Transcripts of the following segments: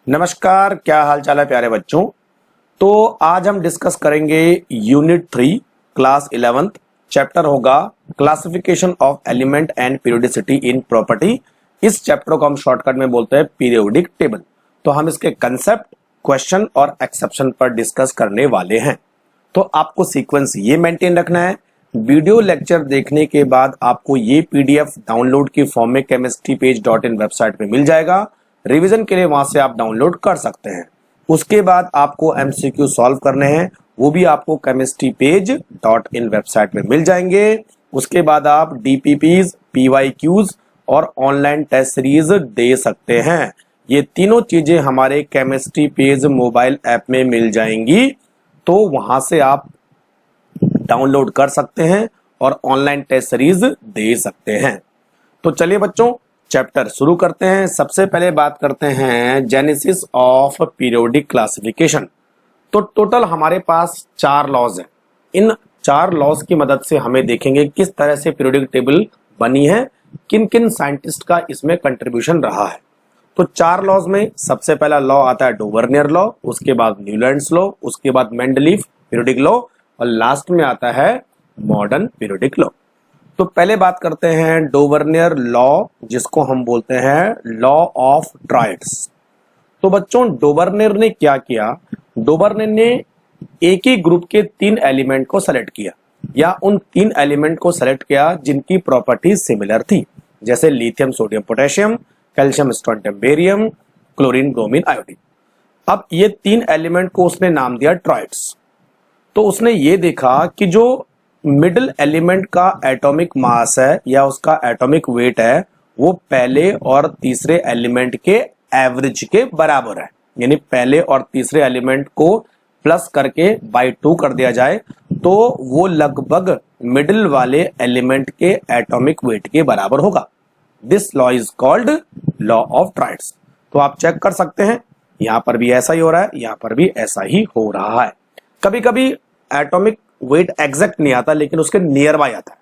नमस्कार, क्या हाल चाल है प्यारे बच्चों। तो आज हम डिस्कस करेंगे यूनिट 3 क्लास 11th। चैप्टर होगा classification of element and periodicity in property. इस चैप्टर को हम शॉर्टकट में बोलते हैं पीरियोडिक टेबल। तो हम इसके कंसेप्ट, क्वेश्चन और एक्सेप्शन पर डिस्कस करने वाले हैं। तो आपको सीक्वेंस ये मेंटेन रखना है। वीडियो लेक्चर देखने के बाद आपको ये पीडीएफ डाउनलोड की फॉर्म में chemistrypage.in वेबसाइट पे मिल जाएगा। रिवीजन के लिए वहां से आप डाउनलोड कर सकते हैं। उसके बाद आपको एमसीक्यू सॉल्व करने हैं, वो भी आपको chemistrypage.in वेबसाइट में मिल जाएंगे। उसके बाद आप डीपीपीज, पीवाईक्यूज और ऑनलाइन टेस्ट सीरीज दे सकते हैं। ये तीनों चीजें हमारे केमिस्ट्री पेज मोबाइल ऐप में मिल जाएंगी, तो वहां से आप डाउनलोड कर सकते हैं और ऑनलाइन टेस्ट सीरीज दे सकते हैं। तो चलिए बच्चों, चैप्टर शुरू करते हैं। सबसे पहले बात करते हैं जेनेसिस ऑफ पीरियोडिक क्लासिफिकेशन। तो टोटल हमारे पास 4 लॉज हैं। इन 4 लॉज की मदद से हमें देखेंगे किस तरह से पीरियोडिक टेबल बनी है, किन किन साइंटिस्ट का इसमें कंट्रीब्यूशन रहा है। तो 4 लॉज में सबसे पहला लॉ आता है डोवर्नियर लॉ, उसके बाद न्यूलैंड्स लॉ, उसके बाद मेंडलीफ पीरियोडिक लॉ और लास्ट में आता है मॉडर्न पीरियोडिक लॉ। तो पहले बात करते हैं डोवर्नियर लॉ, जिसको हम बोलते हैं लॉ ऑफ ट्राइड्स। तो बच्चों, डोवर्नियर ने क्या किया? डोवर्नियर ने एक ही ग्रुप के 3 एलिमेंट को सेलेक्ट किया, या उन 3 एलिमेंट को सेलेक्ट किया जिनकी प्रॉपर्टी सिमिलर थी, जैसे lithium, sodium, potassium, calcium, strontium, barium, chlorine, bromine, iodine. अब ये 3 एलिमेंट को उसने नाम दिया ट्राइड्स। तो उसने ये देखा कि जो मिडिल एलिमेंट का एटॉमिक मास है या उसका एटॉमिक वेट है, वो पहले और तीसरे एलिमेंट के एवरेज के बराबर है। यानी पहले और तीसरे एलिमेंट को प्लस करके बाय 2 कर दिया जाए तो वो लगभग मिडिल वाले एलिमेंट के एटॉमिक वेट के बराबर होगा। This law is called law of triads. तो आप चेक कर सकते हैं, यहां पर भी ऐसा ही हो रहा है, यहां पर भी ऐसा ही हो रहा है। कभी कभी एटॉमिक वेट एग्जैक्ट नहीं आता, लेकिन उसके नियर बाय आता है।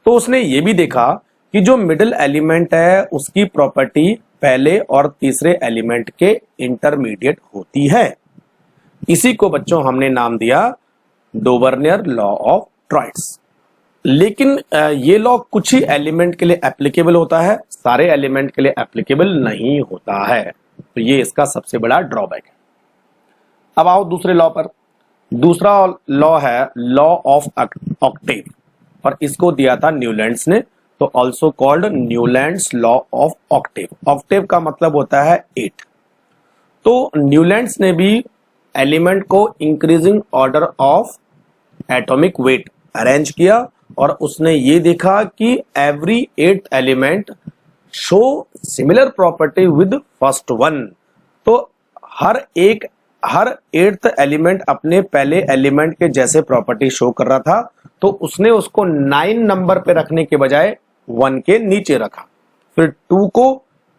तो उसने ये भी देखा कि जो मिडिल एलिमेंट है उसकी प्रॉपर्टी पहले और तीसरे एलिमेंट के इंटरमीडिएट होती है। इसी को बच्चों हमने नाम दिया डोवर्नियर लॉ ऑफ ट्राइड्स। लेकिन ये लॉ कुछ ही एलिमेंट के लिए एप्लीकेबल होता है, सारे एलिमेंट के लिए एप्लीकेबल नहीं होता है। तो ये इसका सबसे बड़ा ड्रॉबैक है। अब आओ दूसरे लॉ पर। दूसरा लॉ है लॉ ऑफ ऑक्टेव, और इसको दिया था न्यूलैंड्स ने, तो also called Newlands law of Octave. Octave का मतलब होता है 8। तो न्यूलैंड्स ने भी एलिमेंट को increasing order of atomic weight arrange किया, और उसने ये देखा कि every 8th element show similar property with first one. तो हर 8th एलिमेंट अपने पहले एलिमेंट के जैसे प्रॉपर्टी शो कर रहा था, तो उसने उसको 9 नंबर पे रखने के बजाय 1 के नीचे रखा। फिर 2 को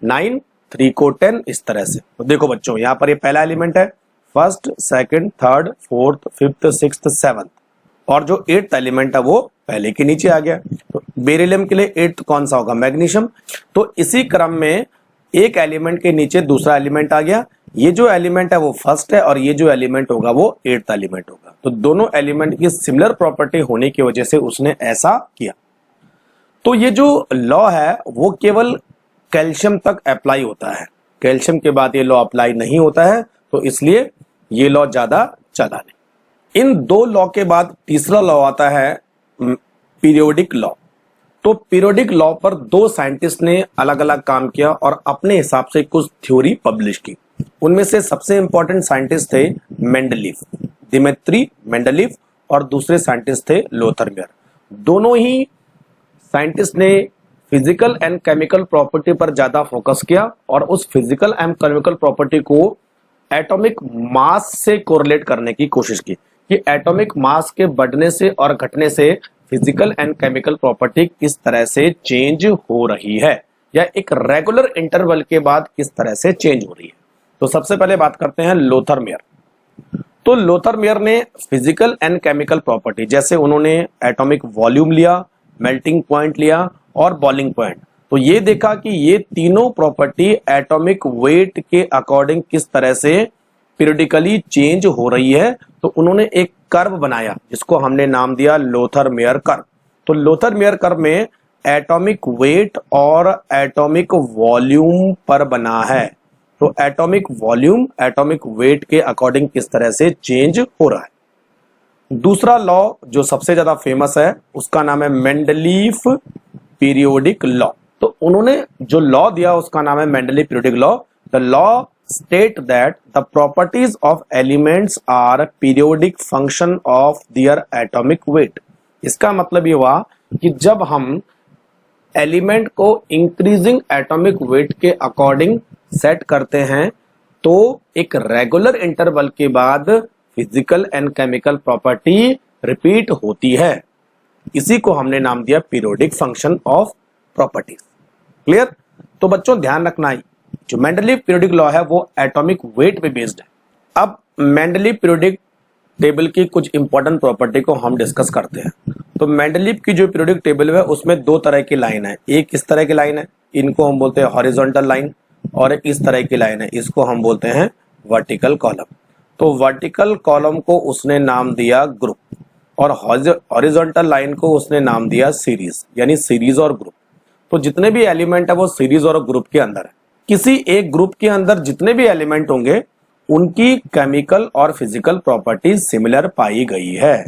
9, 3 को 10, इस तरह से। तो देखो बच्चों, यहां पर ये पहला एलिमेंट है, first, second, third, fourth, fifth, sixth, seventh, और जो 8th एलिमेंट है वो पहले के नीचे आ गया। तो बेरिलियम के लिए 8th कौन सा होगा? मैग्नीशियम। तो इसी क्रम में एक एलिमेंट के नीचे दूसरा एलिमेंट आ गया। ये जो एलिमेंट है वो फर्स्ट है, और ये जो एलिमेंट होगा वो 8th एलिमेंट होगा। तो दोनों एलिमेंट की सिमिलर प्रॉपर्टी होने की वजह से उसने ऐसा किया। तो ये जो लॉ है वो केवल कैल्शियम तक अप्लाई होता है, कैल्शियम के बाद ये लॉ अप्लाई नहीं होता है, तो इसलिए ये लॉ ज्यादा चला नहीं। इन 2 लॉ के बाद तीसरा लॉ आता है पीरियोडिक लॉ। तो पीरियोडिक लॉ पर 2 साइंटिस्ट ने अलग अलग काम किया और अपने हिसाब से कुछ थ्योरी पब्लिश की। उनमें से सबसे इंपॉर्टेंट साइंटिस्ट थे मेंडलीफ, दिमित्री मेंडलीफ, और दूसरे साइंटिस्ट थे लोथरमेयर। दोनों ही साइंटिस्ट ने फिजिकल एंड केमिकल प्रॉपर्टी पर ज्यादा फोकस किया, और उस फिजिकल एंड केमिकल प्रॉपर्टी को एटॉमिक मास से कोरिलेट करने की कोशिश की कि एटॉमिक मास के बढ़ने से और घटने से फिजिकल एंड केमिकल प्रॉपर्टी किस तरह से चेंज हो रही है, या एक रेगुलर इंटरवल के बाद किस तरह से चेंज हो रही है। तो सबसे पहले बात करते हैं लोथरमेयर। तो लोथरमेयर ने फिजिकल एंड केमिकल प्रॉपर्टी, जैसे उन्होंने एटॉमिक वॉल्यूम लिया, मेल्टिंग पॉइंट लिया और बॉइलिंग पॉइंट, तो ये देखा कि ये तीनों प्रॉपर्टी एटॉमिक वेट के अकॉर्डिंग किस तरह से पीरियडिकली चेंज हो रही है। तो उन्होंने एक कर्व बनाया जिसको हमने नाम दिया लोथर-मेयर कर्व। तो लोथर-मेयर कर्व में एटॉमिक वेट और एटॉमिक वॉल्यूम पर बना है। तो एटॉमिक वॉल्यूम एटॉमिक वेट के अकॉर्डिंग किस तरह से चेंज हो रहा है। दूसरा लॉ जो सबसे ज्यादा फेमस है उसका नाम है मेंडलीफ पीरियोडिक लॉ। तो उन्होंने जो लॉ दिया उसका नाम है Mendeleev periodic law. The law state that the properties of elements are periodic function of their atomic weight। इसका मतलब ये हुआ कि जब हम एलिमेंट को इंक्रीजिंग एटॉमिक वेट के अकॉर्डिंग सेट करते हैं तो एक रेगुलर इंटरवल के बाद physical and chemical property repeat होती है। इसी को हमने नाम दिया periodic function of properties. Clear? तो बच्चों ध्यान रखना है जो मेंडलीफ पीरियोडिक लॉ है वो एटॉमिक वेट पे बेस्ड है। अब मेंडलीफ पीरियोडिक टेबल की कुछ इंपॉर्टेंट प्रॉपर्टी को हम डिस्कस करते हैं। तो मेंडलीफ की जो पीरियोडिक टेबल है उसमें दो तरह की लाइन है। एक इस तरह की लाइन है, इनको हम बोलते हैं हॉरिजॉन्टल लाइन, और एक इस तरह की लाइन है, इसको हम बोलते हैं वर्टिकल कॉलम। तो वर्टिकल कॉलम को उसने नाम दिया ग्रुप और हॉरिजॉन्टल लाइन को उसने नाम दिया सीरीज, यानी सीरीज और ग्रुप। तो जितने भी एलिमेंट है वो सीरीज और ग्रुप के अंदर है। किसी एक ग्रुप के अंदर जितने भी एलिमेंट होंगे उनकी केमिकल और फिजिकल प्रॉपर्टीज सिमिलर पाई गई है।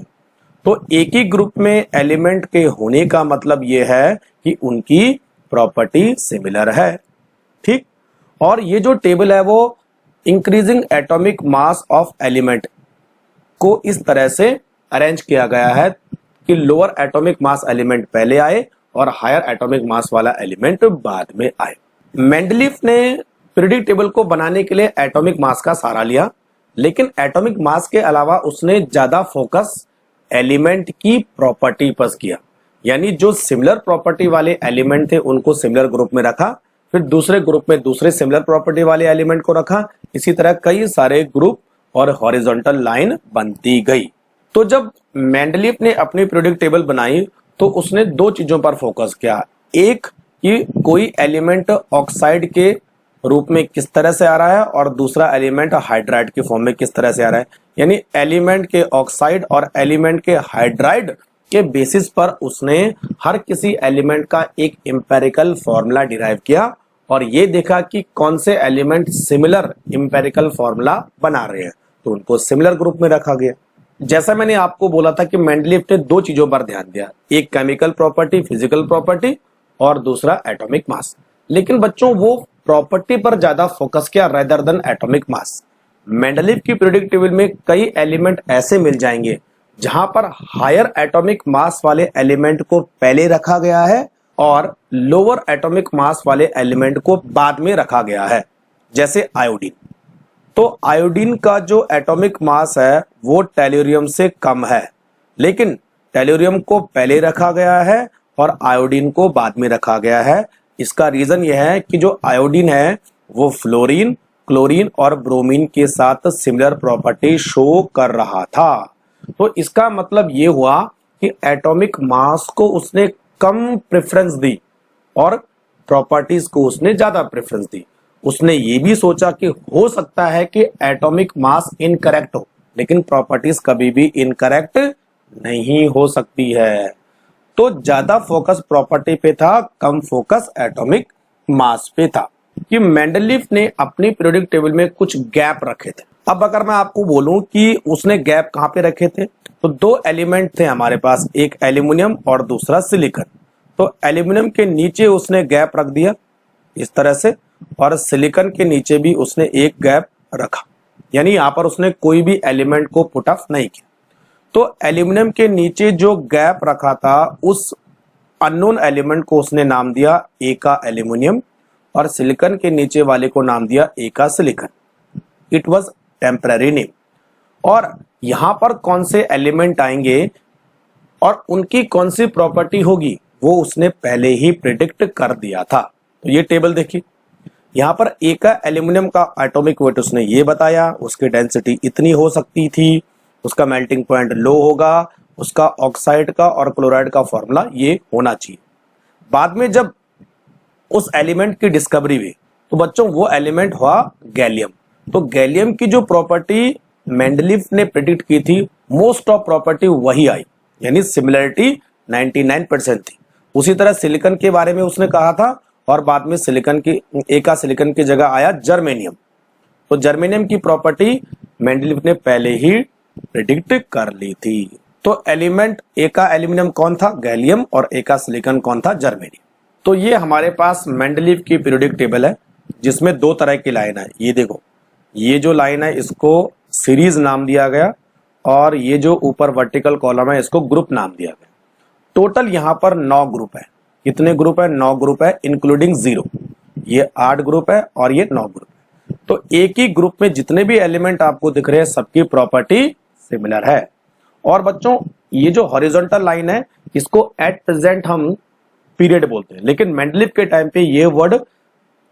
तो एक ही ग्रुप में एलिमेंट के होने का मतलब यह है कि उनकी प्रॉपर्टी सिमिलर है। ठीक? और ये जो टेबल है वो increasing atomic mass of element को इस तरह से अरेंज किया गया है कि लोअर एटॉमिक मास एलिमेंट पहले आए और हायर एटॉमिक मास वाला एलिमेंट बाद में आए। मेंडलीफ ने पीरियोडिक टेबल को बनाने के लिए एटॉमिक मास का सहारा लिया, लेकिन एटॉमिक मास के अलावा उसने ज्यादा फोकस एलिमेंट की प्रॉपर्टी पर किया। यानी जो सिमिलर प्रॉपर्टी वाले एलिमेंट थे उनको सिमिलर ग्रुप में रखा, फिर दूसरे ग्रुप में दूसरे सिमिलर प्रॉपर्टी वाले एलिमेंट को रखा। इसी तरह कई सारे ग्रुप और हॉरिजॉन्टल लाइन बनती गई। तो जब मेंडलीफ ने अपनी पीरियोडिक टेबल बनाई तो उसने दो चीजों पर फोकस किया। एक कि कोई एलिमेंट ऑक्साइड के रूप में किस तरह से आ रहा है और दूसरा एलिमेंट हाइड्राइड के फॉर्म में किस तरह से आ रहा है। यानी एलिमेंट के ऑक्साइड और एलिमेंट के हाइड्राइड के बेसिस पर उसने हर किसी एलिमेंट का एक एम्पेरिकल फॉर्मूला डिराइव किया और ये देखा कि कौन से एलिमेंट सिमिलर एम्पेरिकल फॉर्मूला बना रहे हैं, तो उनको सिमिलर ग्रुप में रखा गया। जैसा मैंने आपको बोला था कि मेंडलीफ ने दो चीजों पर ध्यान दिया, एक केमिकल प्रॉपर्टी फिजिकल प्रॉपर्टी और दूसरा एटॉमिक मास। लेकिन बच्चों वो प्रॉपर्टी पर ज्यादा फोकस किया रेदर देन एटॉमिक मास। मेंडलीफ की पीरियोडिक टेबल में कई एलिमेंट ऐसे मिल जाएंगे जहां पर हायर एटॉमिक मास वाले एलिमेंट को पहले रखा गया है और लोअर एटॉमिक मास वाले एलिमेंट को बाद में रखा गया है, जैसे आयोडीन। तो आयोडीन का जो एटॉमिक मास है वो टेल्यूरियम से कम है, लेकिन टेल्यूरियम को पहले रखा गया है और आयोडीन को बाद में रखा गया है। इसका रीजन यह है कि जो आयोडीन है वो फ्लोरीन, क्लोरीन और ब्रोमीन के साथ सिमिलर प्रॉपर्टी शो कर रहा था। तो इसका मतलब ये हुआ कि एटॉमिक मास को उसने कम प्रेफरेंस दी और प्रॉपर्टीज को उसने ज्यादा प्रेफरेंस दी। उसने ये भी सोचा कि हो सकता है कि एटॉमिक मास इनकरेक्ट हो, लेकिन प्रॉपर्टीज कभी भी इनकरेक्ट नहीं हो सकती है। तो ज्यादा फोकस प्रॉपर्टी पे था, कम फोकस एटॉमिक मास पे था। कि मेंडलीफ ने अपनी पीरियोडिक टेबल में कुछ गैप रखे थे। अब अगर मैं आपको बोलूं कि उसने गैप कहां पे रखे थे, तो दो एलिमेंट थे हमारे पास, एक एल्यूमिनियम और दूसरा सिलिकॉन। तो एल्यूमिनियम के नीचे उसने गैप रख दिया इस तरह से, और सिलिकॉन के नीचे भी उसने एक गैप रखा। यानी यहां पर उसने कोई भी एलिमेंट को पुट ऑफ नहीं किया। तो एल्यूमिनियम के नीचे जो गैप रखा था उस अननोन एलिमेंट को उसने नाम दिया ए का एल्यूमिनियम, और सिलिकॉन के नीचे वाले को नाम दिया ए का silicon. It was temporary name. और यहां पर कौन से एलिमेंट आएंगे और उनकी कौन सी प्रॉपर्टी होगी वो उसने पहले ही प्रिडिक्ट कर दिया था। तो ये टेबल देखिए, यहां पर ए का एल्यूमिनियम का एटॉमिक वेट उसने ये बताया, उसकी डेंसिटी इतनी हो सकती थी, उसका मेल्टिंग पॉइंट लो होगा, उसका ऑक्साइड का और क्लोराइड का फॉर्मूला ये होना चाहिए। बाद में जब उस एलिमेंट की डिस्कवरी हुई। तो बच्चों वो एलिमेंट हुआ गैलियम। तो गैलियम की जो प्रॉपर्टी मेंडलीफ ने प्रेडिक्ट की थी, मोस्ट ऑफ प्रॉपर्टी वही आई, यानी सिमिलरिटी 99% थी। उसी तरह सिलिकॉन के बारे में उसने कहा था, और बाद में सिलिकॉन की सिलिकॉन की जगह आया जर्मेनियम। तो जर्मेनियम की प्रॉपर्टी मेंडलीफ ने पहले ही प्रेडिक्ट कर ली थी। तो एलिमेंट ए का एल्यूमिनियम कौन था? गैलियम। और ए का सिलिकॉन कौन था? जर्मेनियम। तो ये हमारे पास मेंडलीफ की पीरियोडिक टेबल है, जिसमें दो तरह की लाइन है। ये देखो, ये जो लाइन है इसको सीरीज नाम दिया गया, और ये जो ऊपर वर्टिकल कॉलम है इसको ग्रुप नाम दिया गया। टोटल यहाँ पर 9 ग्रुप है। कितने ग्रुप है? 9 ग्रुप है, इंक्लूडिंग 0। ये 8 ग्रुप है और ये 9 ग्रुप है। तो एक ही ग्रुप में जितने भी एलिमेंट आपको दिख रहे हैं सबकी प्रॉपर्टी सिमिलर है। और बच्चों ये जो हॉरिजॉन्टल लाइन है इसको एट प्रेजेंट हम पीरियड बोलते हैं, लेकिन मेंडलीफ के टाइम पे ये वर्ड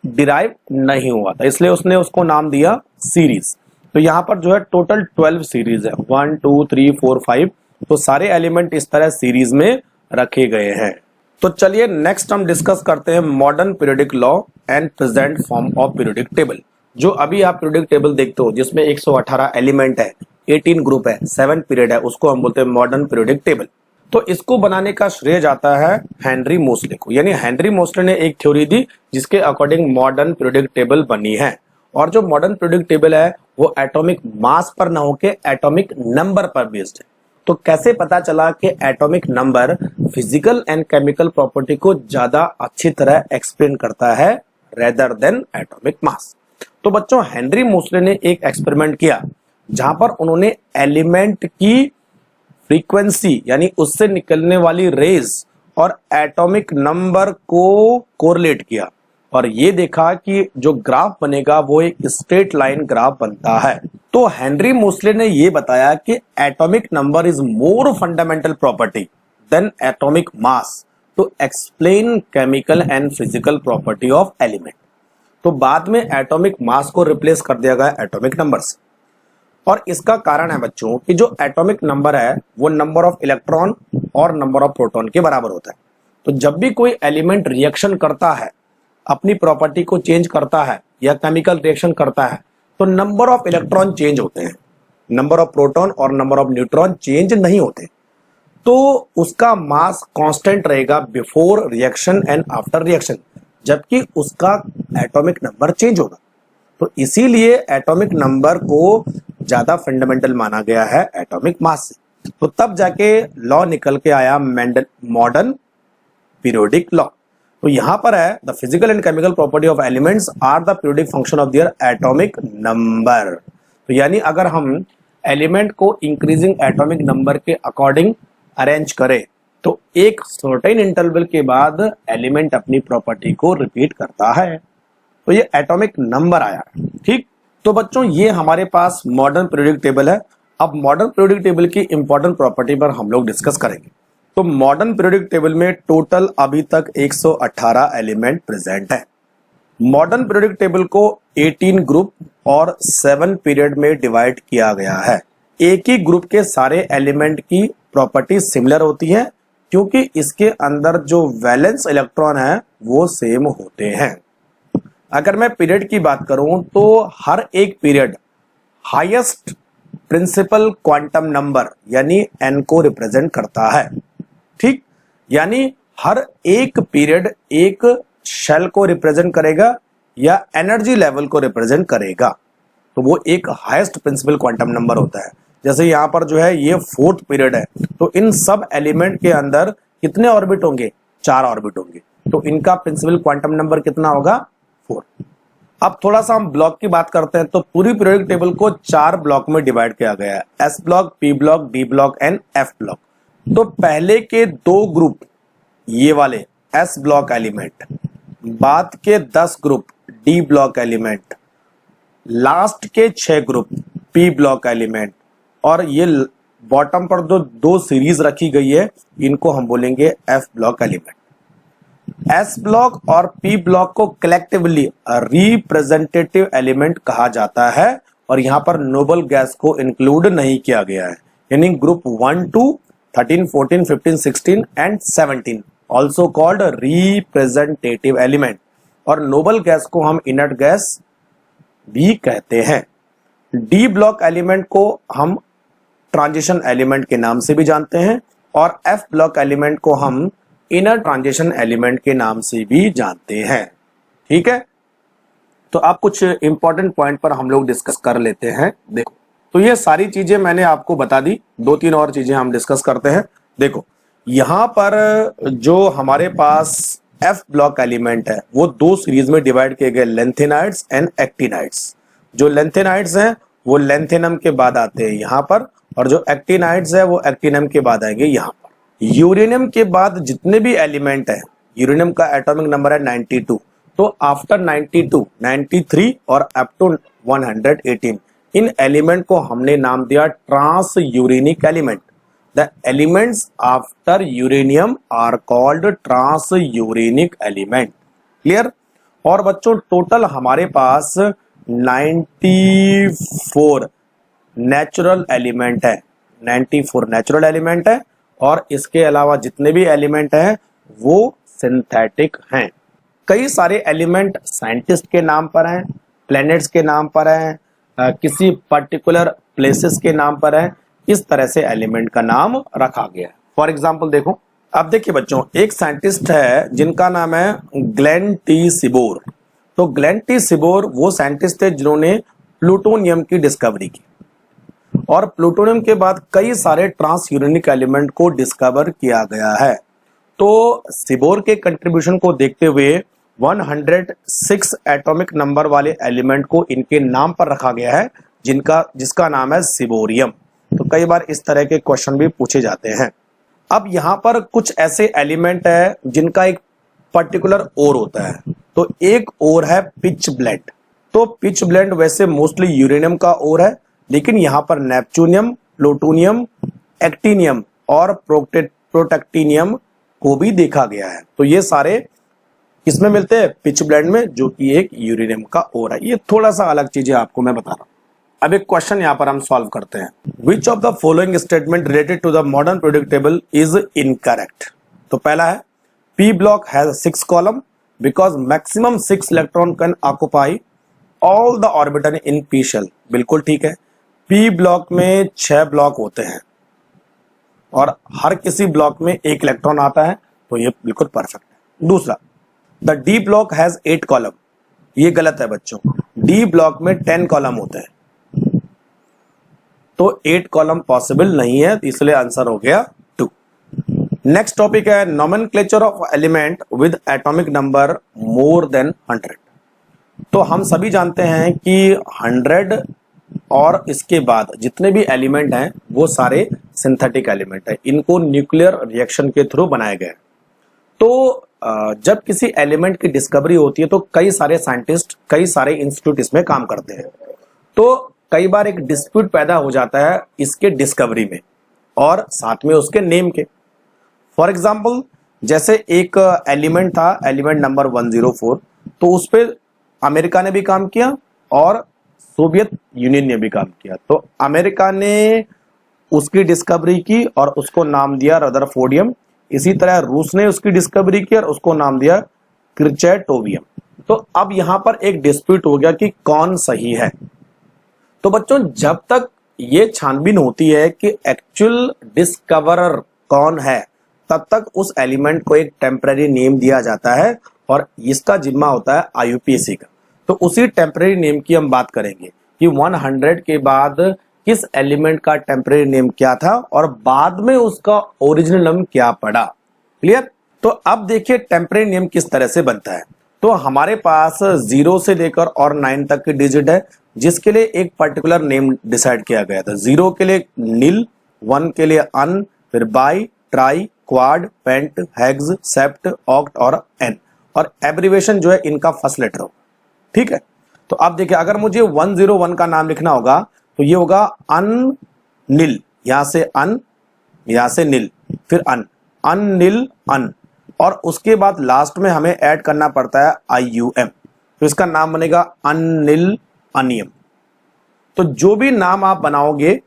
डिराइव नहीं हुआ था, इसलिए उसने उसको नाम दिया सीरीज। तो यहाँ पर जो है टोटल 12 सीरीज है, 1 2 3 4 5। तो सारे एलिमेंट इस तरह सीरीज में रखे गए हैं। तो चलिए नेक्स्ट हम डिस्कस करते हैं modern periodic law and present form of periodic table. जो अभी आप पीरियोडिक टेबल देखते हो जिसमें 118 एलिमेंट है, 18 ग्रुप है, 7 पीरियड है, उसको हम बोलते हैं मॉडर्न पीरियोडिक टेबल। तो इसको बनाने का श्रेय जाता है हेनरी मोस्ले को। यानी हेनरी मोस्ले ने एक थ्योरी दी जिसके अकॉर्डिंग मॉडर्न पीरियोडिक टेबल बनी है। और जो मॉडर्न पीरियोडिक टेबल है वो एटॉमिक मास पर न होके एटॉमिक नंबर पर बेस्ड है। तो कैसे पता चला कि atomic number physical and chemical property को ज्यादा अच्छी तरह एक्सप्लेन करता है रेदर देन एटॉमिक मास? तो बच्चों हेनरी मोस्ले ने एक एक्सपेरिमेंट किया जहां पर उन्होंने एलिमेंट की फ्रीक्वेंसी यानी उससे निकलने वाली रेज और एटॉमिक नंबर को कोरिलेट किया, और ये देखा कि जो ग्राफ बनेगा वो एक स्ट्रेट लाइन ग्राफ बनता है। तो हेनरी मोस्ले ने ये बताया कि atomic number is more fundamental property than atomic mass to explain chemical and physical property of element. तो बाद में एटॉमिक मास को रिप्लेस कर दिया गया एटॉमिक नंबर से। और इसका कारण है बच्चों कि जो एटॉमिक नंबर है वो नंबर ऑफ इलेक्ट्रॉन और नंबर ऑफ प्रोटॉन के बराबर होता है। तो जब भी कोई एलिमेंट रिएक्शन करता है, अपनी प्रॉपर्टी को चेंज करता है या केमिकल रिएक्शन करता है, तो नंबर ऑफ इलेक्ट्रॉन चेंज होते हैं, नंबर ऑफ प्रोटॉन और नंबर ऑफ न्यूट्रॉन चेंज नहीं होते। तो उसका मास कांस्टेंट रहेगा before reaction and after reaction, जबकि उसका एटॉमिक नंबर चेंज होगा। तो इसीलिए एटॉमिक नंबर को ज्यादा फंडामेंटल माना गया है एटॉमिक मास से। तो तब जाके लॉ निकल के आया मॉडर्न पीरियोडिक लॉ। तो यहां पर है the physical and chemical property of elements are the periodic function of their atomic number. तो यानी अगर हम एलिमेंट को इंक्रीजिंग एटॉमिक नंबर के अकॉर्डिंग अरेंज करें तो एक सर्टेन इंटरवल के बाद एलिमेंट अपनी प्रॉपर्टी को रिपीट करता है। तो ये एटॉमिक नंबर आया, ठीक। तो बच्चों ये हमारे पास मॉडर्न पीरियोडिक टेबल है। अब मॉडर्न पीरियोडिक टेबल की इंपॉर्टेंट प्रॉपर्टी पर हम लोग डिस्कस करेंगे। तो मॉडर्न पीरियोडिक टेबल में टोटल अभी तक 118 एलिमेंट प्रेजेंट है। मॉडर्न पीरियोडिक टेबल को 18 ग्रुप और 7 पीरियड में डिवाइड किया गया है। एक ही ग्रुप के सारे एलिमेंट की प्रॉपर्टी सिमिलर होती है क्योंकि इसके अंदर जो वैलेंस इलेक्ट्रॉन है वो सेम होते हैं। अगर मैं पीरियड की बात करूं तो हर एक period highest principal quantum number यानी n को रिप्रेजेंट करता है, ठीक। यानी हर एक पीरियड एक शेल को रिप्रेजेंट करेगा या एनर्जी लेवल को रिप्रेजेंट करेगा। तो वो एक हाईएस्ट प्रिंसिपल क्वांटम नंबर होता है। जैसे यहाँ पर जो है ये 4th पीरियड है, तो इन सब एलिमेंट के अंदर कितने ऑर्बिट होंगे? 4 ऑर्बिट होंगे। तो इनका प्रिंसिपल क्वांटम नंबर कितना होगा? 4। अब थोड़ा सा हम ब्लॉक की बात करते हैं। तो पूरी पीरियोडिक टेबल को 4 ब्लॉक में डिवाइड किया गया है, S block, P block, d block and f block. तो पहले के 2 ग्रुप ये वाले एस ब्लॉक एलिमेंट, बाद के 10 group D block element, last के 6 ग्रुप पी ब्लॉक एलिमेंट, और ये बॉटम पर जो 2 सीरीज रखी गई है इनको हम बोलेंगे F block element. S block और पी ब्लॉक को कलेक्टिवली रिप्रेजेंटेटिव एलिमेंट कहा जाता है और यहां पर नोबल गैस को इंक्लूड नहीं किया गया है। यानी group 1 to 13, 14, 15, 16 and 17 also called representative element. और नोबल गैस को हम इनर्ट गैस भी कहते हैं। डी ब्लॉक एलिमेंट को हम ट्रांजिशन एलिमेंट के नाम से भी जानते हैं और एफ ब्लॉक एलिमेंट को हम इनर ट्रांजिशन एलिमेंट के नाम से भी जानते हैं। ठीक है, तो अब कुछ इंपॉर्टेंट पॉइंट पर हम लोग डिस्कस कर लेते हैं। देखो, तो ये सारी चीजें मैंने आपको बता दी, 2-3 और चीजें हम डिस्कस करते हैं। देखो, यहां पर जो हमारे पास एफ ब्लॉक एलिमेंट है वो 2 सीरीज में डिवाइड किए गए, लेंथेनाइड्स एंड एक्टिनाइड्स। जो लेंथेनाइड्स हैं वो लेंथेनम के बाद आते हैं यहाँ पर, और जो एक्टिनाइड्स है वो एक्टिनम के बाद आएंगे यहाँ पर। यूरेनियम के बाद जितने भी एलिमेंट है, यूरेनियम का एटॉमिक नंबर है 92, तो आफ्टर 92, 93 और अप टू 118 इन एलिमेंट को हमने नाम दिया transuranic element. The elements after uranium are called transuranic element. Clear? और बच्चों टोटल हमारे पास 94 नेचुरल एलिमेंट है, 94 नेचुरल एलिमेंट है, और इसके अलावा जितने भी एलिमेंट हैं वो सिंथेटिक हैं। कई सारे एलिमेंट साइंटिस्ट के नाम पर हैं, प्लैनेट्स के नाम पर हैं, किसी पर्टिकुलर प्लेसेस के नाम पर हैं। इस तरह से एलिमेंट का नाम रखा गया है। फॉर एग्जाम्पल देखो, अब देखिए बच्चों, एक साइंटिस्ट है जिनका नाम है ग्लेन टी सिबोर। तो ग्लेन टी सिबोर वो साइंटिस्ट थे जिन्होंने प्लूटोनियम की डिस्कवरी की, और प्लूटोनियम के बाद कई सारे ट्रांस यूरेनिक एलिमेंट को डिस्कवर किया गया है। तो सिबोर के कंट्रीब्यूशन को देखते हुए 106 एटॉमिक नंबर वाले एलिमेंट को इनके नाम पर रखा गया है, जिसका नाम है सिबोरियम। तो कई बार इस तरह के क्वेश्चन भी पूछे जाते हैं। अब यहाँ पर कुछ ऐसे एलिमेंट है जिनका एक पर्टिकुलर ओर होता है। तो एक ओर है पिच ब्लेंड। तो पिच ब्लेंड वैसे मोस्टली यूरेनियम का ओर है, लेकिन यहाँ पर नेपच्यूनियम, प्लूटोनियम, एक्टिनियम और प्रोटैक्टिनियम को भी देखा गया है। तो ये सारे किसमें मिलते हैं? पिच ब्लेंड में, जो कि एक यूरेनियम का ओर है। ये थोड़ा सा अलग चीजें आपको मैं बता रहा हूं। अब एक क्वेश्चन यहाँ पर हम सॉल्व करते हैं। Which of the following statement related to the modern periodic table is incorrect? तो पहला है P block has 6 column because maximum 6 electron can occupy all the orbital in P shell. बिल्कुल ठीक है, पी ब्लॉक में 6 block होते हैं और हर किसी ब्लॉक में 1 इलेक्ट्रॉन आता है, तो ये बिल्कुल परफेक्ट है। दूसरा, the D block has 8 column. ये गलत है बच्चों, डी ब्लॉक में 10 कॉलम होते हैं, तो 8 कॉलम पॉसिबल नहीं है, इसलिए आंसर हो गया 2। नेक्स्ट टॉपिक है nomenclature of element with atomic number more than 100। तो हम सभी जानते हैं कि 100 और इसके बाद जितने भी एलिमेंट हैं वो सारे सिंथेटिक एलिमेंट हैं, इनको न्यूक्लियर रिएक्शन के थ्रू बनाए गए। तो जब किसी एलिमेंट की डिस्कवरी होती है तो कई सारे साइंटिस्ट, कई सारे इंस्टीट्यूट इसमें काम करते हैं। तो कई बार एक डिस्प्यूट पैदा हो जाता है इसके डिस्कवरी में और साथ में उसके नेम के। फॉर एग्जाम्पल, जैसे एक एलिमेंट था, एलिमेंट नंबर 104, तो उस पर अमेरिका ने भी काम किया और सोवियत यूनियन ने भी काम किया। तो अमेरिका ने उसकी डिस्कवरी की और उसको नाम दिया रदरफोर्डियम। इसी तरह रूस ने उसकी डिस्कवरी की और उसको नाम दिया क्रिचैटोवियम। तो अब यहां पर एक डिस्प्यूट हो गया कि कौन सही है। तो बच्चों, जब तक ये छानबीन होती है कि एक्चुअल डिस्कवरर कौन है, तब तक उस एलिमेंट को एक टेम्पररी नेम दिया जाता है और इसका जिम्मा होता है IUPAC का। तो उसी टेम्पररी नेम की हम बात करेंगे कि 100 के बाद किस एलिमेंट का टेम्पररी नेम क्या था और बाद में उसका ओरिजिनल नेम क्या पड़ा। क्लियर? तो अब देखिए टेम्पररी नेम किस तरह से बनता है। तो हमारे पास 0 से लेकर और 9 तक की डिजिट है, जिसके लिए एक पर्टिकुलर नेम डिसाइड किया गया था। 0 के लिए नील, 1 के लिए अन, फिर bi, tri, quad, pent, hex, sept, oct और एन, और एब्रीवेशन जो है इनका फर्स्ट लेटर हो। ठीक है, तो अब देखिए अगर मुझे 101 का नाम लिखना होगा तो ये होगा अन नील, यहां से अन, यहां से नील, फिर अन, अन नील अन, और उसके बाद लास्ट में हमें ऐड करना पड़ता है IUM, तो इसका नाम बनेगा अनिल अनियम। तो जो भी नाम आप बनाओगे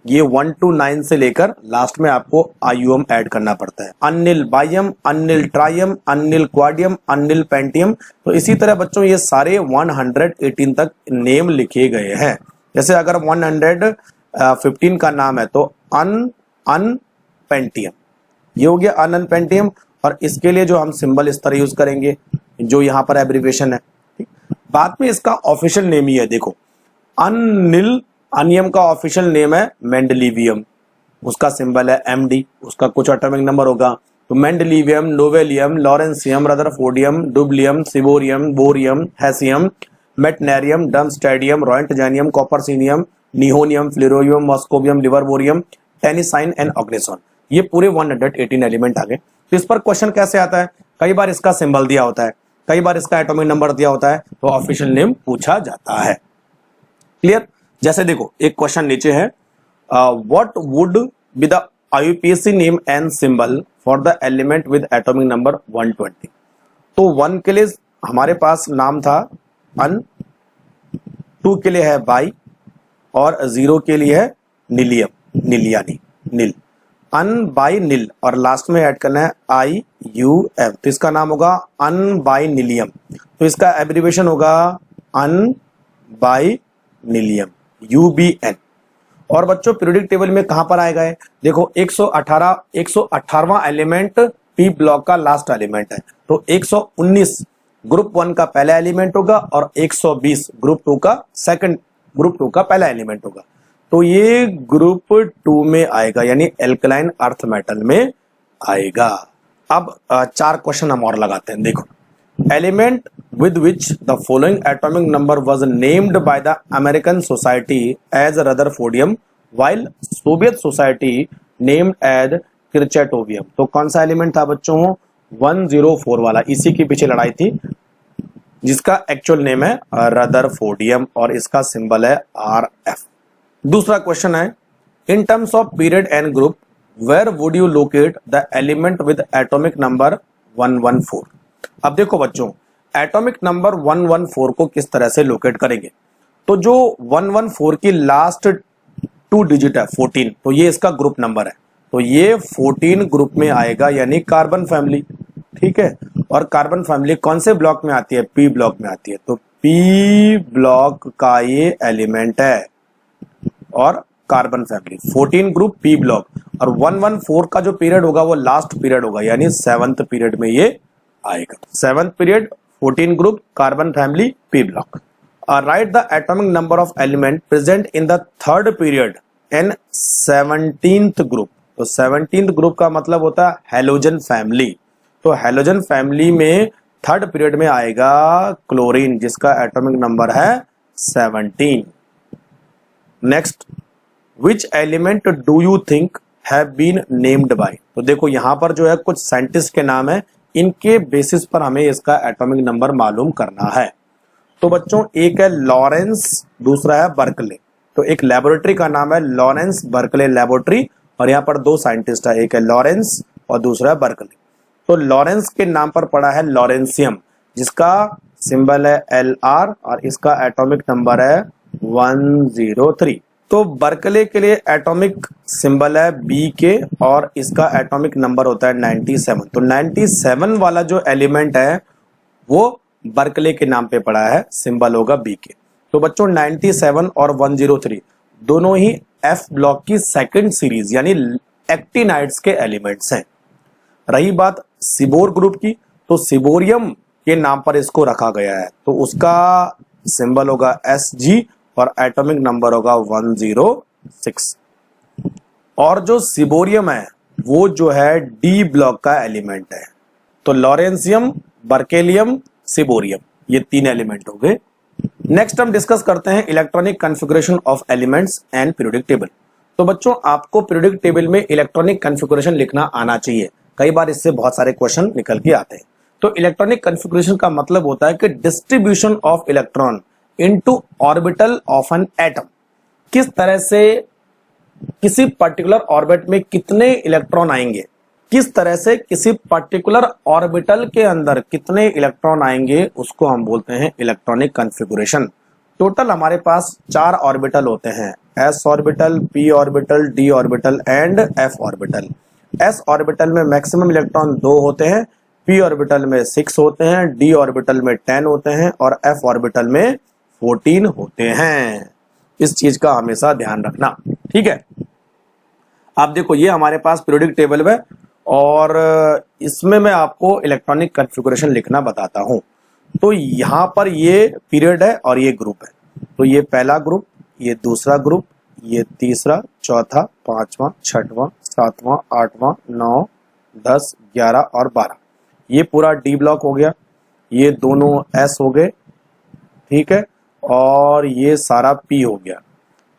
ये 1 to 9 से लेकर लास्ट में आपको आयुअम ऐड करना पड़ता है। अनिल बाइयम, अनिल ट्राइयम, अनिल क्वाडियम, अनिल पेंटियम। तो इसी तरह बच्चों ये सारे 118 तक नेम लिखे गए हैं। जैसे अगर 115 का नाम है तो अन पेंटियम, ये हो गया अन पेंटियम। और इसके लिए जो हम सिंबल इस तरह यूज करेंगे, जो यहाँ पर एब्रिविएशन है। बाद में इसका ऑफिशियल नेम ही है, देखो अनिल अनियम का ऑफिशियल नेम है मेंडलीवियम, उसका सिंबल है एमडी, उसका कुछ एटॉमिक नंबर होगा। तो mendelevium, nobelium, lawrencium, rutherfordium, dubnium, seaborgium, bohrium, hassium, meitnerium, darmstadtium, roentgenium, copernicium, nihonium, flerovium, moscovium, livermorium, tennessine and oganesson. ये पूरे 118 एलिमेंट आ गए। तो इस पर क्वेश्चन कैसे आता है, कई बार इसका सिंबल दिया होता है, कई बार इसका एटॉमिक नंबर दिया होता है, तो ऑफिशियल नेम पूछा जाता है। क्लियर। जैसे देखो एक क्वेश्चन नीचे है, what would be the IUPAC name and symbol for the element with atomic number 120। तो 1 के लिए हमारे पास नाम था अन, 2 के लिए है बाई, और 0 के लिए है निलियम, निलियानी, निल, अन बाई निल, और लास्ट में ऐड करना है IUM। तो इसका नाम होगा अन बाई निलियम। तो इसका एब्रिविएशन होगा अन बाई निलियम, UBN। और बच्चों पीरियोडिक टेबल में कहां पर आएगा है, देखो 118वां एलिमेंट पी ब्लॉक का लास्ट एलिमेंट है। तो 119 ग्रुप 1 का पहला एलिमेंट होगा और 120 ग्रुप 2 का पहला एलिमेंट होगा। तो ये ग्रुप 2 में आएगा, यानी एल्कलाइन अर्थ मेटल में आएगा। अब 4 क्वेश्चन हम और लगाते हैं। देखो, element with which the following atomic number was named by the American Society as Rutherfordium while Soviet Society named as Kirchatovium। तो कौन सा एलिमेंट था बच्चों, 104 वाला, इसी के पीछे लड़ाई थी, जिसका एक्चुअल नेम है रदरफोर्डियम और इसका सिंबल है RF। दूसरा क्वेश्चन है, in terms of period and group where would you locate the element with atomic number 114। अब देखो बच्चों, एटॉमिक नंबर 114 को किस तरह से लोकेट करेंगे। तो जो 114 की लास्ट 2 डिजिट है 14, तो ये इसका ग्रुप नंबर है। तो ये 14 ग्रुप में आएगा, यानी कार्बन फैमिली। ठीक है, और कार्बन फैमिली कौन से ब्लॉक में आती है, P ब्लॉक में आती है। तो P ब्लॉक का ये एलिमेंट है और carbon family 14 group P block, और 114 का जो पीरियड होगा वो लास्ट पीरियड होगा, यानी 7th पीरियड में ये आएगा। 7th period, 14 group, carbon family, P block. Right the atomic number of element present in the 3rd period and 17th group. तो 17th ग्रुप का मतलब होता है हेलोजन फैमिली। तो हेलोजन फैमिली में 3rd पीरियड में आएगा क्लोरीन, जिसका एटॉमिक नंबर है 17। Next, which element do you think have been named by. तो देखो यहां पर जो है कुछ साइंटिस्ट के नाम है, इनके बेसिस पर हमें इसका एटॉमिक नंबर मालूम करना है। तो बच्चों एक है लॉरेंस, दूसरा है बर्कले। तो एक लेबोरेटरी का नाम है लॉरेंस बर्कले लेबोरेटरी, और यहाँ पर 2 साइंटिस्ट है, एक है लॉरेंस और दूसरा है बर्कले। तो लॉरेंस के नाम पर पड़ा है लॉरेंसियम, जिसका सिंबल है LR और इसका एटॉमिक नंबर है 103। तो बर्कले के लिए एटॉमिक सिंबल है BK और इसका एटॉमिक नंबर होता है 97। तो 97 वाला जो एलिमेंट है वो बर्कले के नाम पे पड़ा है, सिंबल होगा BK। तो बच्चों 97 और 103 दोनों ही F ब्लॉक की 2nd सीरीज यानी एक्टिनाइड्स के एलिमेंट्स हैं। रही बात सिबोर ग्रुप की, तो सिबोरियम के नाम पर इसको रखा गया है, तो उसका सिंबल होगा SG और एटॉमिक नंबर होगा 106। और जो सिबोरियम है वो जो है D ब्लॉक का एलिमेंट है। तो लॉरेंसियम, बर्केलियम, सिबोरियम, ये 3 एलिमेंट हो गए। नेक्स्ट हम डिस्कस करते हैं electronic configuration of elements and periodic table. तो बच्चों आपको पीरियोडिक टेबल में इलेक्ट्रॉनिक कॉन्फ़िगरेशन लिखना आना चाहिए, कई बार इससे बहुत सारे क्वेश्चन निकल के आते हैं। तो इलेक्ट्रॉनिक कॉन्फ़िगरेशन का मतलब होता है कि distribution of electron into orbital of an atom. किस तरह से किसी पर्टिकुलर ऑर्बिट में कितने इलेक्ट्रॉन आएंगे, किस तरह से किसी पर्टिकुलर ऑर्बिटल के अंदर कितने इलेक्ट्रॉन आएंगे, उसको हम बोलते हैं इलेक्ट्रॉनिक कॉन्फ़िगरेशन। टोटल हमारे पास 4 ऑर्बिटल होते हैं s orbital, p orbital, d orbital and f orbital. s orbital में मैक्सिमम इलेक्ट्रॉन 2 होते हैं, p ऑर्बिटल में 6 होते हैं, d ऑर्बिटल में 10 होते हैं और f ऑर्बिटल में 14 होते हैं। इस चीज का हमेशा ध्यान रखना, ठीक है। आप देखो ये हमारे पास पीरियोडिक टेबल है और इसमें मैं आपको इलेक्ट्रॉनिक कॉन्फ़िगरेशन लिखना बताता हूं। तो यहां पर ये पीरियड है और ये ग्रुप है। तो ये पहला ग्रुप, ये दूसरा ग्रुप, ये तीसरा, चौथा, पांचवा, छठवां, सातवां, आठवां, 9, 10, 11 और 12। ये पूरा डी ब्लॉक हो गया, ये दोनों एस हो गए, ठीक है, और ये सारा पी हो गया।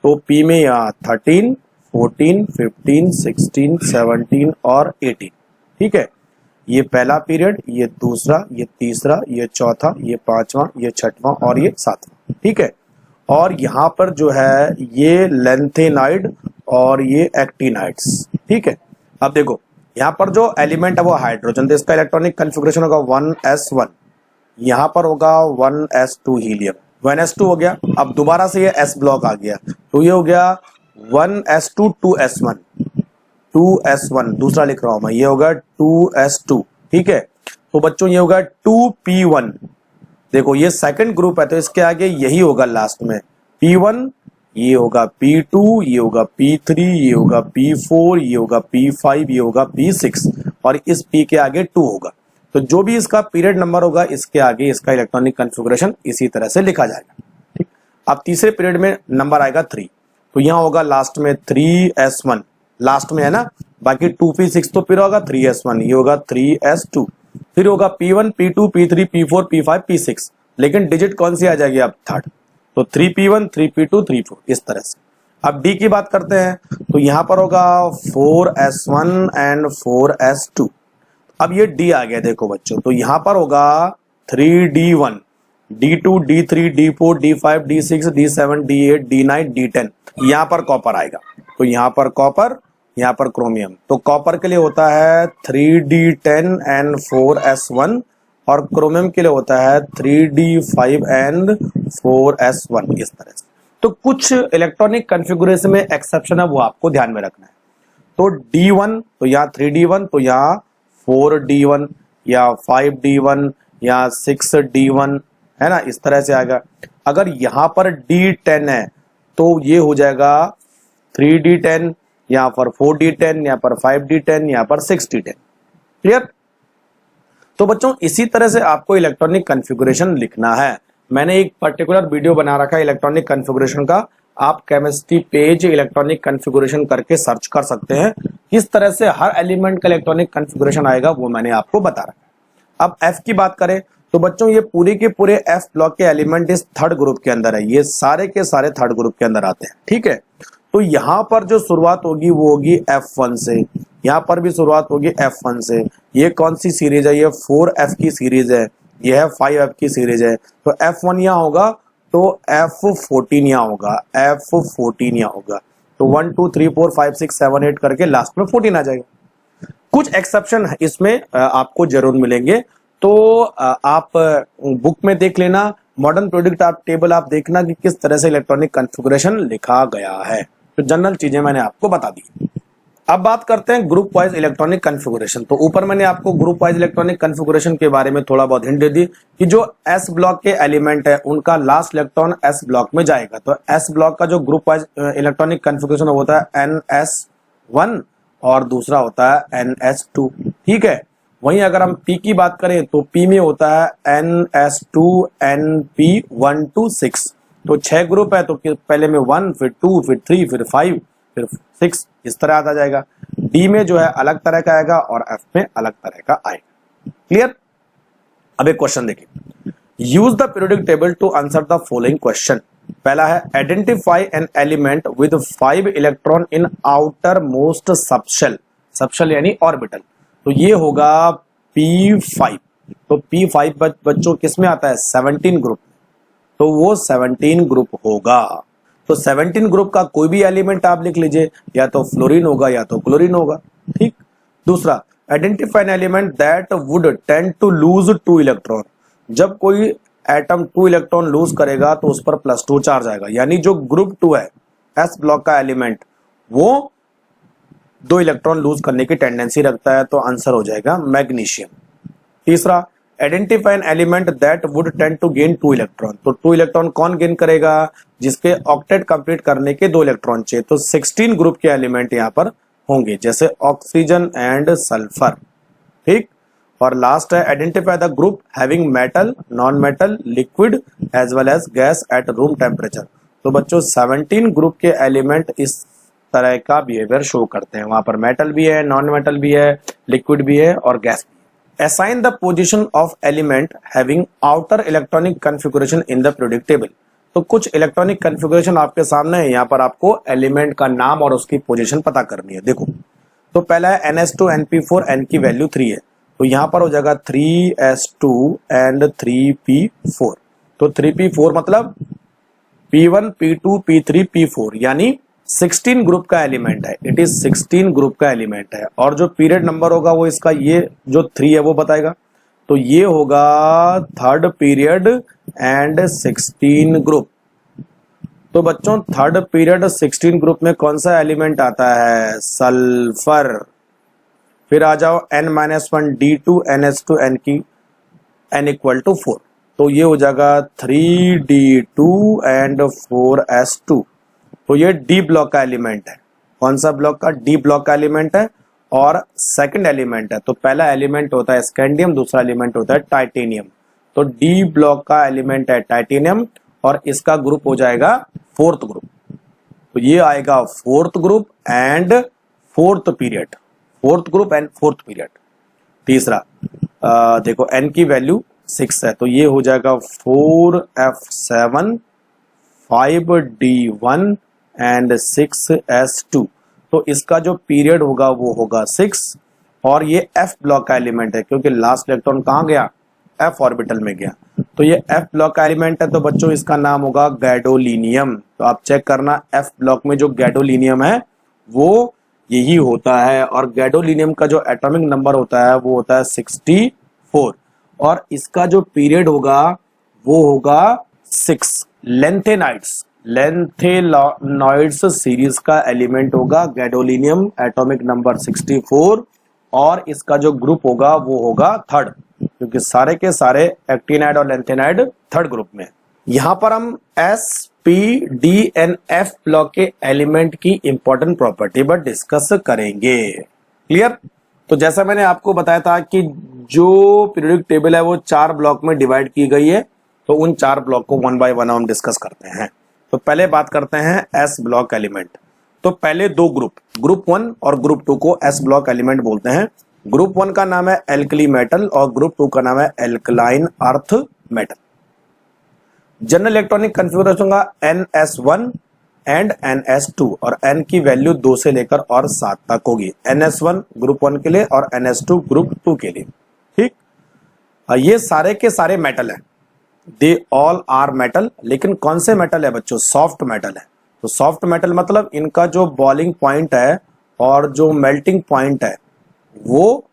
तो पी में यहाँ 13, 14, 15, 16, 17 और 18, ठीक है। ये पहला पीरियड, ये दूसरा, ये तीसरा, ये चौथा, ये पांचवा, ये छठवां और ये सातवां, ठीक है। और यहाँ पर जो है ये लेंथेनाइड और ये एक्टिनाइड्स, ठीक है। अब देखो यहाँ पर जो एलिमेंट है वो हाइड्रोजन, तो इसका इलेक्ट्रॉनिक कॉन्फ़िगरेशन होगा 1s1, यहाँ पर होगा 1s2 हीलियम, 1s2 हो गया। अब दोबारा से ये s ब्लॉक आ गया, तो ये हो गया 1s2 2s1, 2s1 दूसरा लिख रहा हूं मैं, ये होगा 2s2, ठीक है। तो बच्चों ये होगा 2p1। देखो ये सेकंड ग्रुप है तो इसके आगे यही होगा लास्ट में p1, ये होगा p2, ये होगा p3, ये होगा p4, ये होगा p5, ये होगा p6 और इस p के आगे 2 होगा। तो जो भी इसका पीरियड नंबर होगा इसके आगे इसका इलेक्ट्रॉनिक कॉन्फ़िगरेशन इसी तरह से लिखा जाएगा, ठीक। अब तीसरे पीरियड में नंबर आएगा 3, तो यहाँ होगा लास्ट में 3s1, लास्ट में है ना, बाकी 2p6 तो फिर होगा 3s1, ये होगा 3s2, फिर होगा p1, p2, p3, p4, p5, p6, लेकिन डिजिट कौन सी आ जाएगी अब थर्ड, तो 3p1, 3p2, 3p4 इस तरह से। अब d की बात करते हैं तो यहाँ पर होगा 4s1 एंड 4s2। अब ये d आ गया देखो बच्चों, तो यहाँ पर होगा 3d1, d2, d3, d4, d5, d6, d7, d8, d9, d10, यहाँ पर कॉपर आएगा, तो यहाँ पर कॉपर, यहाँ पर क्रोमियम। तो कॉपर के लिए होता है 3d10 एंड 4s1 और क्रोमियम के लिए होता है 3d5 एंड 4s1 इस तरह से। तो कुछ इलेक्ट्रॉनिक कॉन्फ़िगरेशन में एक्सेप्शन है, वो आपको ध्यान में रखना है। तो d1 तो यहाँ 3d1, तो यहाँ 4d1 या 5d1 या 6d1 है ना, इस तरह से आएगा। अगर यहाँ पर d10 है तो ये हो जाएगा 3d10, यहाँ पर 4d10, यहाँ पर 5d10, यहाँ पर 6d10, क्लियर। तो बच्चों इसी तरह से आपको इलेक्ट्रॉनिक कॉन्फ़िगरेशन लिखना है। मैंने एक पर्टिकुलर वीडियो बना रखा है इलेक्ट्रॉनिक कॉन्फ़िगरेशन का, आप केमिस्ट्री पेज इलेक्ट्रॉनिक कॉन्फ़िगरेशन करके सर्च कर सकते हैं। किस तरह से हर एलिमेंट का इलेक्ट्रॉनिक कॉन्फ़िगरेशन आएगा वो मैंने आपको बता रखा। अब F की बात करें तो बच्चों ये पूरे के पूरे F ब्लॉक के एलिमेंट इस थर्ड ग्रुप के अंदर है, ये सारे के सारे थर्ड ग्रुप के अंदर आते हैं, ठीक है। तो यहाँ पर जो शुरुआत होगी वो होगी F1 से, यहाँ पर भी शुरुआत होगी F1 से। ये कौन सी सीरीज है, ये 4F की सीरीज है, ये है 5F की सीरीज है। तो F1 यहाँ होगा तो F14 यहाँ होगा, F14 यहाँ होगा। तो 1 2 3 4 5 6 7 8 करके लास्ट में 14 आ जाएगा। कुछ एक्सेप्शन इसमें आपको जरूर मिलेंगे, तो आप बुक में देख लेना, मॉडर्न प्रोडक्ट आप टेबल आप देखना कि किस तरह से इलेक्ट्रॉनिक कॉन्फ़िगरेशन लिखा गया है। तो जनरल चीजें मैंने आपको बता दी। अब बात करते हैं ग्रुप वाइज इलेक्ट्रॉनिक कॉन्फ़िगरेशन। तो ऊपर मैंने आपको ग्रुप वाइज इलेक्ट्रॉनिक कॉन्फ़िगरेशन के बारे में थोड़ा बहुत हिंट दे दी कि जो एस ब्लॉक के एलिमेंट है उनका लास्ट इलेक्ट्रॉन एस ब्लॉक में जाएगा। तो एस ब्लॉक का जो ग्रुप वाइज इलेक्ट्रॉनिक कॉन्फ़िगरेशन होता है NS1 और दूसरा होता है NS2, ठीक है। वहीं अगर हम P की बात करें तो P में होता है NS2 NP1 to 6। तो 6 ग्रुप है, तो पहले में 1 फिर 2 फिर 3 फिर 5 फिर 6 इस तरह आता जाएगा। D में जो है अलग तरह का आएगा और F में अलग तरह का आएगा, क्लियर। अब एक क्वेश्चन देखिए, use the periodic table to answer the following question. पहला है identify an element with 5 electron in outermost subshell, subshell यानी ऑर्बिटल। तो ये होगा P5। तो P5 बच्चों किस में आता है, 17 ग्रुप, तो वो 17 ग्रुप होगा। तो 17 ग्रुप का कोई भी एलिमेंट आप लिख लीजिए, या तो फ्लोरीन होगा या तो क्लोरीन होगा, ठीक। दूसरा, identify an element that would tend to lose 2 electron. जब कोई एटम 2 इलेक्ट्रॉन लूज करेगा तो उस पर +2 चार्ज आएगा, यानी जो ग्रुप 2 है एस ब्लॉक का एलिमेंट वो 2 इलेक्ट्रॉन लूज करने की टेंडेंसी रखता है, तो आंसर हो जाएगा मैग्नीशियम। तीसरा, identify an element that would tend to gain 2 electron. तो 2 इलेक्ट्रॉन कौन गेन करेगा? जिसके ऑक्टेट कंप्लीट करने के 2 इलेक्ट्रॉन चाहिए। तो 16 ग्रुप के एलिमेंट यहाँ पर होंगे, जैसे ऑक्सीजन एंड सल्फर। ठीक। और लास्ट है, identify the group having metal, non metal, liquid as well as gas at room temperature. तो बच्चों 17 ग्रुप के एलिमेंट इस तरह का बिहेवियर शो करते हैं। वहां पर मेटल भी है, नॉन मेटल भी है, लिक्विड भी है और गैस भी। Assign the position of element having outer electronic configuration in the periodic table. तो कुछ इलेक्ट्रॉनिक कॉन्फ़िगरेशन आपके सामने है, यहाँ पर आपको एलिमेंट का नाम और उसकी पोजीशन पता करनी है। देखो, तो पहला है NS2 NP4, N की वैल्यू 3 है, तो यहाँ पर हो जाएगा 3S2 एंड 3P4। तो 3P4 मतलब P1 P2 P3 P4, यानी 16 ग्रुप का एलिमेंट है। इट इज 16 ग्रुप का एलिमेंट है। और जो पीरियड नंबर होगा वो इसका ये जो 3 है वो बताएगा। तो ये होगा थर्ड पीरियड एंड 16 ग्रुप। तो बच्चों थर्ड पीरियड 16 ग्रुप में कौन सा एलिमेंट आता है? सल्फर। फिर आ जाओ N-1 D2 NH2 N की N = 4। तो ये हो जाएगा 3D2 एंड 4S2। तो ये डी ब्लॉक का एलिमेंट है। कौन सा ब्लॉक का? डी ब्लॉक का एलिमेंट है और सेकंड एलिमेंट है। तो पहला एलिमेंट होता है स्कैंडियम, दूसरा एलिमेंट होता है टाइटेनियम। तो डी ब्लॉक का एलिमेंट है टाइटेनियम और इसका ग्रुप हो जाएगा फोर्थ ग्रुप। तो ये आएगा fourth group and fourth period, fourth group and fourth period. तीसरा देखो N की वैल्यू 6 है, तो ये हो जाएगा 4F7 5D1 एंड 6S2। तो इसका जो पीरियड होगा वो होगा 6 और ये F ब्लॉक का एलिमेंट है क्योंकि लास्ट इलेक्ट्रॉन कहाँ गया? F ऑर्बिटल में गया। तो ये F ब्लॉक का एलिमेंट है, तो बच्चों इसका नाम होगा गैडोलीनियम। तो आप चेक करना F ब्लॉक में जो गैडोलीनियम है वो यही होता है। और गैडोलीनियम का जो एटॉमिक नंबर होता है वो होता है 64 और इसका जो पीरियड होगा वो होगा 6। लेंथेनॉइड्स सीरीज का एलिमेंट होगा गैडोलीनियम, एटॉमिक नंबर 64 और इसका जो ग्रुप होगा वो होगा थर्ड, क्योंकि सारे के सारे एक्टिनाइड और लेंथेनाइड थर्ड ग्रुप में। यहां पर हम S, P, D and F block के एलिमेंट की इंपॉर्टेंट प्रॉपर्टी पर डिस्कस करेंगे। क्लियर? तो जैसा मैंने आपको बताया था कि जो पीरियोडिक टेबल है वो 4 ब्लॉक में डिवाइड की गई है, तो उन 4 ब्लॉक को 1 बाय 1 हम डिस्कस करते हैं। तो पहले बात करते हैं S ब्लॉक एलिमेंट। तो पहले दो ग्रुप 1 और ग्रुप 2 को S ब्लॉक एलिमेंट बोलते हैं। ग्रुप 1 का नाम है एल्कली मेटल और ग्रुप 2 का नाम है alkaline earth metal. General electronic configuration का NS1 एंड NS2 और N की वैल्यू 2 से लेकर और 7 तक होगी। NS1 ग्रुप 1 के लिए और NS2 ग्रुप 2 के लिए। ठीक, ये सारे के सारे मेटल है, दे ऑल आर मेटल। लेकिन कौन से मेटल है बच्चों? सॉफ्ट मेटल है। तो सॉफ्ट मेटल मतलब इनका जो बॉइलिंग पॉइंट है और जो मेल्टिंग पॉइंट है वो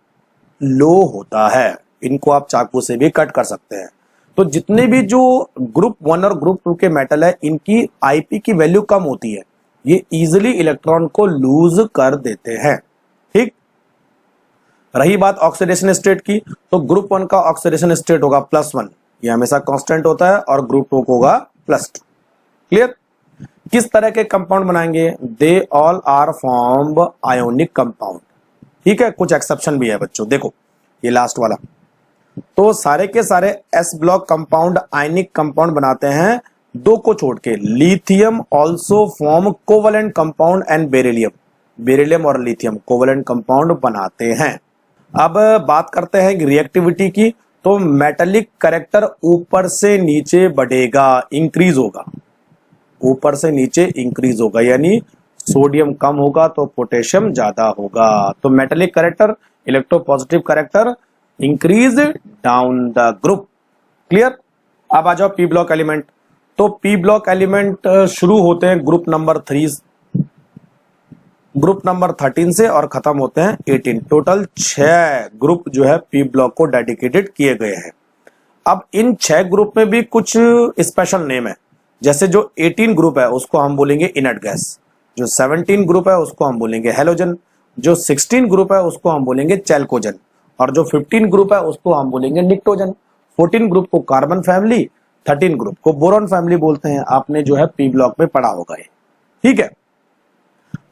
लो होता है। इनको आप चाकू से भी कट कर सकते हैं। तो जितने भी जो ग्रुप 1 और ग्रुप 2 के मेटल है इनकी आईपी की वैल्यू कम होती है, ये इजीली इलेक्ट्रॉन को लूज कर देते हैं। ठीक, रही बात ऑक्सीडेशन स्टेट की, तो ग्रुप 1 का ऑक्सीडेशन स्टेट होगा +1, ये हमेशा कांस्टेंट होता है, और ग्रुप 2 को होगा +2। क्लियर? किस तरह के कंपाउंड बनाएंगे? They all are form ionic compound. ठीक है, कुछ एक्सेप्शन भी है बच्चों। देखो ये लास्ट वाला, तो सारे के सारे S block compound ionic compound बनाते हैं, 2 को छोड़ के। Lithium also form covalent compound and beryllium और लिथियम कोवेलेंट कंपाउंड बनाते हैं। अब बात करते हैं रिएक्टिविटी की, तो मेटेलिक कैरेक्टर ऊपर से नीचे बढ़ेगा, इंक्रीज होगा, ऊपर से नीचे इंक्रीज होगा, यानी सोडियम कम होगा तो पोटेशियम ज्यादा होगा। तो metallic character, electropositive character increase down the group. Clear? अब आ जाओ पी ब्लॉक एलिमेंट। तो पी ब्लॉक एलिमेंट शुरू होते हैं ग्रुप नंबर 13 से और खत्म होते हैं 18। टोटल 6 ग्रुप जो है पी ब्लॉक को डेडिकेटेड किए गए हैं। अब इन 6 ग्रुप में भी कुछ स्पेशल नेम है, जैसे जो 18 ग्रुप है उसको हम बोलेंगे इनर्ट गैस, जो 17 ग्रुप है उसको हम बोलेंगे हेलोजन, जो 16 ग्रुप है उसको हम बोलेंगे चैल्कोजन, और जो 15 ग्रुप है उसको हम बोलेंगे निक्टोजन। 14 ग्रुप को कार्बन फैमिली, 13 ग्रुप को बोरॉन फैमिली बोलते हैं। आपने जो है पी ब्लॉक में पढ़ा होगा ये, ठीक है।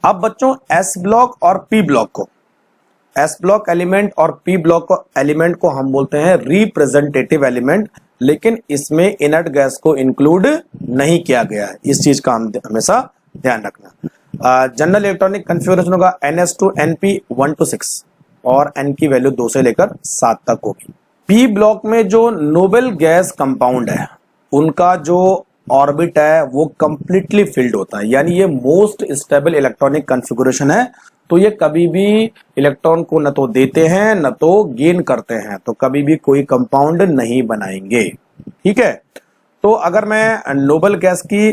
अब बच्चों एस ब्लॉक और पी ब्लॉक को, एस ब्लॉक एलिमेंट और पी ब्लॉक एलिमेंट को हम बोलते हैं रिप्रेजेंटेटिव एलिमेंट, लेकिन इसमें इनर्ट गैस को इंक्लूड नहीं किया गया है। इस चीज का हम हमेशा ध्यान रखना। जनरल इलेक्ट्रॉनिक कॉन्फ़िगरेशन होगा NS2 NP 1 to 6 और n की वैल्यू 2 से लेकर 7 तक होगी। पी ब्लॉक में जो नोबल गैस कंपाउंड है उनका जो ऑर्बिट है वो कंप्लीटली फिल्ड होता है, यानी ये मोस्ट स्टेबल इलेक्ट्रॉनिक कॉन्फ़िगरेशन है। तो ये कभी भी इलेक्ट्रॉन को न तो देते हैं न तो गेन करते हैं, तो कभी भी कोई कंपाउंड नहीं बनाएंगे, ठीक है। तो अगर मैं नोबल गैस की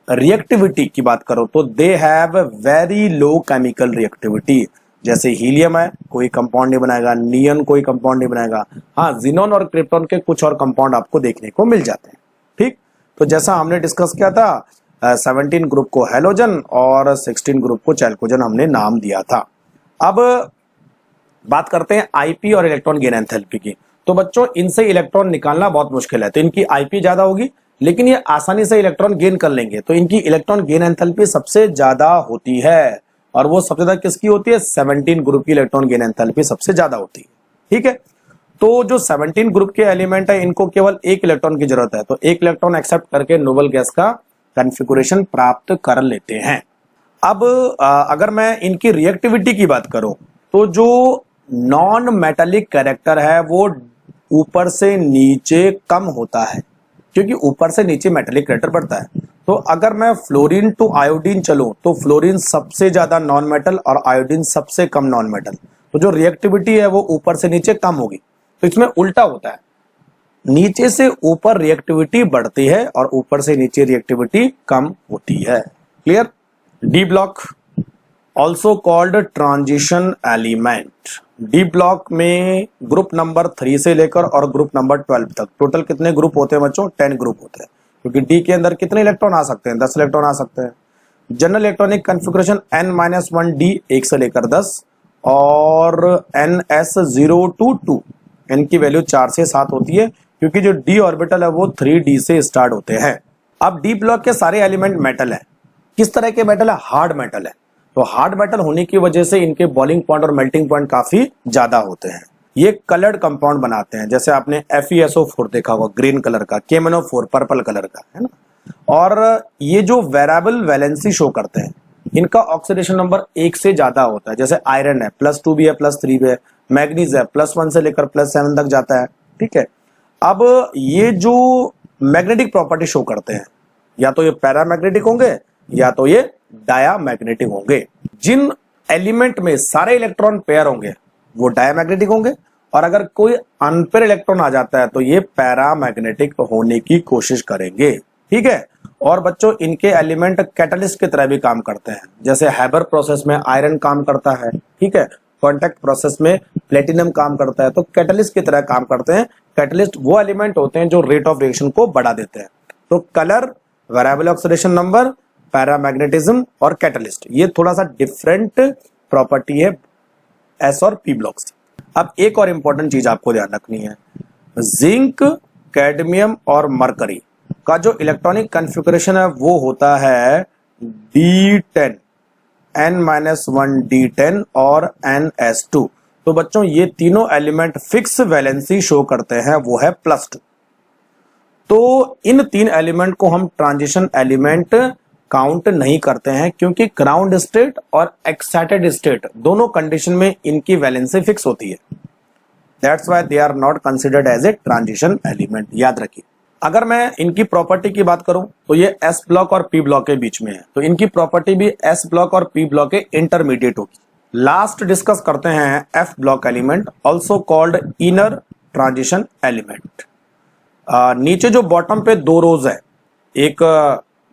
रिएक्टिविटी की बात करो तो they have very low chemical reactivity. जैसे हीलियम है, कोई कंपाउंड नहीं बनाएगा, नियन कोई कंपाउंड नहीं बनाएगा। हाँ, जिनोन और क्रिप्टॉन के कुछ और कंपाउंड आपको देखने को मिल जाते हैं, ठीक। तो जैसा हमने डिस्कस किया था 17 ग्रुप को हेलोजन और 16 ग्रुप को चैल्कोजन हमने नाम दिया था। अब बात करते हैं आईपी और इलेक्ट्रॉन गेन एंथैल्पी की। तो बच्चों इनसे इलेक्ट्रॉन निकालना बहुत मुश्किल है, तो इनकी आईपी ज्यादा होगी, लेकिन ये आसानी से इलेक्ट्रॉन गेन कर लेंगे। तो इनकी इलेक्ट्रॉन गेन एंथैल्पी सबसे ज्यादा होती है, और वो सबसे ज्यादा किसकी होती है? 17 ग्रुप की इलेक्ट्रॉन गेन एंथैल्पी सबसे ज्यादा होती है, ठीक है। तो जो 17 ग्रुप के एलिमेंट है इनको केवल एक इलेक्ट्रॉन की जरूरत है, तो एक इलेक्ट्रॉन एक्सेप्ट करके नोबल गैस का कॉन्फ़िगरेशन प्राप्त कर लेते हैं। अब अगर मैं इनकी रिएक्टिविटी की बात करूं तो जो नॉन मेटालिक कैरेक्टर है वो ऊपर से नीचे कम होता है, क्योंकि ऊपर से नीचे मेटालिक कैरेक्टर बढ़ता है। तो अगर मैं फ्लोरीन टू आयोडीन चलूं तो फ्लोरीन सबसे ज्यादा नॉन मेटल और आयोडीन सबसे कम नॉन मेटल, तो जो रिएक्टिविटी है वो ऊपर से नीचे कम होगी। तो इसमें उल्टा होता है, नीचे से ऊपर रिएक्टिविटी बढ़ती है और ऊपर से नीचे रिएक्टिविटी कम होती है। Clear? D block also called transition element. D block में ग्रुप नंबर 3 से लेकर और ग्रुप नंबर 12 तक टोटल कितने ग्रुप होते हैं बच्चों? 10 ग्रुप होते हैं, क्योंकि डी के अंदर कितने इलेक्ट्रॉन आ सकते हैं? 10 इलेक्ट्रॉन आ सकते हैं। जनरल इलेक्ट्रॉनिक कॉन्फ़िगरेशन n-1d 1 से लेकर 10 और NS0 to 2 n की वैल्यू 4 से 7 होती है, क्योंकि जो डी ऑर्बिटल है वो 3d से स्टार्ट होते हैं। अब डी ब्लॉक के सारे एलिमेंट मेटल है। किस तरह के मेटल है? हार्ड मेटल है। तो हार्ड मेटल होने की वजह से इनके बॉइलिंग पॉइंट और मेल्टिंग पॉइंट काफी ज्यादा होते हैं। ये कलर्ड कंपाउंड बनाते हैं, जैसे आपने FeSO4 देखा होगा ग्रीन कलर का, KMnO4 पर्पल कलर का, है ना। और ये जो वेरिएबल वैलेंसी शो करते हैं इनका ऑक्सीडेशन नंबर 1 से ज्यादा होता है। जैसे आयरन है +2 भी है, +3 भी है, मैग्नीज है +1 से लेकर +7 तक जाता है, ठीक है। अब ये जो मैग्नेटिक प्रॉपर्टी शो करते हैं या तो ये पैरामैग्नेटिक होंगे या तो ये डायामैग्नेटिक होंगे। जिन एलिमेंट में सारे इलेक्ट्रॉन पेयर होंगे वो डायामैग्नेटिक होंगे, और अगर कोई अनपेयर इलेक्ट्रॉन आ जाता है तो ये पैरामैग्नेटिक होने की कोशिश करेंगे, ठीक है। और बच्चों इनके एलिमेंट कैटलिस्ट की तरह भी काम करते हैं। जैसे हैबर प्रोसेस में आयरन काम करता है, ठीक है, कॉन्टैक्ट प्रोसेस में प्लेटिनम काम करता है, तो कैटलिस्ट की तरह काम करते हैं। कैटलिस्ट वो एलिमेंट होते हैं जो रेट ऑफ रिएक्शन को बढ़ा देते हैं। तो colour, variable oxidation number, paramagnetism और कैटलिस्ट, ये थोड़ा सा डिफरेंट प्रॉपर्टी है एस और पी ब्लॉक से। अब एक और इंपॉर्टेंट चीज आपको ध्यान रखनी है, जिंक, कैडमियम और मरकरी का जो इलेक्ट्रॉनिक कॉन्फ़िगरेशन है वो होता है D10, n-1 D10 और NS2। तो बच्चों ये तीनों एलिमेंट फिक्स वैलेंसी शो करते हैं, वो है +2। तो इन 3 एलिमेंट को हम ट्रांजिशन एलिमेंट काउंट नहीं करते हैं, क्योंकि ग्राउंड स्टेट और एक्साइटेड स्टेट दोनों कंडीशन में इनकी वैलेंसी फिक्स होती है। That's why they are not considered as a transition element, याद रखिए। अगर मैं इनकी प्रॉपर्टी की बात करूं तो ये एस ब्लॉक और पी ब्लॉक के बीच में है, तो इनकी प्रॉपर्टी भी एस ब्लॉक और पी ब्लॉक के इंटरमीडिएट होगी। लास्ट डिस्कस करते हैं F block element, also called inner transition element. नीचे जो बॉटम पे 2 रोज है, एक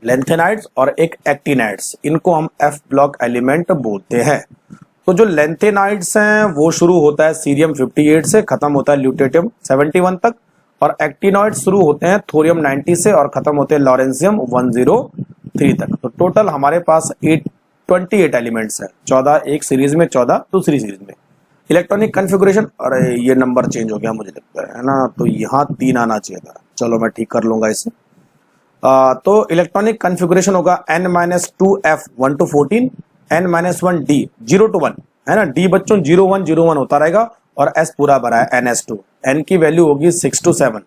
लेंथेनाइड्स और एक एक्टिनाइड्स, इनको हम एफ ब्लॉक एलिमेंट बोलते हैं। तो जो लेंथेनाइड्स हैं वो शुरू होता है सीरियम 58 से, खत्म होता है ल्यूटेटियम 71 तक, और एक्टिनॉइड शुरू होते हैं थोरियम 90 से और खत्म होते हैं लॉरेंशियम 103 तक। तो टोटल हमारे पास 28 एलिमेंट्स है, 14 एक सीरीज में, 14 दूसरी सीरीज में। इलेक्ट्रॉनिक कॉन्फ़िगरेशन, अरे ये नंबर चेंज हो गया मुझे लगता है ना, तो यहाँ 3 आना चाहिए था, चलो मैं ठीक कर लूंगा इसे। तो इलेक्ट्रॉनिक कॉन्फ़िगरेशन होगा n-2f 1 to 14, n-1 d 0 to 1 है ना, d बच्चों 0 1 होता रहेगा और s पूरा भरा है ns2, n की वैल्यू होगी 6 to 7।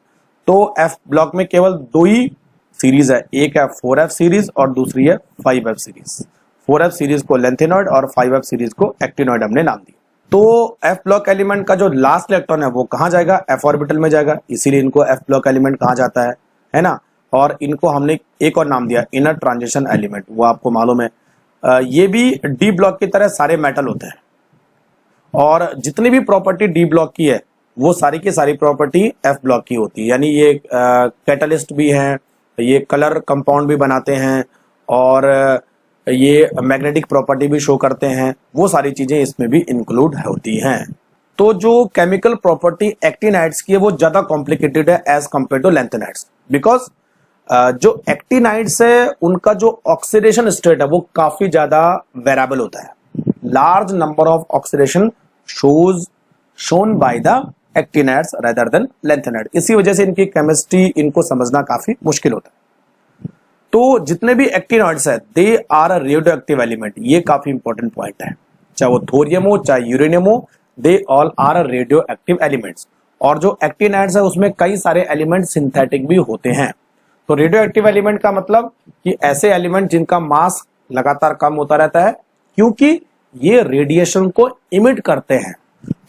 तो f ब्लॉक में केवल 2 ही सीरीज है, एक है 4f सीरीज और दूसरी है 5f सीरीज। 4f सीरीज को लेंथेनॉइड और 5f सीरीज को एक्टिनॉइड हमने नाम दिया। तो f ब्लॉक एलिमेंट का जो लास्ट इलेक्ट्रॉन है वो कहाँ जाएगा, f ऑर्बिटल में जाएगा, इसीलिए इनको f ब्लॉक एलिमेंट कहा जाता है ना। और इनको हमने एक और नाम दिया इनर ट्रांजिशन एलिमेंट, वो आपको मालूम है। ये भी डी ब्लॉक की तरह सारे मेटल होते हैं और जितनी भी प्रॉपर्टी डी ब्लॉक की है वो सारी की सारी प्रॉपर्टी एफ ब्लॉक की होती है। यानी ये कैटलिस्ट भी हैं, ये कलर कंपाउंड भी बनाते हैं और ये मैग्नेटिक प्रॉपर्टी भी शो करते हैं, वो सारी चीजें इसमें भी इंक्लूड होती हैं। तो जो केमिकल प्रॉपर्टी एक्टिनाइड्स की है वो ज्यादा कॉम्प्लिकेटेड है as compare to lanthanides, because जो एक्टिनाइड्स है उनका जो ऑक्सीडेशन स्टेट है वो काफी ज्यादा वेरिएबल होता है। Large number of oxidation shown by the actinides rather than lanthanide, इसी वजह से इनकी केमिस्ट्री इनको समझना काफी मुश्किल होता है। तो जितने भी एक्टिनॉइड्स है they are a radioactive element, ये काफी इंपॉर्टेंट पॉइंट है, चाहे वो थोरियम हो चाहे यूरेनियम हो, they all are a radioactive elements. और जो एक्टिनाइड्स है उसमें कई सारे एलिमेंट सिंथेटिक भी होते हैं। तो रेडियो एक्टिव एलिमेंट का मतलब कि ऐसे एलिमेंट जिनका मास लगातार कम होता रहता है क्योंकि ये रेडिएशन को इमिट करते हैं।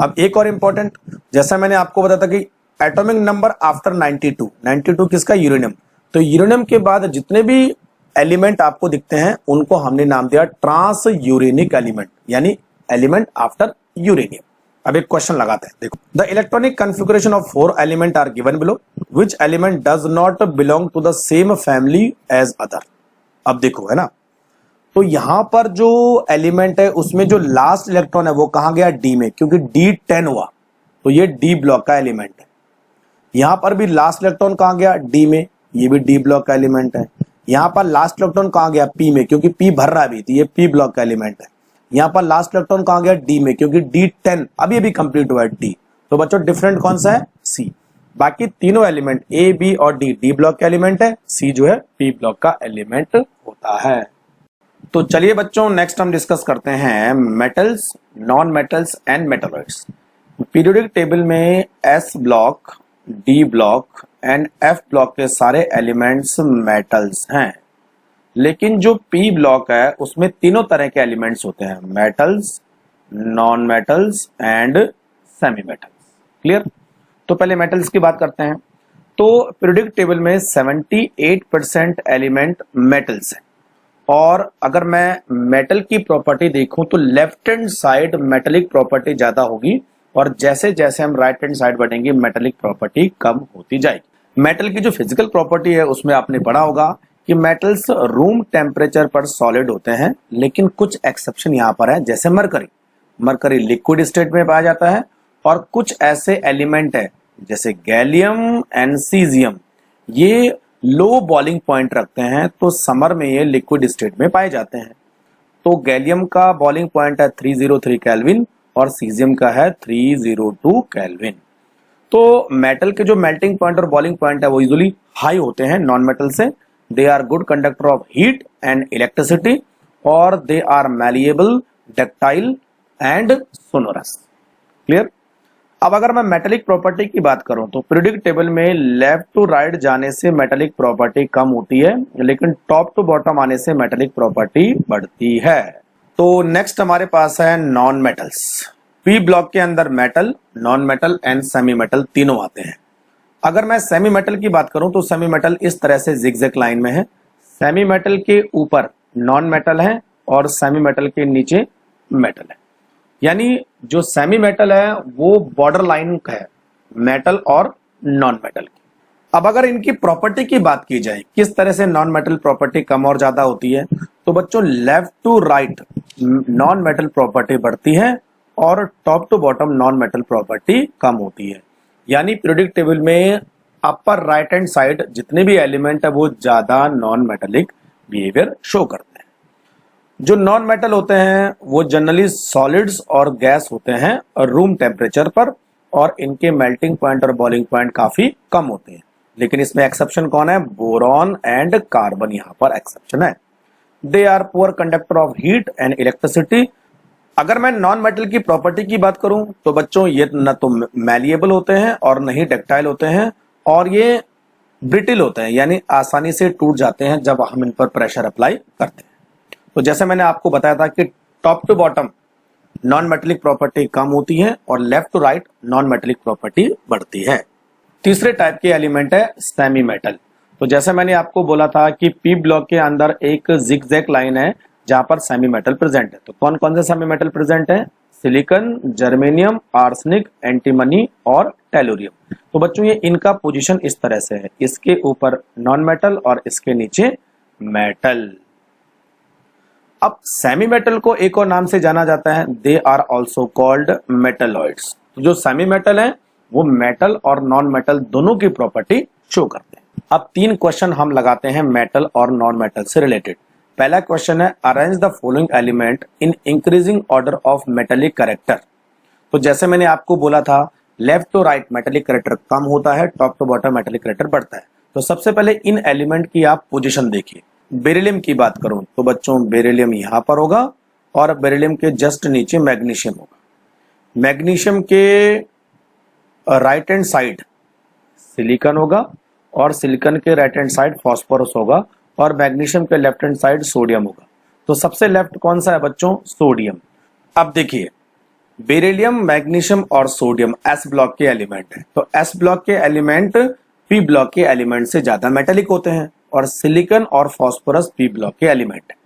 अब एक और इंपॉर्टेंट, जैसा मैंने आपको बताया था कि एटॉमिक नंबर आफ्टर 92 किसका, यूरेनियम। तो यूरेनियम के बाद जितने भी एलिमेंट आपको दिखते हैं उनको हमने नाम दिया ट्रांस यूरेनिक एलिमेंट, यानी एलिमेंट आफ्टर यूरेनियम। अब एक क्वेश्चन लगाते हैं, देखो, the electronic configuration of 4 element are given below, which element does not belong to the same family as other. अब देखो है ना, तो यहां पर जो एलिमेंट है उसमें जो लास्ट इलेक्ट्रॉन है वो कहां गया, डी में, क्योंकि D10 हुआ तो ये डी ब्लॉक का एलिमेंट है। यहां पर भी लास्ट इलेक्ट्रॉन कहां गया, डी में, ये भी डी ब्लॉक का एलिमेंट है। यहां पर लास्ट इलेक्ट्रॉन कहां गया, पी में, क्योंकि पी भर रहा भी, तो ये पी ब्लॉक का एलिमेंट है। यहां पर लास्ट इलेक्ट्रॉन कहां गया, डी में, क्योंकि D10 अभी अभी कंप्लीट हुआ है डी। तो बच्चों डिफरेंट कौन सा है, सी। बाकी तीनों एलिमेंट ए बी और डी डी ब्लॉक का एलिमेंट है, सी जो है पी ब्लॉक का एलिमेंट होता है। तो चलिए बच्चों नेक्स्ट हम डिस्कस करते हैं metals, non metals and metalloids. Periodic table में s block, d block and f block के सारे एलिमेंट्स मेटल्स हैं, लेकिन जो पी ब्लॉक है उसमें तीनों तरह के एलिमेंट्स होते हैं, metals, non metals and semi metals. Clear. तो पहले मेटल्स की बात करते हैं। तो पीरियोडिक टेबल में 78% एलिमेंट मेटल्स हैं, और अगर मैं मेटल की प्रॉपर्टी देखूं तो left hand side metallic property ज्यादा होगी और जैसे जैसे हम राइट हैंड साइड बढ़ेंगे मेटेलिक प्रॉपर्टी कम होती जाएगी। मेटल की जो फिजिकल प्रॉपर्टी है उसमें आपने पढ़ा होगा कि मेटल्स रूम टेम्परेचर पर सॉलिड होते हैं, लेकिन कुछ एक्सेप्शन यहाँ पर है, जैसे मरकरी लिक्विड स्टेट में पाया जाता है, और कुछ ऐसे एलिमेंट है जैसे गैलियम एंड सीजियम, ये लो बॉइलिंग पॉइंट रखते हैं, तो समर में ये लिक्विड स्टेट में पाए जाते हैं। तो गैलियम का बॉइलिंग पॉइंट है 303 केल्विन और सीजियम का है 302 केल्विन। तो मेटल के जो मेल्टिंग पॉइंट और बॉइलिंग पॉइंट है वो यूजुअली हाई होते हैं नॉन मेटल से। They are good conductor of heat and electricity और they are malleable, ductile and sonorous. Clear. अब अगर मैं मेटेलिक प्रॉपर्टी की बात करूं तो पीरियोडिक टेबल में लेफ्ट टू राइट जाने से मेटेलिक प्रॉपर्टी कम होती है, लेकिन टॉप टू बॉटम आने से मेटेलिक प्रॉपर्टी बढ़ती है। तो नेक्स्ट हमारे पास है नॉन मेटल्स। पी ब्लॉक के अंदर metal, non metal and semi metal तीनों आते हैं। अगर मैं सेमी मेटल की बात करूं तो सेमी मेटल इस तरह से जिगजैग लाइन में है। सेमी मेटल के ऊपर नॉन मेटल है और सेमी मेटल के नीचे मेटल है, यानी जो सेमी मेटल है वो बॉर्डर लाइन है मेटल और नॉन मेटल की। अब अगर इनकी प्रॉपर्टी की बात की जाए किस तरह से नॉन मेटल प्रॉपर्टी कम और ज्यादा होती है, तो बच्चों left to right non metal property बढ़ती है और top to bottom non metal property कम होती है। यानी पीरियोडिक टेबल में अपर राइट हैंड साइड जितने भी एलिमेंट है वो ज्यादा नॉन मेटेलिक बिहेवियर शो करते हैं। जो नॉन मेटल होते हैं वो जनरली सॉलिड्स और गैस होते हैं रूम टेम्परेचर पर, और इनके मेल्टिंग पॉइंट और बॉइलिंग पॉइंट काफी कम होते हैं। लेकिन इसमें एक्सेप्शन कौन है? बोरॉन एंड कार्बन यहां पर एक्सेप्शन है। They are poor conductor of heat and electricity. अगर मैं नॉन मेटल की प्रॉपर्टी की बात करूं तो बच्चों ये न तो मैलिएबल होते हैं और न ही डक्टाइल होते हैं, और ये ब्रिटिल होते हैं, यानी आसानी से टूट जाते हैं जब हम इन पर प्रेशर अप्लाई करते हैं। तो जैसे मैंने आपको बताया था कि top to bottom non metallic property कम होती है और left to right non metallic property बढ़ती है। तीसरे टाइप के एलिमेंट है सेमी मेटल। तो जैसे मैंने आपको बोला था कि पी ब्लॉक के अंदर एक जिगजैग लाइन है जहां पर सेमी मेटल प्रेजेंट है। तो कौन कौन से सेमी मेटल प्रेजेंट है? सिलिकॉन, जर्मेनियम, आर्सेनिक, एंटीमनी और टेलुरियम। तो बच्चों ये इनका पोजीशन इस तरह से है, इसके ऊपर नॉन मेटल और इसके नीचे मेटल। अब सेमी मेटल को एक और नाम से जाना जाता है, they are also called metalloids. तो जो सेमी मेटल है वो मेटल और नॉन मेटल दोनों की प्रॉपर्टी शो करते हैं। अब 3 क्वेश्चन हम लगाते हैं मेटल और नॉन मेटल से रिलेटेड। पहला क्वेश्चन है arrange the following element in increasing order of metallic character. तो जैसे मैंने आपको बोला था left to right metallic character कम होता है, top to bottom metallic character बढ़ता है। तो सबसे पहले इन एलिमेंट की आप पोजीशन देखिए। बेरिलियम की बात करूं तो बच्चों बेरिलियम यहां पर होगा और बेरिलियम के जस्ट नीचे मैग्नीशियम होगा। मैग्नीशियम के राइट हैंड साइड सिलिकॉन होगा और सिलिकॉन के राइट हैंड साइड फास्फोरस होगा और मैग्नीशियम के लेफ्ट हैंड साइड सोडियम होगा। तो सबसे लेफ्ट कौन सा है बच्चों? सोडियम। अब देखिए बेरिलियम, मैग्नीशियम और सोडियम एस ब्लॉक के एलिमेंट है। तो एस ब्लॉक के एलिमेंट पी ब्लॉक के एलिमेंट से ज्यादा मेटेलिक होते हैं और सिलिकॉन और फास्फोरस पी ब्लॉक के एलिमेंट है।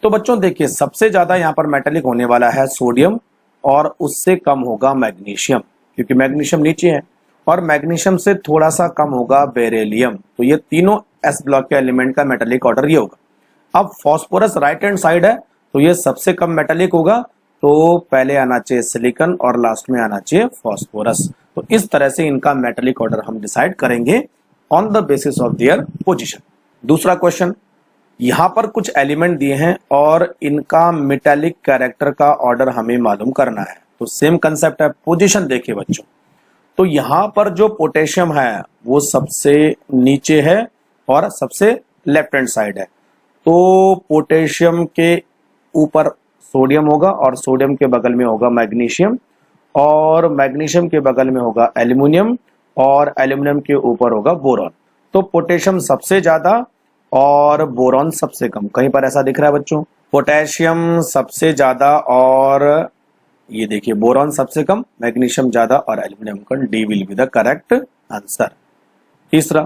तो बच्चों देखिए सबसे ज्यादा यहां पर मेटेलिक होने वाला है सोडियम और उससे कम होगा मैग्नीशियम, क्योंकि मैग्नीशियम नीचे है, और मैग्नीशियम से थोड़ा सा कम होगा बेरिलियम। तो ये तीनों एस ब्लॉक के एलिमेंट का मेटेलिक ऑर्डर ये होगा। अब फास्फोरस राइट हैंड साइड है तो ये सबसे कम मेटेलिक होगा, तो पहले आना चाहिए सिलिकॉन और लास्ट में आना चाहिए फास्फोरस। तो इस तरह से इनका मेटेलिक ऑर्डर हम डिसाइड करेंगे on the basis of their position. दूसरा क्वेश्चन, यहां पर कुछ एलिमेंट दिए हैं और इनका मेटेलिक कैरेक्टर का ऑर्डर हमें मालूम करना है। तो सेम कंसेप्ट है, पोजीशन देखिए बच्चों। तो यहां पर जो पोटेशियम है वो सबसे नीचे है और सबसे लेफ्ट हैंड साइड है। तो पोटेशियम के ऊपर सोडियम होगा और सोडियम के बगल में होगा मैग्नीशियम, और मैग्नीशियम के बगल में होगा एल्यूमिनियम, और एल्यूमिनियम के ऊपर होगा बोरॉन। तो पोटेशियम सबसे ज्यादा और बोरॉन सबसे कम। कहीं पर ऐसा दिख रहा है बच्चों? पोटेशियम सबसे ज्यादा और ये देखिए बोरॉन सबसे कम, मैग्नीशियम ज्यादा और एल्यूमिनियम कम। D will be the correct answer. तीसरा,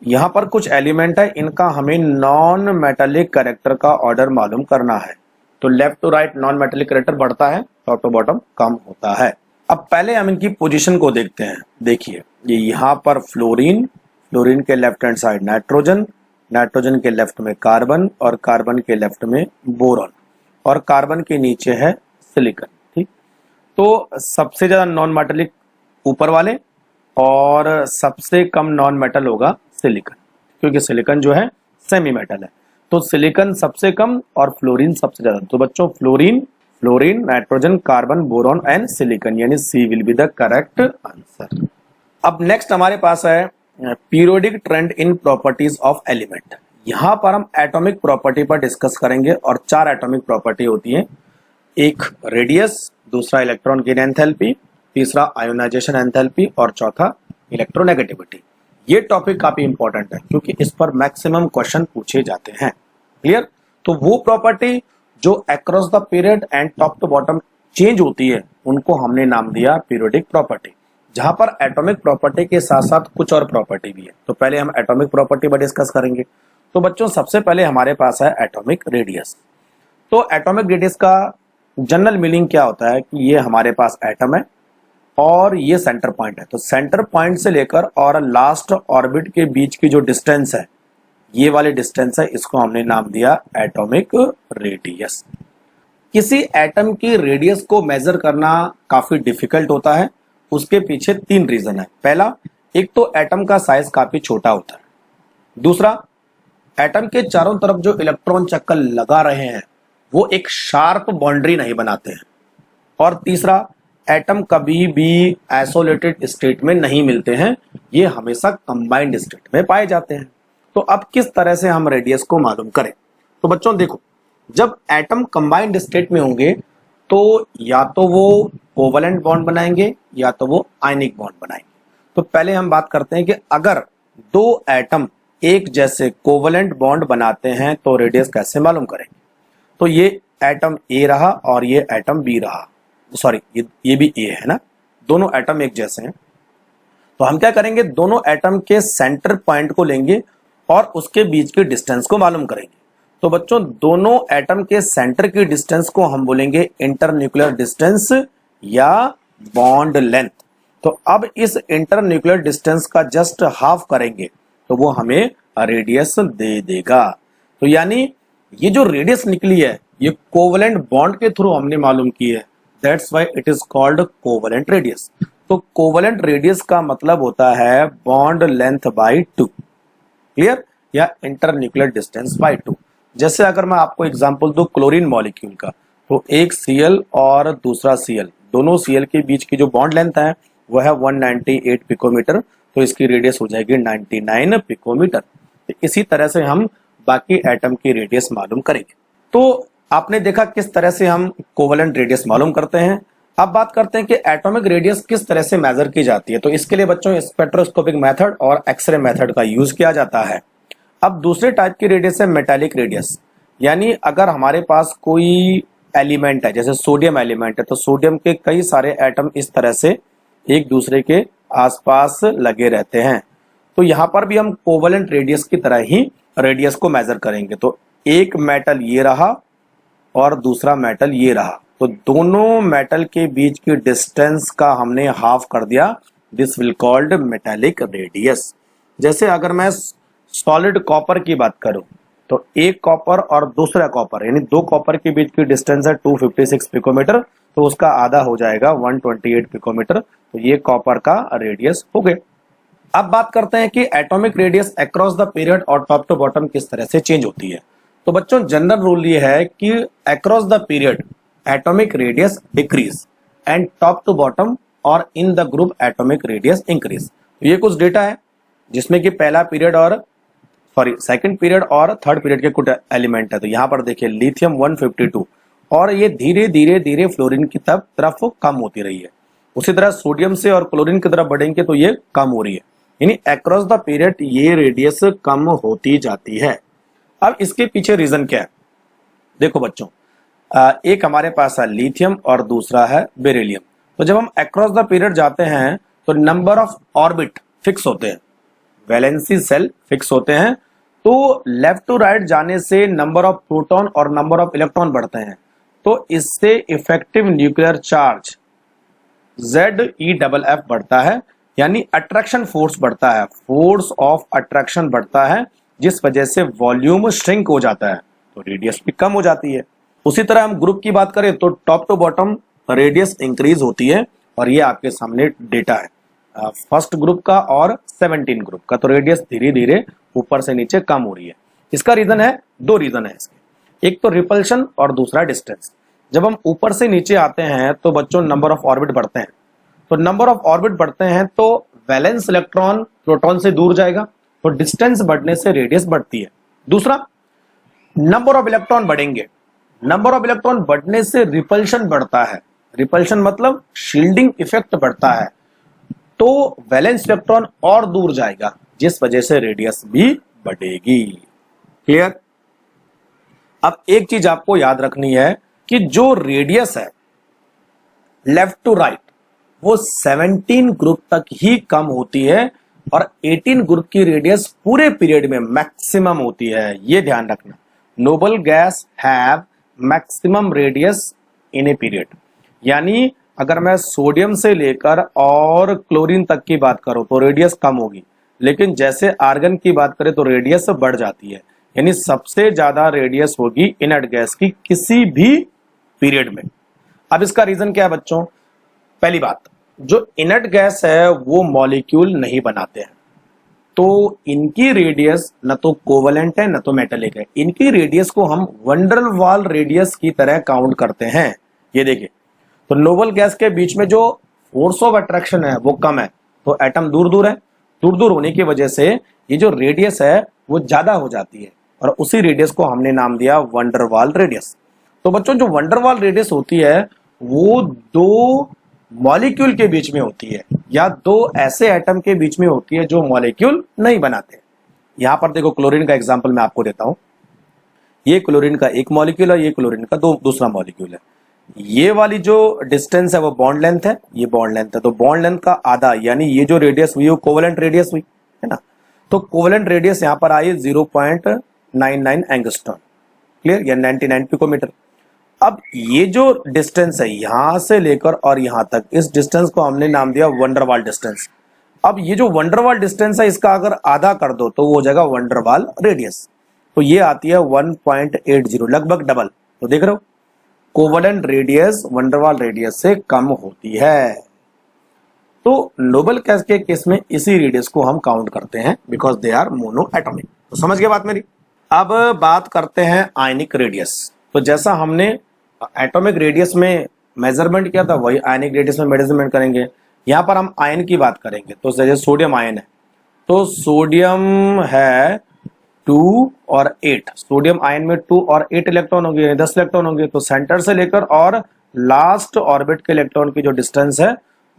यहां पर कुछ एलिमेंट है, इनका हमें नॉन मेटेलिक कैरेक्टर का ऑर्डर मालूम करना है। तो left to right non metallic character बढ़ता है, टॉप टू बॉटम कम होता है। अब पहले हम इनकी पोजीशन को देखते हैं। देखिए ये यहाँ पर फ्लोरीन, फ्लोरीन के left hand side nitrogen, nitrogen के लेफ्ट में कार्बन और कार्बन के लेफ्ट में बोरॉन, और कार्बन के नीचे है सिलिकॉन। ठीक, तो सबसे ज्यादा नॉन मेटेलिक ऊपर वाले और सबसे कम नॉन मेटल होगा सिलिकॉन, क्योंकि सिलिकॉन जो है सेमी मेटल है। तो सिलिकॉन सबसे कम और फ्लोरीन सबसे ज्यादा। तो बच्चों fluorine, fluorine, nitrogen, carbon, boron and silicon, यानी C will be the correct answer. अब नेक्स्ट हमारे पास है periodic trend in properties of element. यहां पर हम एटॉमिक प्रॉपर्टी पर डिस्कस करेंगे और 4 एटॉमिक प्रॉपर्टी होती है। एक रेडियस, दूसरा इलेक्ट्रॉन की एंथैल्पी, तीसरा आयोनाइजेशन एंथैल्पी और चौथा इलेक्ट्रोनेगेटिविटी। ये टॉपिक काफी इंपॉर्टेंट है क्योंकि इस पर मैक्सिमम क्वेश्चन पूछे जाते हैं। क्लियर? तो वो प्रॉपर्टी जो across the period and top to bottom change होती है उनको हमने नाम दिया पीरियोडिक प्रॉपर्टी, जहां पर एटॉमिक प्रॉपर्टी के साथ साथ कुछ और प्रॉपर्टी भी है। तो पहले हम एटॉमिक प्रॉपर्टी पर डिस्कस करेंगे। तो बच्चों सबसे पहले हमारे पास है एटॉमिक रेडियस। तो एटॉमिक रेडियस का जनरल मीनिंग क्या होता है कि ये हमारे पास एटम है और ये सेंटर पॉइंट है। तो सेंटर पॉइंट से लेकर और लास्ट ऑर्बिट के बीच की जो डिस्टेंस है, ये वाली डिस्टेंस है, इसको हमने नाम दिया एटॉमिक रेडियस। किसी एटम की रेडियस को मेजर करना काफी डिफिकल्ट होता है। उसके पीछे 3 रीजन है। पहला, एक तो एटम का साइज काफी छोटा होता है, दूसरा एटम के चारों तरफ जो इलेक्ट्रॉन चक्कर लगा रहे हैं वो एक शार्प बाउंड्री नहीं बनाते हैं, और तीसरा एटम कभी भी आइसोलेटेड स्टेट में नहीं मिलते हैं, ये हमेशा कंबाइंड स्टेट में पाए जाते हैं। तो अब किस तरह से हम रेडियस को मालूम करें? तो बच्चों देखो, जब एटम कंबाइंड स्टेट में होंगे तो या तो वो कोवलेंट बॉन्ड बनाएंगे या तो वो आयनिक बॉन्ड बनाएंगे। तो पहले हम बात करते हैं कि अगर दो एटम एक जैसे कोवलेंट बॉन्ड बनाते हैं तो रेडियस कैसे मालूम करेंगे? तो ये एटम ए रहा और ये एटम बी रहा, सॉरी ये भी ए है ना, दोनों एटम एक जैसे हैं। तो हम क्या करेंगे, दोनों एटम के सेंटर पॉइंट को लेंगे और उसके बीच की डिस्टेंस को मालूम करेंगे। तो बच्चों दोनों एटम के सेंटर की डिस्टेंस को हम बोलेंगे इंटरन्यूक्लियर डिस्टेंस या बॉन्ड लेंथ। तो अब इस इंटरन्यूक्लियर डिस्टेंस का जस्ट हाफ करेंगे तो वो हमें रेडियस दे देगा। तो यानी ये जो रेडियस निकली है ये कोवलेंट बॉन्ड के थ्रू हमने मालूम की है, that's why it is called covalent radius. तो कोवलेंट रेडियस का मतलब होता है बॉन्ड लेंथ बाय 2, क्लियर, या इंटरन्यूक्लियर डिस्टेंस बाय 2। जैसे अगर मैं आपको एग्जांपल दूं क्लोरीन मॉलिक्यूल का, तो एक Cl और दूसरा Cl, दोनों Cl के बीच की जो बॉन्ड लेंथ है वो है 198 पिकोमीटर, तो इसकी रेडियस हो जाएगी 99 पिकोमीटर। तो इसी तरह से हम बाकी एटम की रेडियस मालूम करेंगे। तो आपने देखा किस तरह से हम कोवलेंट रेडियस मालूम करते हैं। अब बात करते हैं कि एटॉमिक रेडियस किस तरह से मेजर की जाती है। तो इसके लिए बच्चों स्पेक्ट्रोस्कोपिक मेथड और एक्सरे मेथड का यूज किया जाता है। अब दूसरे टाइप की रेडियस है मेटालिक रेडियस, यानी अगर हमारे पास कोई एलिमेंट है, जैसे सोडियम एलिमेंट है, तो सोडियम के कई सारे एटम इस तरह से एक दूसरे के आसपास लगे रहते हैं। तो यहाँ पर भी हम कोवलेंट रेडियस की तरह ही रेडियस को मेजर करेंगे। तो एक मेटल ये रहा और दूसरा मेटल ये रहा, तो दोनों मेटल के बीच की डिस्टेंस का हमने हाफ कर दिया, this will called metallic radius. जैसे अगर मैं सॉलिड कॉपर की बात करूं तो एक कॉपर और दूसरा कॉपर यानी दो कॉपर के बीच की डिस्टेंस है 256 पिकोमीटर, तो उसका आधा हो जाएगा 128 पिकोमीटर। तो ये कॉपर का रेडियस हो गए। अब बात करते हैं कि atomic radius across the period और टॉप टू बॉटम किस तरह से चेंज होती है। तो बच्चों जनरल रूल ये है कि across the period atomic radius decrease and top to bottom और in the group atomic radius increase. ये कुछ डेटा है जिसमें कि पहला पीरियड और सेकंड पीरियड और थर्ड पीरियड के कुछ एलिमेंट है। तो यहाँ पर देखिए लिथियम 152 और ये धीरे धीरे धीरे फ्लोरीन की तरफ कम होती रही है। उसी तरह सोडियम से और क्लोरीन की तरफ बढ़ेंगे तो ये कम हो रही है, यानी अक्रॉस द पीरियड ये रेडियस कम होती जाती है। अब इसके पीछे रीजन क्या है? देखो बच्चों, एक हमारे पास है लिथियम और दूसरा है बेरिलियम। तो जब हम अक्रॉस द पीरियड जाते हैं तो नंबर ऑफ ऑर्बिट फिक्स होते हैं, वैलेंसी सेल फिक्स होते हैं। तो लेफ्ट टू राइट जाने से नंबर ऑफ प्रोटॉन और नंबर ऑफ इलेक्ट्रॉन बढ़ते हैं, तो इससे इफेक्टिव न्यूक्लियर चार्ज ZeF बढ़ता है, यानी अट्रैक्शन फोर्स बढ़ता है, फोर्स ऑफ अट्रैक्शन बढ़ता है, जिस वजह से वॉल्यूम श्रिंक हो जाता है, तो रेडियस भी कम हो जाती है। उसी तरह हम ग्रुप की बात करें तो top to bottom radius increase होती है, और ये आपके सामने डेटा है फर्स्ट ग्रुप का और 17 ग्रुप का। तो रेडियस धीरे धीरे ऊपर से नीचे कम हो रही है। इसका रीजन है, दो रीजन है इसके, एक तो रिपल्शन और दूसरा डिस्टेंस। जब हम ऊपर से नीचे आते हैं तो बच्चों नंबर ऑफ ऑर्बिट बढ़ते हैं, तो नंबर ऑफ ऑर्बिट बढ़ते हैं तो वैलेंस इलेक्ट्रॉन प्रोटॉन से दूर जाएगा, तो डिस्टेंस बढ़ने से रेडियस बढ़ती है। दूसरा, नंबर ऑफ इलेक्ट्रॉन बढ़ेंगे, नंबर ऑफ इलेक्ट्रॉन बढ़ने से रिपल्शन बढ़ता है, रिपल्शन मतलब शील्डिंग इफेक्ट बढ़ता है, तो वैलेंस इलेक्ट्रॉन और दूर जाएगा, जिस वजह से रेडियस भी बढ़ेगी। क्लियर? अब एक चीज आपको याद रखनी है कि जो रेडियस है लेफ्ट टू राइट वो 17 ग्रुप तक ही कम होती है, और 18 ग्रुप की रेडियस पूरे पीरियड में मैक्सिमम होती है। ये ध्यान रखना, noble guys have maximum radius in a period. यानी अगर मैं सोडियम से लेकर और क्लोरीन तक की बात करूं तो रेडियस कम होगी, लेकिन जैसे आर्गन की बात करें तो रेडियस बढ़ जाती है। यानी सबसे ज्यादा रेडियस होगी इनर्ट गैस की किसी भी पीरियड में। अब इसका रीजन क्या है बच्चों? पहली बात, जो इनर्ट गैस है वो मॉलिक्यूल नहीं बनाते हैं, तो इनकी रेडियस न तो कोवलेंट है न तो मेटेलिक है। इनकी रेडियस को हम वंडर वाल रेडियस की तरह काउंट करते हैं। ये देखिए, तो नोबल गैस के बीच में जो फोर्स ऑफ अट्रैक्शन है वो कम है, तो एटम दूर दूर है, दूर दूर होने की वजह से ये जो रेडियस है वो ज्यादा हो जाती है, और उसी रेडियस को हमने नाम दिया वंडरवाल रेडियस। तो बच्चों, जो वंडरवाल रेडियस होती है वो दो मॉलिक्यूल के बीच में होती है, या दो ऐसे एटम के बीच में होती है जो मॉलिक्यूल नहीं बनाते। यहां पर देखो, क्लोरीन का एग्जांपल मैं आपको देता हूं। ये क्लोरीन का एक मॉलिक्यूल है, ये क्लोरीन का दूसरा मॉलिक्यूल है। ये वाली जो डिस्टेंस है वो बॉन्ड लेंथ है, ये बॉन्ड लेंथ है, तो बॉन्ड लेंथ का आधा यानी ये जो रेडियस हुई वो कोवेलेंट रेडियस हुई, है ना। तो कोवेलेंट रेडियस यहां पर आई 0.99 एंगस्ट्रॉन, क्लियर, या 99 पिकोमीटर। अब ये जो डिस्टेंस है यहां से लेकर और यहां तक, इस डिस्टेंस को हमने नाम दिया वंडरवाल डिस्टेंस। अब ये जो वंडरवाल डिस्टेंस है इसका अगर आधा कर दो तो वो हो जाएगा वंडरवाल रेडियस। तो ये आती है 1.80, लगभग डबल। तो देख रहे हो, कोवेलेंट रेडियस वंडरवाल रेडियस से कम होती है। तो नोबल गैस के केस में इसी रेडियस को हम काउंट करते हैं, because they are monoatomic. तो समझ गए बात मेरी। अब बात करते हैं आयनिक रेडियस। तो जैसा हमने एटॉमिक रेडियस में मेजरमेंट किया था वही आयनिक रेडियस में मेजरमेंट करेंगे। यहां पर हम आयन की बात करेंगे, तो जैसे सोडियम आयन है, तो सोडियम है 2 और 8। सोडियम आयन में 2 और 8 इलेक्ट्रॉन होंगे, 10 इलेक्ट्रॉन होंगे। तो सेंटर से लेकर और लास्ट ऑर्बिट के इलेक्ट्रॉन की जो डिस्टेंस है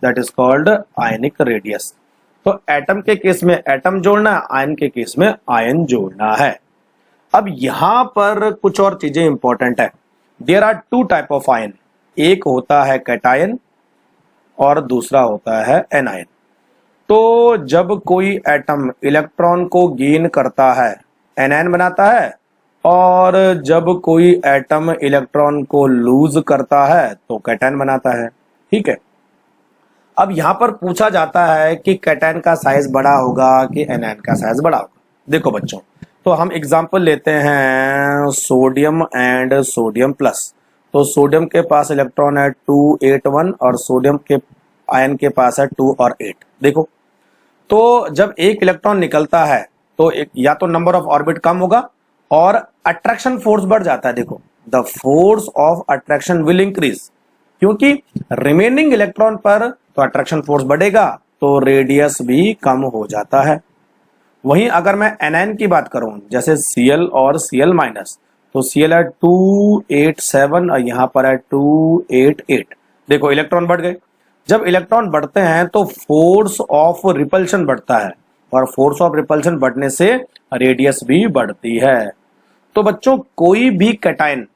that is called ionic radius. तो एटम के केस में एटम जोड़ना है, आयन के केस में आयन जोड़ना है। अब यहां पर कुछ और चीजें इंपॉर्टेंट है। There are 2 type of ion, एक होता है कैटायन और दूसरा होता है एनायन। तो जब कोई एटम इलेक्ट्रॉन को गेन करता है एनायन बनाता है, और जब कोई एटम इलेक्ट्रॉन को लूज करता है तो कैटायन बनाता है, ठीक है। अब यहां पर पूछा जाता है कि कैटायन का साइज बड़ा होगा कि एनायन का साइज बड़ा होगा। देखो बच्चों, तो हम एग्जांपल लेते हैं सोडियम एंड सोडियम प्लस। तो सोडियम के पास इलेक्ट्रॉन है 281 और सोडियम के आयन के पास है 2 और 8। देखो, तो जब एक इलेक्ट्रॉन निकलता है तो एक या तो नंबर ऑफ ऑर्बिट कम होगा और अट्रैक्शन फोर्स बढ़ जाता है। देखो, the force of attraction will increase, क्योंकि रिमेनिंग इलेक्ट्रॉन पर तो अट्रैक्शन फोर्स बढ़ेगा तो रेडियस भी कम हो जाता है। वहीं अगर मैं एनायन की बात करूं, जैसे Cl और Cl माइनस, तो Cl है 287 और यहां पर है 288। देखो, इलेक्ट्रॉन बढ़ गए। जब इलेक्ट्रॉन बढ़ते हैं तो फोर्स ऑफ रिपल्शन बढ़ता है, और फोर्स ऑफ रिपल्शन बढ़ने से रेडियस भी बढ़ती है। तो बच्चों, कोई भी कैटायन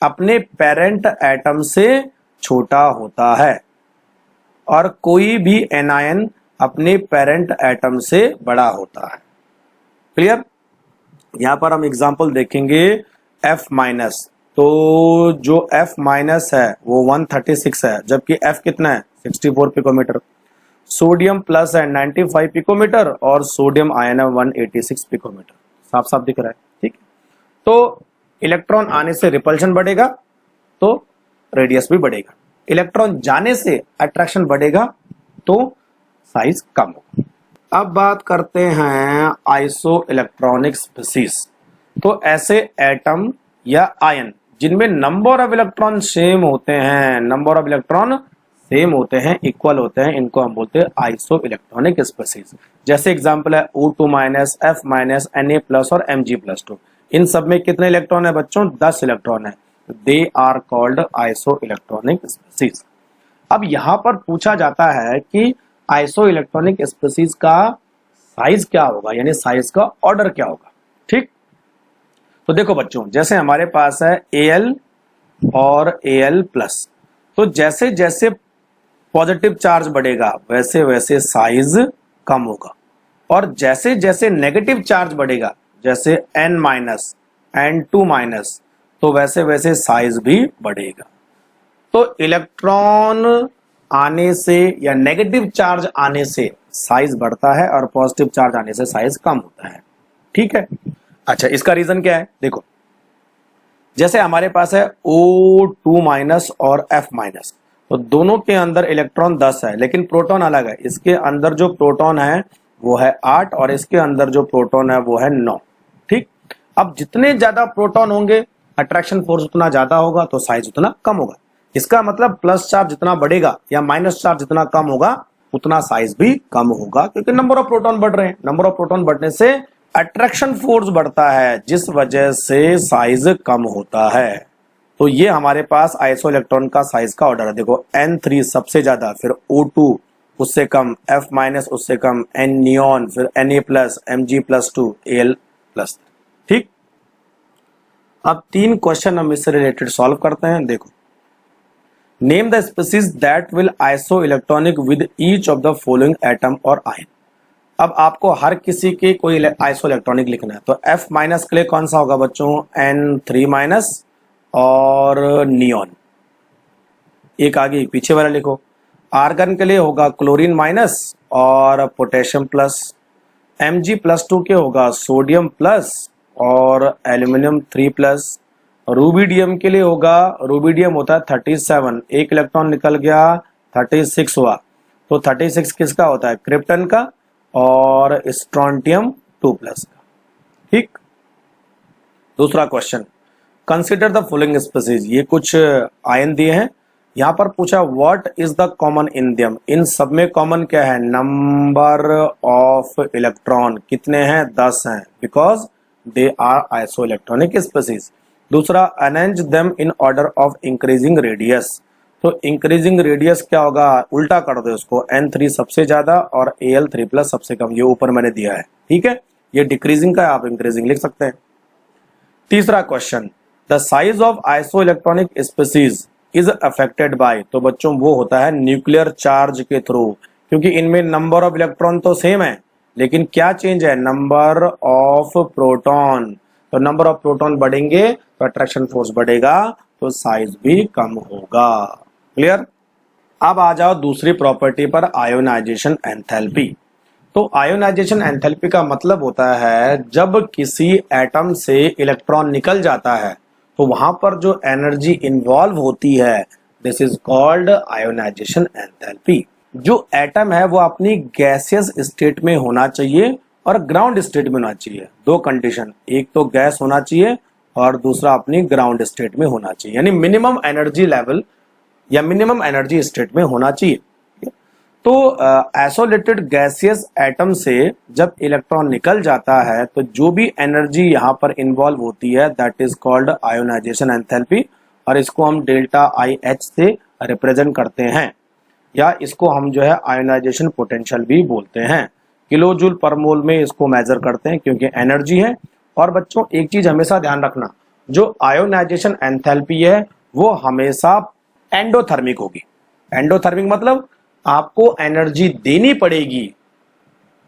अपने पेरेंट एटम से छोटा होता है और कोई भी एनायन अपने पेरेंट एटम से बड़ा होता है। क्लियर। यहां पर हम एग्जांपल देखेंगे F माइनस। तो जो F माइनस है वो 136 है, जबकि F कितना है 64 पिकोमीटर। सोडियम प्लस है 95 पिकोमीटर और सोडियम आयन है 186 पिकोमीटर। साफ साफ दिख रहा है, ठीक। तो इलेक्ट्रॉन आने से रिपल्शन बढ़ेगा तो रेडियस भी बढ़ेगा, इलेक्ट्रॉन जाने से अट्रैक्शन बढ़ेगा तो साइज कम होगा। अब बात करते हैं आइसो इलेक्ट्रॉनिक स्पीसीज। तो ऐसे एटम या आयन जिनमें नंबर ऑफ इलेक्ट्रॉन सेम होते हैं, नंबर ऑफ इलेक्ट्रॉन सेम होते हैं, इक्वल होते हैं, इनको हम बोलते हैं आइसो इलेक्ट्रॉनिक स्पीसीज। जैसे एग्जांपल है O2 minus, F minus, Na plus और Mg+2। इन सब में कितने इलेक्ट्रॉन है बच्चों? 10 इलेक्ट्रॉन है। They are called isoelectronic species. अब यहां पर पूछा जाता है कि आइसो इलेक्ट्रॉनिक स्पीसीज का साइज क्या होगा, यानी साइज का ऑर्डर क्या होगा, ठीक। तो देखो बच्चों, जैसे हमारे पास है Al और Al प्लस, तो जैसे जैसे पॉजिटिव चार्ज बढ़ेगा वैसे वैसे साइज कम होगा, और जैसे जैसे नेगेटिव चार्ज बढ़ेगा, जैसे N माइनस, N2 माइनस, तो वैसे वैसे साइज भी बढ़ेगा। तो इलेक्ट्रॉन आने से या नेगेटिव चार्ज आने से साइज बढ़ता है और पॉजिटिव चार्ज आने से साइज कम होता है, ठीक है। अच्छा, इसका रीजन क्या है? देखो, जैसे हमारे पास है O2 माइनस और F माइनस, तो दोनों के अंदर इलेक्ट्रॉन 10 है, लेकिन प्रोटॉन अलग है। इसके अंदर जो प्रोटॉन है वो है 8 और इसके अंदर जो प्रोटॉन है वो है 9। ठीक, अब जितने ज्यादा प्रोटॉन होंगे अट्रैक्शन फोर्स उतना ज्यादा होगा, तो साइज उतना कम होगा। इसका मतलब प्लस चार्ज जितना बढ़ेगा या माइनस चार्ज जितना कम होगा उतना साइज भी कम होगा, क्योंकि नंबर ऑफ प्रोटॉन बढ़ रहे हैं। नंबर ऑफ प्रोटॉन बढ़ने से अट्रैक्शन फोर्स बढ़ता है, जिस वजह से साइज कम होता है। तो ये हमारे पास आइसो इलेक्ट्रॉन का साइज का ऑर्डर है। देखो N3 सबसे ज्यादा, फिर O2 उससे कम, F माइनस उससे कम, N नियॉन, फिर Na plus, Mg+2, Al plus. ठीक, अब 3 क्वेश्चन हम इससे रिलेटेड सॉल्व करते हैं। देखो, name the species that will iso electronic with each of the following atom और आयन। अब आपको हर किसी के कोई आइसो इलेक्ट्रॉनिक लिखना है। तो F माइनस के लिए कौन सा होगा बच्चों? N3 माइनस और नियॉन। एक आगे एक पीछे वाला लिखो। आर्गन के लिए होगा क्लोरीन माइनस और पोटेशियम प्लस। Mg+2 के होगा सोडियम प्लस और एल्यूमिनियम 3 प्लस। रूबिडियम के लिए होगा, रूबिडियम होता है 37, एक इलेक्ट्रॉन निकल गया 36 हुआ। तो 36 किसका होता है? क्रिप्टन का और स्ट्रोंटियम 2 प्लस का। ठीक, दूसरा question, consider the following species. ये कुछ आयन दिए हैं, यहां पर पूछा what is the common in them. इन सब में कॉमन क्या है? नंबर ऑफ इलेक्ट्रॉन कितने हैं? 10 हैं, because they are isoelectronic species. दूसरा, arrange them in order of increasing radius. तो इंक्रीजिंग रेडियस क्या होगा? उल्टा कर दो इसको, N3 सबसे ज्यादा और Al3 प्लस सबसे कम। ये ऊपर मैंने दिया है, ठीक है। ये डिक्रीजिंग का है, आप इंक्रीजिंग लिख सकते हैं। तीसरा question, the size of iso electronic species is affected by. तो बच्चों वो होता है न्यूक्लियर चार्ज के थ्रू, क्योंकि इनमें नंबर ऑफ इलेक्ट्रॉन तो सेम है, लेकिन क्या चेंज है? Number of proton. तो नंबर ऑफ प्रोटॉन बढ़ेंगे तो अट्रैक्शन फोर्स बढ़ेगा, तो साइज भी कम होगा। क्लियर? अब आ जाओ दूसरी प्रॉपर्टी पर, आयोनाइजेशन एंथैल्पी। तो आयोनाइजेशन एंथैल्पी का मतलब होता है जब किसी एटम से इलेक्ट्रॉन निकल जाता है तो वहां पर जो एनर्जी इन्वॉल्व होती है, this is called ionisation enthalpy. जो एटम है वो अपनी गैसियस स्टेट में होना चाहिए और ग्राउंड स्टेट में होना चाहिए। दो कंडीशन, एक तो गैस होना चाहिए और दूसरा अपनी ग्राउंड स्टेट में होना चाहिए, यानी मिनिमम एनर्जी लेवल या मिनिमम एनर्जी स्टेट में होना चाहिए। तो आइसोलेटेड गैसियस एटम से जब इलेक्ट्रॉन निकल जाता है तो जो भी एनर्जी यहाँ पर इन्वॉल्व होती है that is called ionisation enthalpy, और इसको हम डेल्टा IH से रिप्रेजेंट करते हैं, या इसको हम जो है आयोनाइजेशन पोटेंशियल भी बोलते हैं। किलो जूल पर मोल में इसको मेजर करते हैं क्योंकि एनर्जी है। और बच्चों एक चीज हमेशा ध्यान रखना, जो आयोनाइजेशन एंथैल्पी है वो हमेशा एंडोथर्मिक होगी। एंडोथर्मिक मतलब आपको एनर्जी देनी पड़ेगी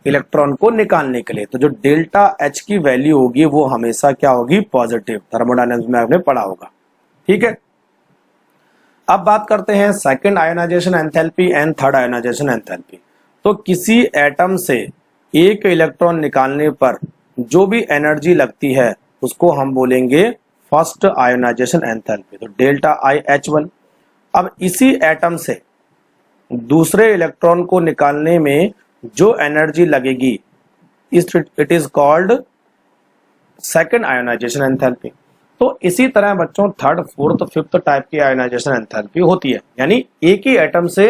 इलेक्ट्रॉन को निकालने के लिए। तो जो डेल्टा H की वैल्यू होगी वो हमेशा क्या होगी? पॉजिटिव। थर्मोडायनामिक्स में आपने पढ़ा होगा, ठीक है। अब बात करते हैं second ionisation enthalpy and third ionization enthalpy. तो किसी एटम से एक इलेक्ट्रॉन निकालने पर जो भी एनर्जी लगती है उसको हम बोलेंगे फर्स्ट आयोनाइजेशन एंथैल्पी, तो डेल्टा IH1। अब इसी एटम से दूसरे इलेक्ट्रॉन को निकालने में जो एनर्जी लगेगी it is called second ionisation enthalpy. तो इसी तरह बच्चों थर्ड, फोर्थ, फिफ्थ टाइप की आयोनाइजेशन एंथैल्पी होती है, यानी एक ही एटम से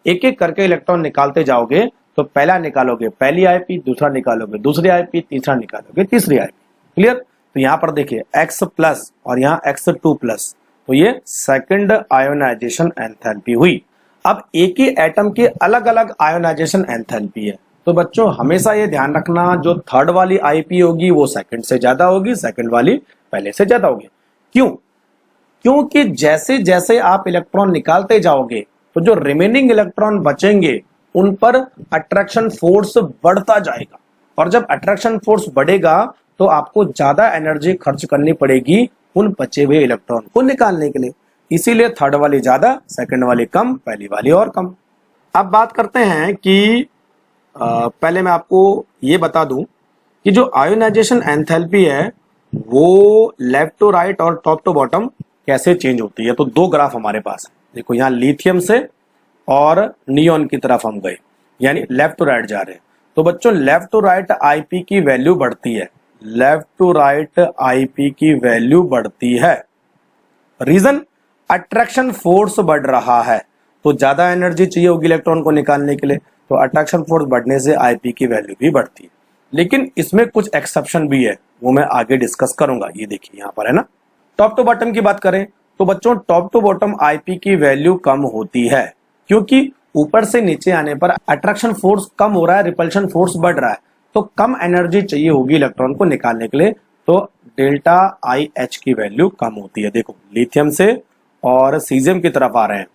एक एक करके इलेक्ट्रॉन निकालते जाओगे तो पहला निकालोगे पहली IP, दूसरा निकालोगे दूसरी IP, तीसरा निकालोगे तीसरी IP। क्लियर? तो यहाँ पर देखिए X प्लस और यहाँ X2 प्लस, तो ये सेकंड आयोनाइजेशन एंथैल्पी हुई। अब एक ही एटम के अलग अलग आयोनाइजेशन एंथैल्पी है, तो बच्चों हमेशा ये ध्यान रखना जो थर्ड वाली IP होगी वो सेकंड से ज्यादा होगी, सेकंड वाली पहले से ज्यादा होगी। क्यों? क्योंकि जैसे जैसे आप इलेक्ट्रॉन निकालते जाओगे तो जो रिमेनिंग इलेक्ट्रॉन बचेंगे उन पर अट्रैक्शन फोर्स बढ़ता जाएगा, और जब अट्रैक्शन फोर्स बढ़ेगा तो आपको ज्यादा एनर्जी खर्च करनी पड़ेगी उन बचे हुए इलेक्ट्रॉन को निकालने के लिए। इसीलिए थर्ड वाली ज्यादा, सेकंड वाली कम, पहली वाली और कम। अब बात करते हैं कि पहले मैं आपको ये बता दूं कि जो आयोनाइजेशन एंथैल्पी है वो लेफ्ट टू राइट और टॉप टू बॉटम कैसे चेंज होती है। तो दो ग्राफ हमारे पास है, देखो यहाँ लिथियम से और नियॉन की तरफ हम गए, यानी लेफ्ट टू राइट जा रहे हैं। तो बच्चों लेफ्ट टू राइट आईपी की वैल्यू बढ़ती है, लेफ्ट टू राइट आईपी की वैल्यू बढ़ती है। रीजन, अट्रैक्शन फोर्स बढ़ रहा है, तो ज्यादा एनर्जी चाहिए होगी इलेक्ट्रॉन को निकालने के लिए, तो अट्रैक्शन फोर्स बढ़ने से आईपी की वैल्यू भी बढ़ती है। लेकिन इसमें कुछ एक्सेप्शन भी है, वो मैं आगे डिस्कस करूंगा। ये देखिए यहाँ पर है ना, टॉप टू बॉटम की बात करें तो बच्चों टॉप टू बॉटम आईपी की वैल्यू कम होती है, क्योंकि ऊपर से नीचे आने पर अट्रैक्शन फोर्स कम हो रहा है, रिपल्शन फोर्स बढ़ रहा है, तो कम एनर्जी चाहिए होगी इलेक्ट्रॉन को निकालने के लिए, तो डेल्टा आई एच की वैल्यू कम होती है। देखो लिथियम से और सीजियम की तरफ आ रहे हैं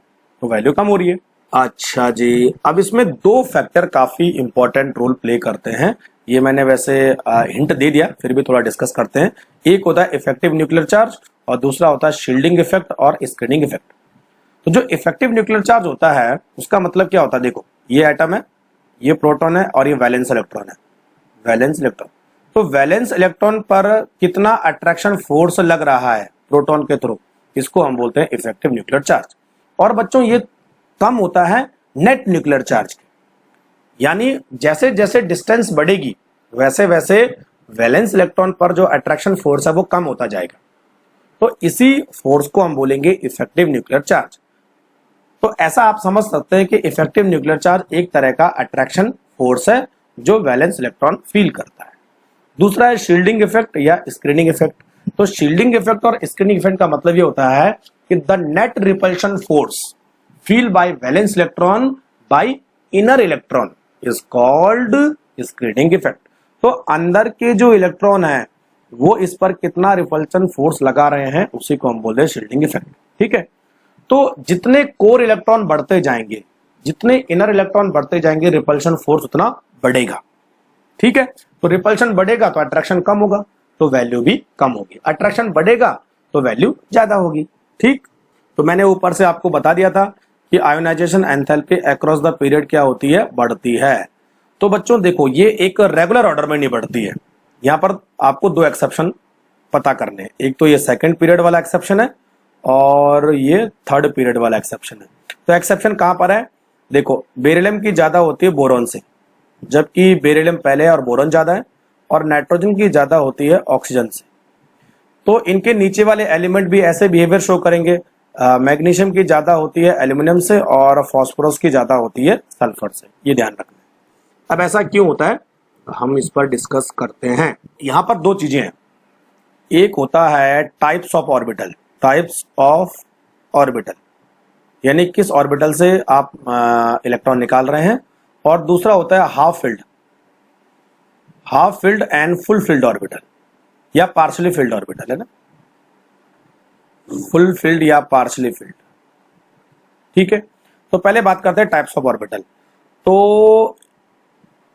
तो वैल्यू कम हो रही है। अच्छा जी, अब इसमें दो फैक्टर काफी इंपॉर्टेंट रोल प्ले करते हैं, ये मैंने वैसे हिंट दे दिया, फिर भी थोड़ा डिस्कस करते हैं। एक होता है इफेक्टिव न्यूक्लियर चार्ज और दूसरा होता है शील्डिंग इफेक्ट और स्क्रीनिंग इफेक्ट। तो जो इफेक्टिव न्यूक्लियर चार्ज होता है उसका मतलब क्या होता है, देखो ये एटम है, ये प्रोटॉन है और ये वैलेंस इलेक्ट्रॉन है, वैलेंस इलेक्ट्रॉन। तो वैलेंस इलेक्ट्रॉन पर कितना अट्रैक्शन फोर्स लग रहा है प्रोटॉन के थ्रू, इसको हम बोलते हैं इफेक्टिव न्यूक्लियर चार्ज। और बच्चों ये कम होता है नेट न्यूक्लियर चार्ज के, यानी जैसे जैसे डिस्टेंस बढ़ेगी वैसे वैसे वैलेंस इलेक्ट्रॉन पर जो अट्रैक्शन फोर्स है वो कम होता जाएगा, तो इसी फोर्स को हम बोलेंगे इफेक्टिव न्यूक्लियर चार्ज। तो ऐसा आप समझ सकते हैं कि इफेक्टिव न्यूक्लियर चार्ज एक तरह का अट्रैक्शन फोर्स है जो वैलेंस इलेक्ट्रॉन फील करता है। दूसरा है शील्डिंग इफेक्ट या स्क्रीनिंग इफेक्ट। तो शील्डिंग इफेक्ट और स्क्रीनिंग इफेक्ट का मतलब ये होता है कि the net repulsion force feel by valence electron by inner electron is called screening effect. तो अंदर के जो इलेक्ट्रॉन है वो इस पर कितना रिपल्शन फोर्स लगा रहे हैं उसी को हम बोलते हैं शील्डिंग इफेक्ट। ठीक है, तो जितने कोर इलेक्ट्रॉन बढ़ते जाएंगे, जितने इनर इलेक्ट्रॉन बढ़ते जाएंगे, रिपल्शन फोर्स उतना बढ़ेगा। ठीक है, तो रिपल्शन बढ़ेगा तो अट्रैक्शन कम होगा तो वैल्यू भी कम होगी, अट्रैक्शन बढ़ेगा तो वैल्यू ज्यादा होगी। ठीक, तो मैंने ऊपर से आपको बता दिया था कि ionisation enthalpy across the period क्या होती है, बढ़ती है। तो बच्चों देखो ये एक रेगुलर ऑर्डर में नहीं बढ़ती है, यहां पर आपको दो एक्सेप्शन पता करने हैं, एक तो ये सेकंड पीरियड वाला एक्सेप्शन है और ये थर्ड पीरियड वाला एक्सेप्शन है। तो एक्सेप्शन कहां पर है, देखो बेरिलियम की ज्यादा होती है बोरॉन से, जबकि बेरिलियम पहले है और बोरॉन ज्यादा है, और नाइट्रोजन की ज्यादा होती है ऑक्सीजन से। तो इनके नीचे वाले एलिमेंट भी ऐसे बिहेवियर शो करेंगे। मैग्नीशियम की ज्यादा होती है एल्यूमिनियम से और फास्फोरस की ज्यादा होती है सल्फर से, ये ध्यान रखना। अब ऐसा क्यों होता है हम इस पर डिस्कस करते हैं। यहां पर दो चीजें हैं, एक होता है types of orbital, types of orbital यानी किस ऑर्बिटल से आप इलेक्ट्रॉन निकाल रहे हैं, और दूसरा होता है half filled and full field orbital या पार्शली फिल्ड ऑर्बिटल, है ना, फुल फिल्ड या पार्शली फिल्ड। ठीक है, तो पहले बात करते हैं टाइप्स ऑफ ऑर्बिटल। तो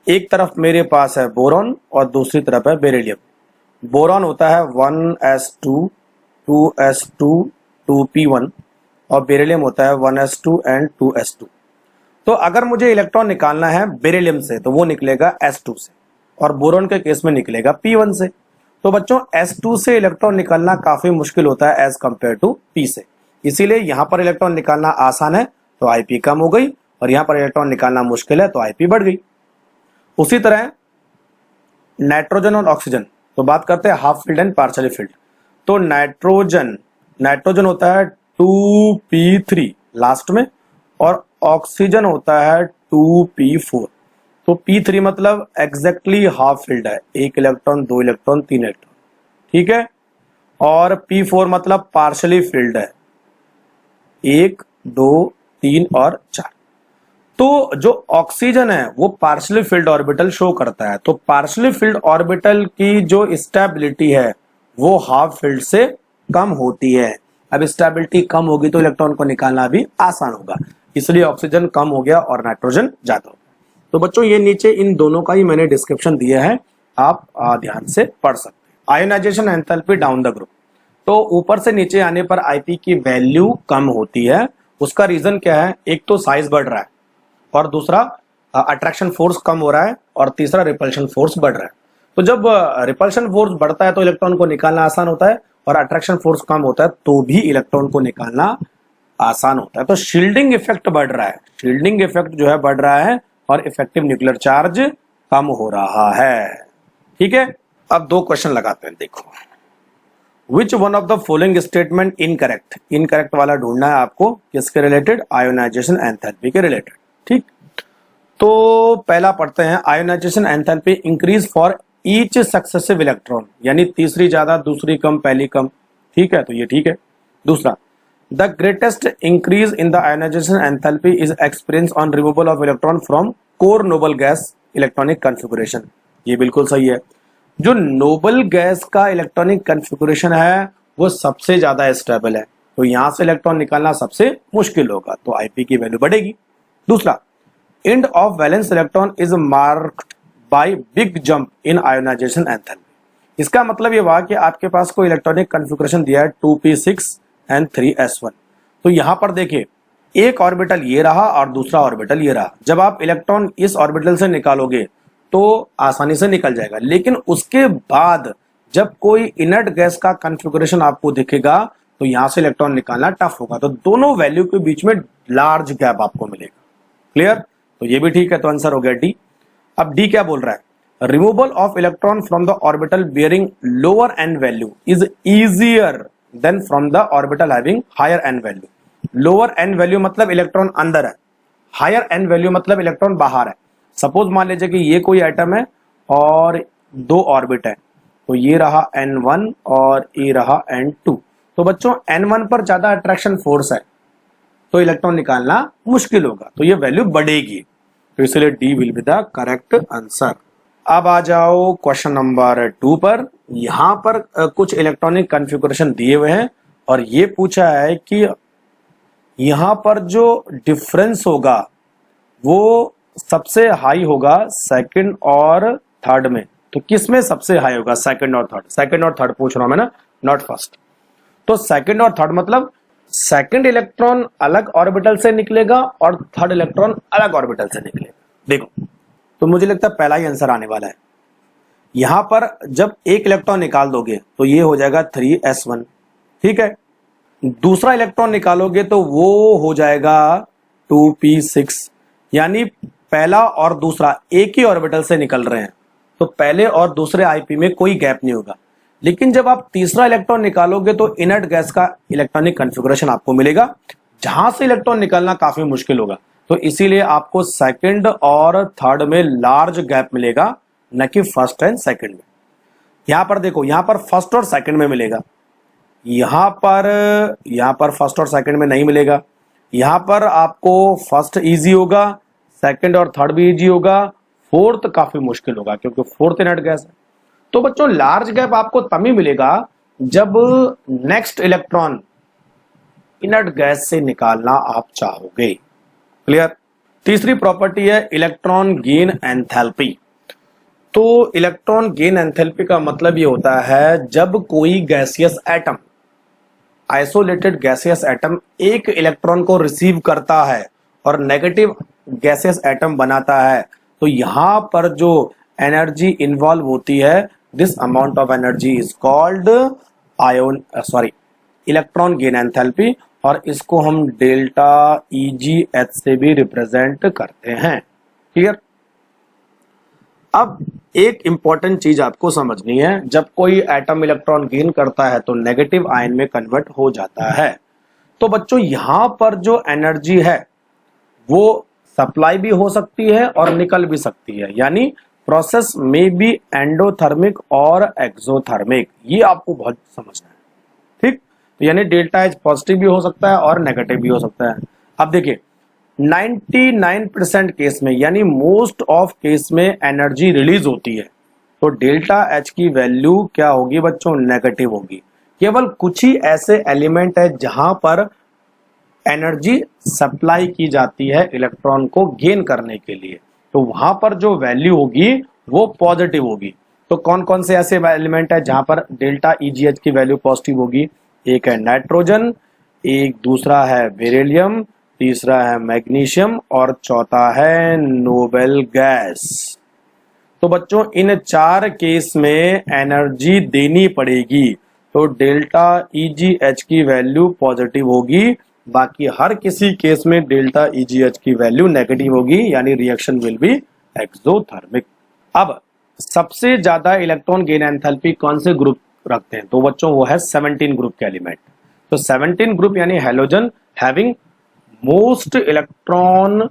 एक तरफ मेरे पास है बोरॉन और दूसरी तरफ है बेरिलियम। बोरॉन होता है 1s2 2s2 2p1 और बेरिलियम होता है 1s2 एंड 2s2। तो अगर मुझे इलेक्ट्रॉन निकालना है बेरिलियम से तो वो निकलेगा s2 से, और बोरॉन के केस में निकलेगा p1 से। तो बच्चों s2 से इलेक्ट्रॉन निकालना काफी मुश्किल होता है एज कंपेयर टू p से, इसीलिए यहां पर इलेक्ट्रॉन निकालना आसान है तो IP कम हो गई, और यहां पर इलेक्ट्रॉन निकालना मुश्किल है तो IP बढ़ गई। उसी तरह नाइट्रोजन और ऑक्सीजन, तो बात करते हैं half filled and partially field. तो नाइट्रोजन होता है 2p3 लास्ट में, और ऑक्सीजन होता है 2p4। तो p3 मतलब एग्जैक्टली हाफ फिल्ड है, 1 इलेक्ट्रॉन 2 इलेक्ट्रॉन 3 इलेक्ट्रॉन। ठीक है, और p4 मतलब पार्शली फिल्ड है, 1 2 3 और 4। तो जो ऑक्सीजन है वो पार्शली फिल्ड ऑर्बिटल शो करता है, तो पार्शली फिल्ड ऑर्बिटल की जो स्टेबिलिटी है वो हाफ फील्ड से कम होती है। अब स्टेबिलिटी कम होगी तो इलेक्ट्रॉन को निकालना भी आसान होगा, इसलिए ऑक्सीजन कम हो गया और नाइट्रोजन ज्यादा हो गया। तो बच्चों ये नीचे इन दोनों का ही मैंने डिस्क्रिप्शन दिया है, आप ध्यान से पढ़ सकते हैं। Ionisation enthalpy down the group, तो ऊपर से नीचे आने पर आईपी की वैल्यू कम होती है। उसका रीजन क्या है, एक तो साइज बढ़ रहा है और दूसरा अट्रैक्शन फोर्स कम हो रहा है और तीसरा रिपल्शन फोर्स बढ़ रहा है। तो जब रिपल्शन फोर्स बढ़ता है तो इलेक्ट्रॉन को निकालना आसान होता है, और अट्रैक्शन फोर्स कम होता है तो भी इलेक्ट्रॉन को निकालना आसान होता है। तो शील्डिंग इफेक्ट बढ़ रहा है, शील्डिंग इफेक्ट जो है बढ़ रहा है और इफेक्टिव न्यूक्लियर चार्ज कम हो रहा है। ठीक है, अब दो क्वेश्चन लगाते हैं। देखो, which one of the following statement incorrect, incorrect वाला ढूंढना है आपको, किसके रिलेटेड, आयोनाइजेशन एंथैल्पी के रिलेटेड। ठीक, तो पहला पढ़ते हैं, ionisation enthalpy increase for each successive electron, यानी तीसरी ज्यादा दूसरी कम पहली कम। ठीक है, तो ये ठीक है। दूसरा, the greatest increase in the ionisation enthalpy is experience on removal of electron from core noble gas electronic configuration. ये बिल्कुल सही है। जो नोबल गैस का इलेक्ट्रॉनिक कॉन्फ़िगरेशन है वो सबसे ज्यादा स्टेबल है, तो यहां से इलेक्ट्रॉन निकालना सबसे मुश्किल होगा, तो आईपी की वैल्यू बढ़ेगी। दूसरा, end of valence electron is marked by big jump in ionisation enthalpy. इसका मतलब ये हुआ कि आपके पास कोई इलेक्ट्रॉनिक कॉन्फ़िगरेशन दिया है 2p6 एंड 3s1, तो यहां पर देखिए एक ऑर्बिटल ये रहा और दूसरा ऑर्बिटल ये रहा। जब आप इलेक्ट्रॉन इस ऑर्बिटल से निकालोगे तो आसानी से निकल जाएगा, लेकिन उसके बाद जब कोई इनर्ट गैस का कॉन्फ़िगरेशन आपको दिखेगा तो यहां से इलेक्ट्रॉन निकालना टफ होगा। तो दोनों वैल्यू के बीच में लार्ज गैप आपको मिलेगा। क्लियर, तो ये भी ठीक है, तो आंसर हो गया डी। अब डी क्या बोल रहा है, removal of electron from the orbital bearing lower N value is easier than from the orbital having higher N value. Lower N value मतलब इलेक्ट्रॉन अंदर है, हायर एन वैल्यू मतलब इलेक्ट्रॉन बाहर है। सपोज मान लीजिए कि ये कोई एटम है और दो ऑर्बिट है, तो ये रहा n1 और ये रहा n2। तो बच्चों n1 पर ज्यादा अट्रैक्शन फोर्स है तो इलेक्ट्रॉन निकालना मुश्किल होगा, तो ये वैल्यू बढ़ेगी, तो इसलिए D will be the correct answer. अब आ जाओ क्वेश्चन नंबर 2 पर। यहां पर कुछ इलेक्ट्रॉनिक कॉन्फ़िगरेशन दिए हुए हैं और ये पूछा है कि यहां पर जो डिफरेंस होगा वो सबसे हाई होगा सेकंड और थर्ड में। तो किस में सबसे हाई होगा, सेकंड और थर्ड। सेकंड और थर्ड पूछ रहा हूं मैं ना, नॉट फर्स्ट। तो सेकंड और थर्ड मतलब सेकंड इलेक्ट्रॉन अलग ऑर्बिटल से निकलेगा और थर्ड इलेक्ट्रॉन अलग ऑर्बिटल से निकलेगा। देखो, तो मुझे लगता है पहला ही आंसर आने वाला है। यहां पर जब एक इलेक्ट्रॉन निकाल दोगे तो ये हो जाएगा 3s1। ठीक है, दूसरा इलेक्ट्रॉन निकालोगे तो वो हो जाएगा 2p6, यानी पहला और दूसरा एक ही ऑर्बिटल से निकल रहे हैं, तो पहले और दूसरे आईपी में कोई गैप नहीं होगा। लेकिन जब आप तीसरा इलेक्ट्रॉन निकालोगे तो इनर्ट गैस का इलेक्ट्रॉनिक कॉन्फ़िगरेशन आपको मिलेगा जहां से इलेक्ट्रॉन निकालना काफी मुश्किल होगा, तो इसीलिए आपको सेकंड और थर्ड में लार्ज गैप मिलेगा, न कि फर्स्ट एंड सेकंड में। यहां पर देखो, यहां पर फर्स्ट और सेकंड में मिलेगा, यहां पर फर्स्ट और सेकंड में नहीं मिलेगा। यहां पर आपको फर्स्ट इजी होगा, सेकंड और थर्ड भी इजी होगा, फोर्थ काफी मुश्किल होगा क्योंकि फोर्थ इनर्ट गैस है। तो बच्चों लार्ज गैप आपको तभी मिलेगा जब नेक्स्ट इलेक्ट्रॉन इनर्ट गैस से निकालना आप चाहोगे। क्लियर। तीसरी प्रॉपर्टी है इलेक्ट्रॉन गेन एंथैल्पी। तो इलेक्ट्रॉन गेन एंथैल्पी का मतलब ये होता है जब कोई gaseous atom, isolated gaseous atom एक इलेक्ट्रॉन को रिसीव करता है और नेगेटिव गैसियस एटम बनाता है, तो यहां पर जो एनर्जी इन्वॉल्व होती है, this amount of energy is called electron gain enthalpy, और इसको हम डेल्टा EgH से भी रिप्रेजेंट करते हैं। क्लियर। अब एक इंपॉर्टेंट चीज आपको समझनी है, जब कोई एटम इलेक्ट्रॉन गेन करता है तो नेगेटिव आयन में कन्वर्ट हो जाता है। तो बच्चों यहां पर जो एनर्जी है वो सप्लाई भी हो सकती है और निकल भी सकती है, यानी प्रोसेस में भी एंडोथर्मिक और एक्सोथर्मिक, ये आपको बहुत समझना है। ठीक, तो यानी डेल्टा H पॉजिटिव भी हो सकता है और नेगेटिव भी हो सकता है। अब देखिए 99% केस में, यानी मोस्ट ऑफ केस में एनर्जी रिलीज होती है, तो डेल्टा H की वैल्यू क्या होगी बच्चों, नेगेटिव होगी। केवल कुछ ही ऐसे एलिमेंट है जहां पर एनर्जी सप्लाई की जाती है इलेक्ट्रॉन को गेन करने के लिए, तो वहां पर जो वैल्यू होगी वो पॉजिटिव होगी। तो कौन कौन से ऐसे एलिमेंट है जहां पर डेल्टा EgH की वैल्यू पॉजिटिव होगी, एक है नाइट्रोजन, एक दूसरा है बेरिलियम, तीसरा है मैग्नीशियम और चौथा है नोबल गैस। तो बच्चों इन चार केस में एनर्जी देनी पड़ेगी, तो डेल्टा EgH की वैल्यू पॉजिटिव होगी बाकी हर किसी केस में डेल्टा EGH की वैल्यू नेगेटिव होगी, यानी रिएक्शन विल बी एक्सोथर्मिक। अब सबसे ज्यादा इलेक्ट्रॉन गेन एंथैल्पी कौन से ग्रुप रखते हैं? तो बच्चों वो है 17 ग्रुप के एलिमेंट। तो 17 ग्रुप यानी halogen having most electron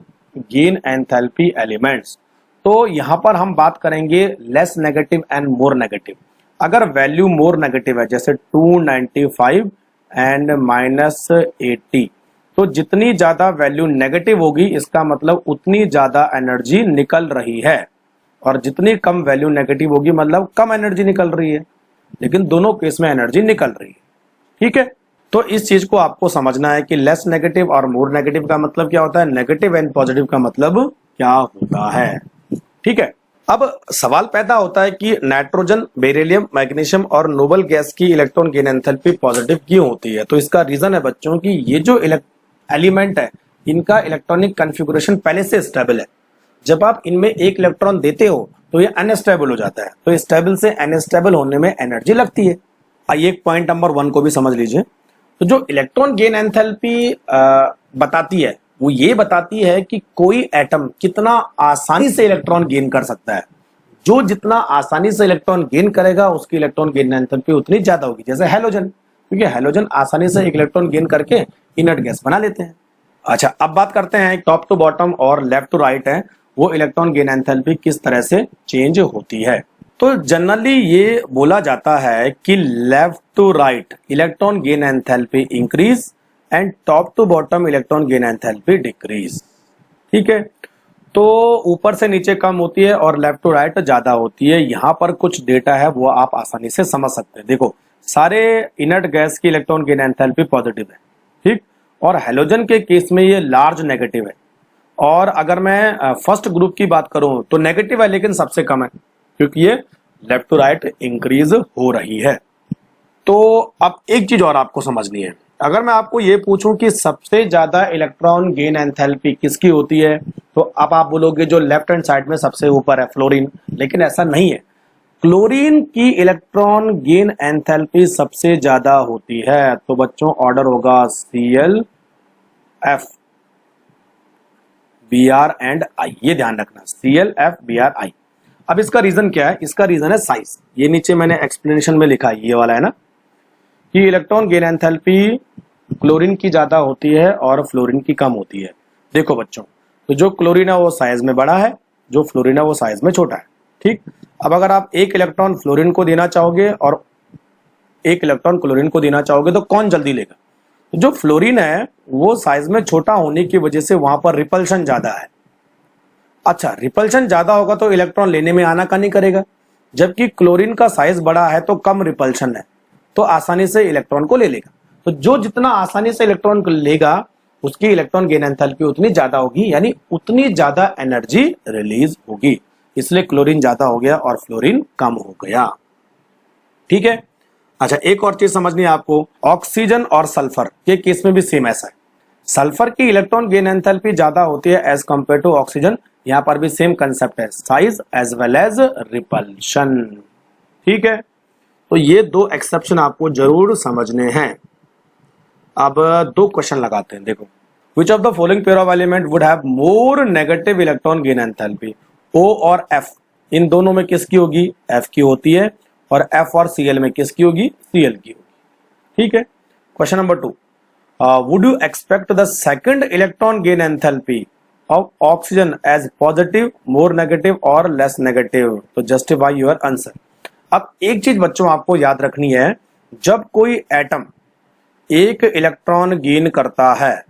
gain enthalpy elements. तो यहां पर हम बात करेंगे less negative and more negative. अगर वैल्यू मोर नेगेटिव है जैसे 295 एंड -80, तो जितनी ज्यादा वैल्यू नेगेटिव होगी इसका मतलब उतनी ज्यादा एनर्जी निकल रही है, और जितनी कम वैल्यू नेगेटिव होगी मतलब कम एनर्जी निकल रही है, लेकिन दोनों केस में एनर्जी निकल रही है। ठीक है, तो इस चीज को आपको समझना है कि लेस नेगेटिव और मोर नेगेटिव का मतलब क्या होता है, नेगेटिव एंड पॉजिटिव का मतलब क्या होता है। ठीक है, अब सवाल पैदा होता है कि नाइट्रोजन, बेरिलियम, मैग्नीशियम और नोबल गैस की इलेक्ट्रॉन गेन एंथैल्पी पॉजिटिव क्यों होती है? तो इसका रीजन है बच्चों कि ये जो एलिमेंट है इनका इलेक्ट्रॉनिक कॉन्फ़िगरेशन पहले से स्टेबल है। जब आप इनमें एक इलेक्ट्रॉन देते हो तो ये अनस्टेबल हो जाता है, तो स्टेबल से अनस्टेबल होने में एनर्जी लगती है। आइए एक पॉइंट नंबर 1 को भी समझ लीजिए। तो जो इलेक्ट्रॉन गेन एंथैल्पी बताती है वो ये बताती है कि कोई एटम कितना आसानी से इलेक्ट्रॉन गेन कर सकता है। जो जितना आसानी से इलेक्ट्रॉन गेन करेगा उसकी इलेक्ट्रॉन गेन एंथैल्पी उतनी ज्यादा होगी। जैसे हैलोजन, क्योंकि हैलोजन आसानी से एक इलेक्ट्रॉन गेन करके इनर्ट गैस बना लेते हैं। अच्छा, अब बात करते हैं टॉप टू बॉटम और लेफ्ट टू राइट है वो इलेक्ट्रॉन गेन एंथैल्पी किस तरह से चेंज होती है। तो जनरली ये बोला जाता है कि left to right electron gain enthalpy increase and top to bottom electron gain enthalpy decrease. ठीक है, तो ऊपर से नीचे कम होती है और लेफ्ट टू राइट ज्यादा होती है। यहां पर कुछ डेटा है वो आप आसानी से समझ सकते हैं। देखो, सारे इनर्ट गैस की इलेक्ट्रॉन गेन एंथैल्पी पॉजिटिव है, ठीक, और हैलोजन के केस में ये लार्ज नेगेटिव है। और अगर मैं फर्स्ट ग्रुप की बात करूं तो नेगेटिव है लेकिन सबसे कम है, क्योंकि ये लेफ्ट टू राइट इंक्रीज हो रही है। तो अब एक चीज और आपको समझनी है, अगर मैं आपको ये पूछूं कि सबसे ज्यादा इलेक्ट्रॉन गेन एंथैल्पी किसकी होती है, तो अब आप बोलोगे जो लेफ्ट हैंड साइड में सबसे ऊपर है फ्लोरीन, लेकिन ऐसा नहीं है। क्लोरीन की इलेक्ट्रॉन गेन एंथैल्पी सबसे ज्यादा होती है। तो बच्चों ऑर्डर होगा ClF Br एंड I, ये ध्यान रखना, ClF Br I। अब इसका रीजन क्या है? इसका रीजन है साइज। ये नीचे मैंने एक्सप्लेनेशन में लिखा है, ये वाला है ना, कि इलेक्ट्रॉन गेन एंथैल्पी क्लोरीन की ज्यादा होती है और फ्लोरीन की कम होती है। देखो बच्चों, तो जो क्लोरीन है वो साइज में बड़ा है, जो फ्लोरीन है वो साइज में छोटा है। ठीक, अब अगर आप एक इलेक्ट्रॉन फ्लोरीन को देना चाहोगे और एक इलेक्ट्रॉन क्लोरीन को देना चाहोगे तो कौन जल्दी लेगा? जो फ्लोरीन है वो साइज में छोटा होने की वजह से वहां पर रिपल्शन ज्यादा है। अच्छा, रिपल्शन ज्यादा होगा तो इलेक्ट्रॉन लेने में आनाकानी करेगा, जबकि क्लोरीन का साइज बड़ा है तो कम रिपल्शन है, तो आसानी से इलेक्ट्रॉन को ले लेगा। तो जो जितना आसानी से इलेक्ट्रॉन को लेगा उसकी इलेक्ट्रॉन गेन एंथैल्पी उतनी ज्यादा होगी, यानी उतनी ज्यादा एनर्जी रिलीज होगी। इसलिए क्लोरीन ज्यादा हो गया और फ्लोरीन कम हो गया। ठीक है, अच्छा एक और चीज समझनी है आपको, ऑक्सीजन और सल्फर के केस में भी सेम ऐसा है। सल्फर की इलेक्ट्रॉन गेन एंथैल्पी ज्यादा होती है एज कंपेयर टू ऑक्सीजन। यहां पर भी सेम कंसेप्ट है, size as well as repulsion. ठीक है, तो ये दो एक्सेप्शन आपको जरूर समझने हैं। अब दो क्वेश्चन लगाते हैं। देखो, विच of the following pair of element would have more negative electron gain enthalpy? O और F, इन दोनों में किसकी होगी? F की होती है। और F और Cl में किसकी होगी? Cl की होगी। ठीक है, question number 2, would you expect the second electron gain enthalpy of oxygen as positive, more negative और लेस नेगेटिव? तो जस्टिफाई योर आंसर। अब एक चीज बच्चों आपको याद रखनी है, जब कोई एटम एक इलेक्ट्रॉन गेन करता है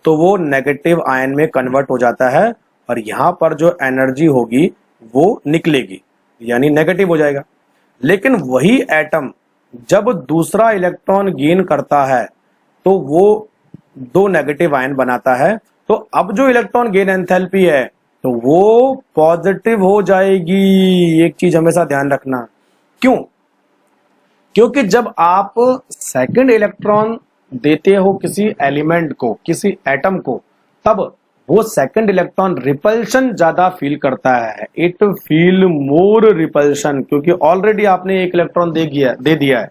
तो वो नेगेटिव आयन में कन्वर्ट हो जाता है और यहां पर जो एनर्जी होगी वो निकलेगी, यानी नेगेटिव हो जाएगा। लेकिन वही एटम जब दूसरा इलेक्ट्रॉन गेन करता है तो वो दो नेगेटिव आयन बनाता है, तो अब जो इलेक्ट्रॉन गेन एंथैल्पी है तो वो पॉजिटिव हो जाएगी। एक चीज हमेशा ध्यान रखना, क्यों? क्योंकि जब आप सेकंड इलेक्ट्रॉन देते हो किसी एलिमेंट को, किसी एटम को, तब वो सेकंड इलेक्ट्रॉन रिपल्शन ज्यादा फील करता है। इट फील मोर रिपल्शन, क्योंकि ऑलरेडी आपने एक इलेक्ट्रॉन दे दिया है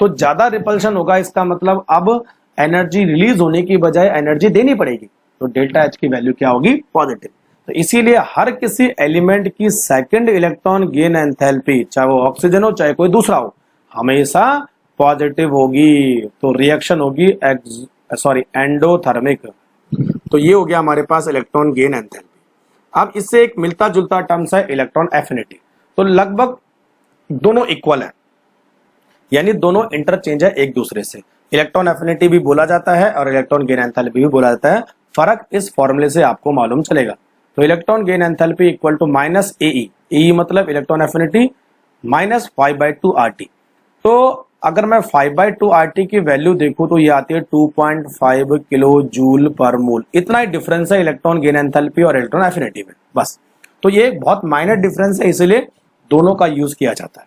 तो ज्यादा रिपल्शन होगा। इसका मतलब अब एनर्जी रिलीज होने की बजाय एनर्जी देनी पड़ेगी, तो डेल्टा एच की वैल्यू क्या होगी? पॉजिटिव। तो इसीलिए हर किसी एलिमेंट की सेकंड इलेक्ट्रॉन गेन एंथैल्पी, चाहे वो ऑक्सीजन हो चाहे कोई दूसरा हो, हमेशा पॉजिटिव होगी। तो रिएक्शन होगी एंडोथर्मिक। तो ये हो गया हमारे पास इलेक्ट्रॉन गेन एंथैल्पी। अब इससे एक मिलता जुलता टर्म्स है इलेक्ट्रॉन एफिनिटी। तो लगभग दोनों इक्वल है, यानी दोनों इंटरचेंज है एक दूसरे से। इलेक्ट्रॉन एफिनिटी भी बोला जाता है और इलेक्ट्रॉन गेन एंथैल्पी भी बोला जाता है। फर्क इस फॉर्मूले से आपको मालूम चलेगा। तो electron gain enthalpy equal to minus AE, AE मतलब इलेक्ट्रॉन एफिनिटी, माइनस 5/2 RT। तो अगर मैं 5/2 RT की वैल्यू देखूं तो ये आती है 2.5 किलो जूल पर मोल। इतना ही डिफरेंस है इलेक्ट्रॉन गेन एंथैल्पी और इलेक्ट्रॉन एफिनिटी में, बस। तो ये एक बहुत माइनर डिफरेंस है, इसलिए दोनों का यूज किया जाता है।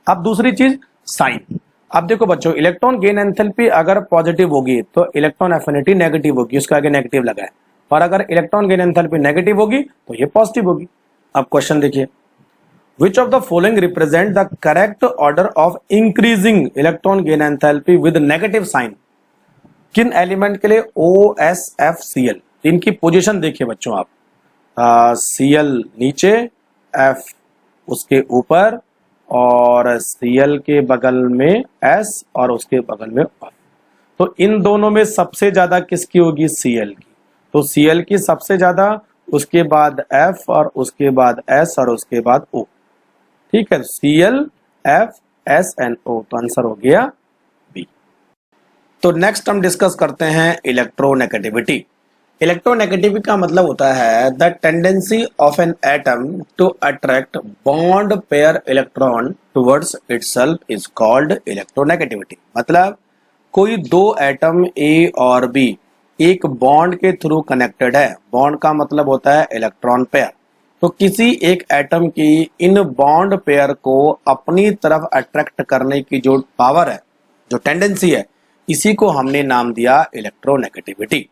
अब दूसरी चीज साइन। अब देखो बच्चों, इलेक्ट्रॉन गेन एंथैल्पी अगर पॉजिटिव होगी तो इलेक्ट्रॉन एफिनिटी नेगेटिव होगी, उसके आगे नेगेटिव लगा है। और अगर इलेक्ट्रॉन गेन एंथैल्पी नेगेटिव होगी तो ये पॉजिटिव होगी। अब क्वेश्चन देखिए, Which of the following represent the correct order of increasing electron gain enthalpy with negative sign? किन एलिमेंट के लिए OSFCl, इनकी पोजीशन देखिए बच्चों आप, Cl नीचे, F उसके ऊपर और Cl के बगल में S और उसके बगल में F। तो इन दोनों में सबसे ज्यादा किसकी होगी? Cl की। तो Cl की सबसे ज्यादा, उसके बाद F और उसके बाद S और उसके बाद O। ठीक है, Cl, F, S and O। तो आंसर हो गया बी। तो नेक्स्ट हम डिस्कस करते हैं इलेक्ट्रोनेगेटिविटी। इलेक्ट्रोनेगेटिविटी का मतलब होता है the tendency of an atom to attract bond pair electron towards itself is called electronegativity. मतलब कोई दो एटम ए और बी एक बॉन्ड के थ्रू कनेक्टेड है। बॉन्ड का मतलब होता है इलेक्ट्रॉन पेयर। तो किसी एक एटम की इन बॉन्ड पेयर को अपनी तरफ अट्रैक्ट करने की जो पावर है, जो टेंडेंसी है, इसी को हमने नाम दिया इलेक्ट्रोनेगेटिविटी।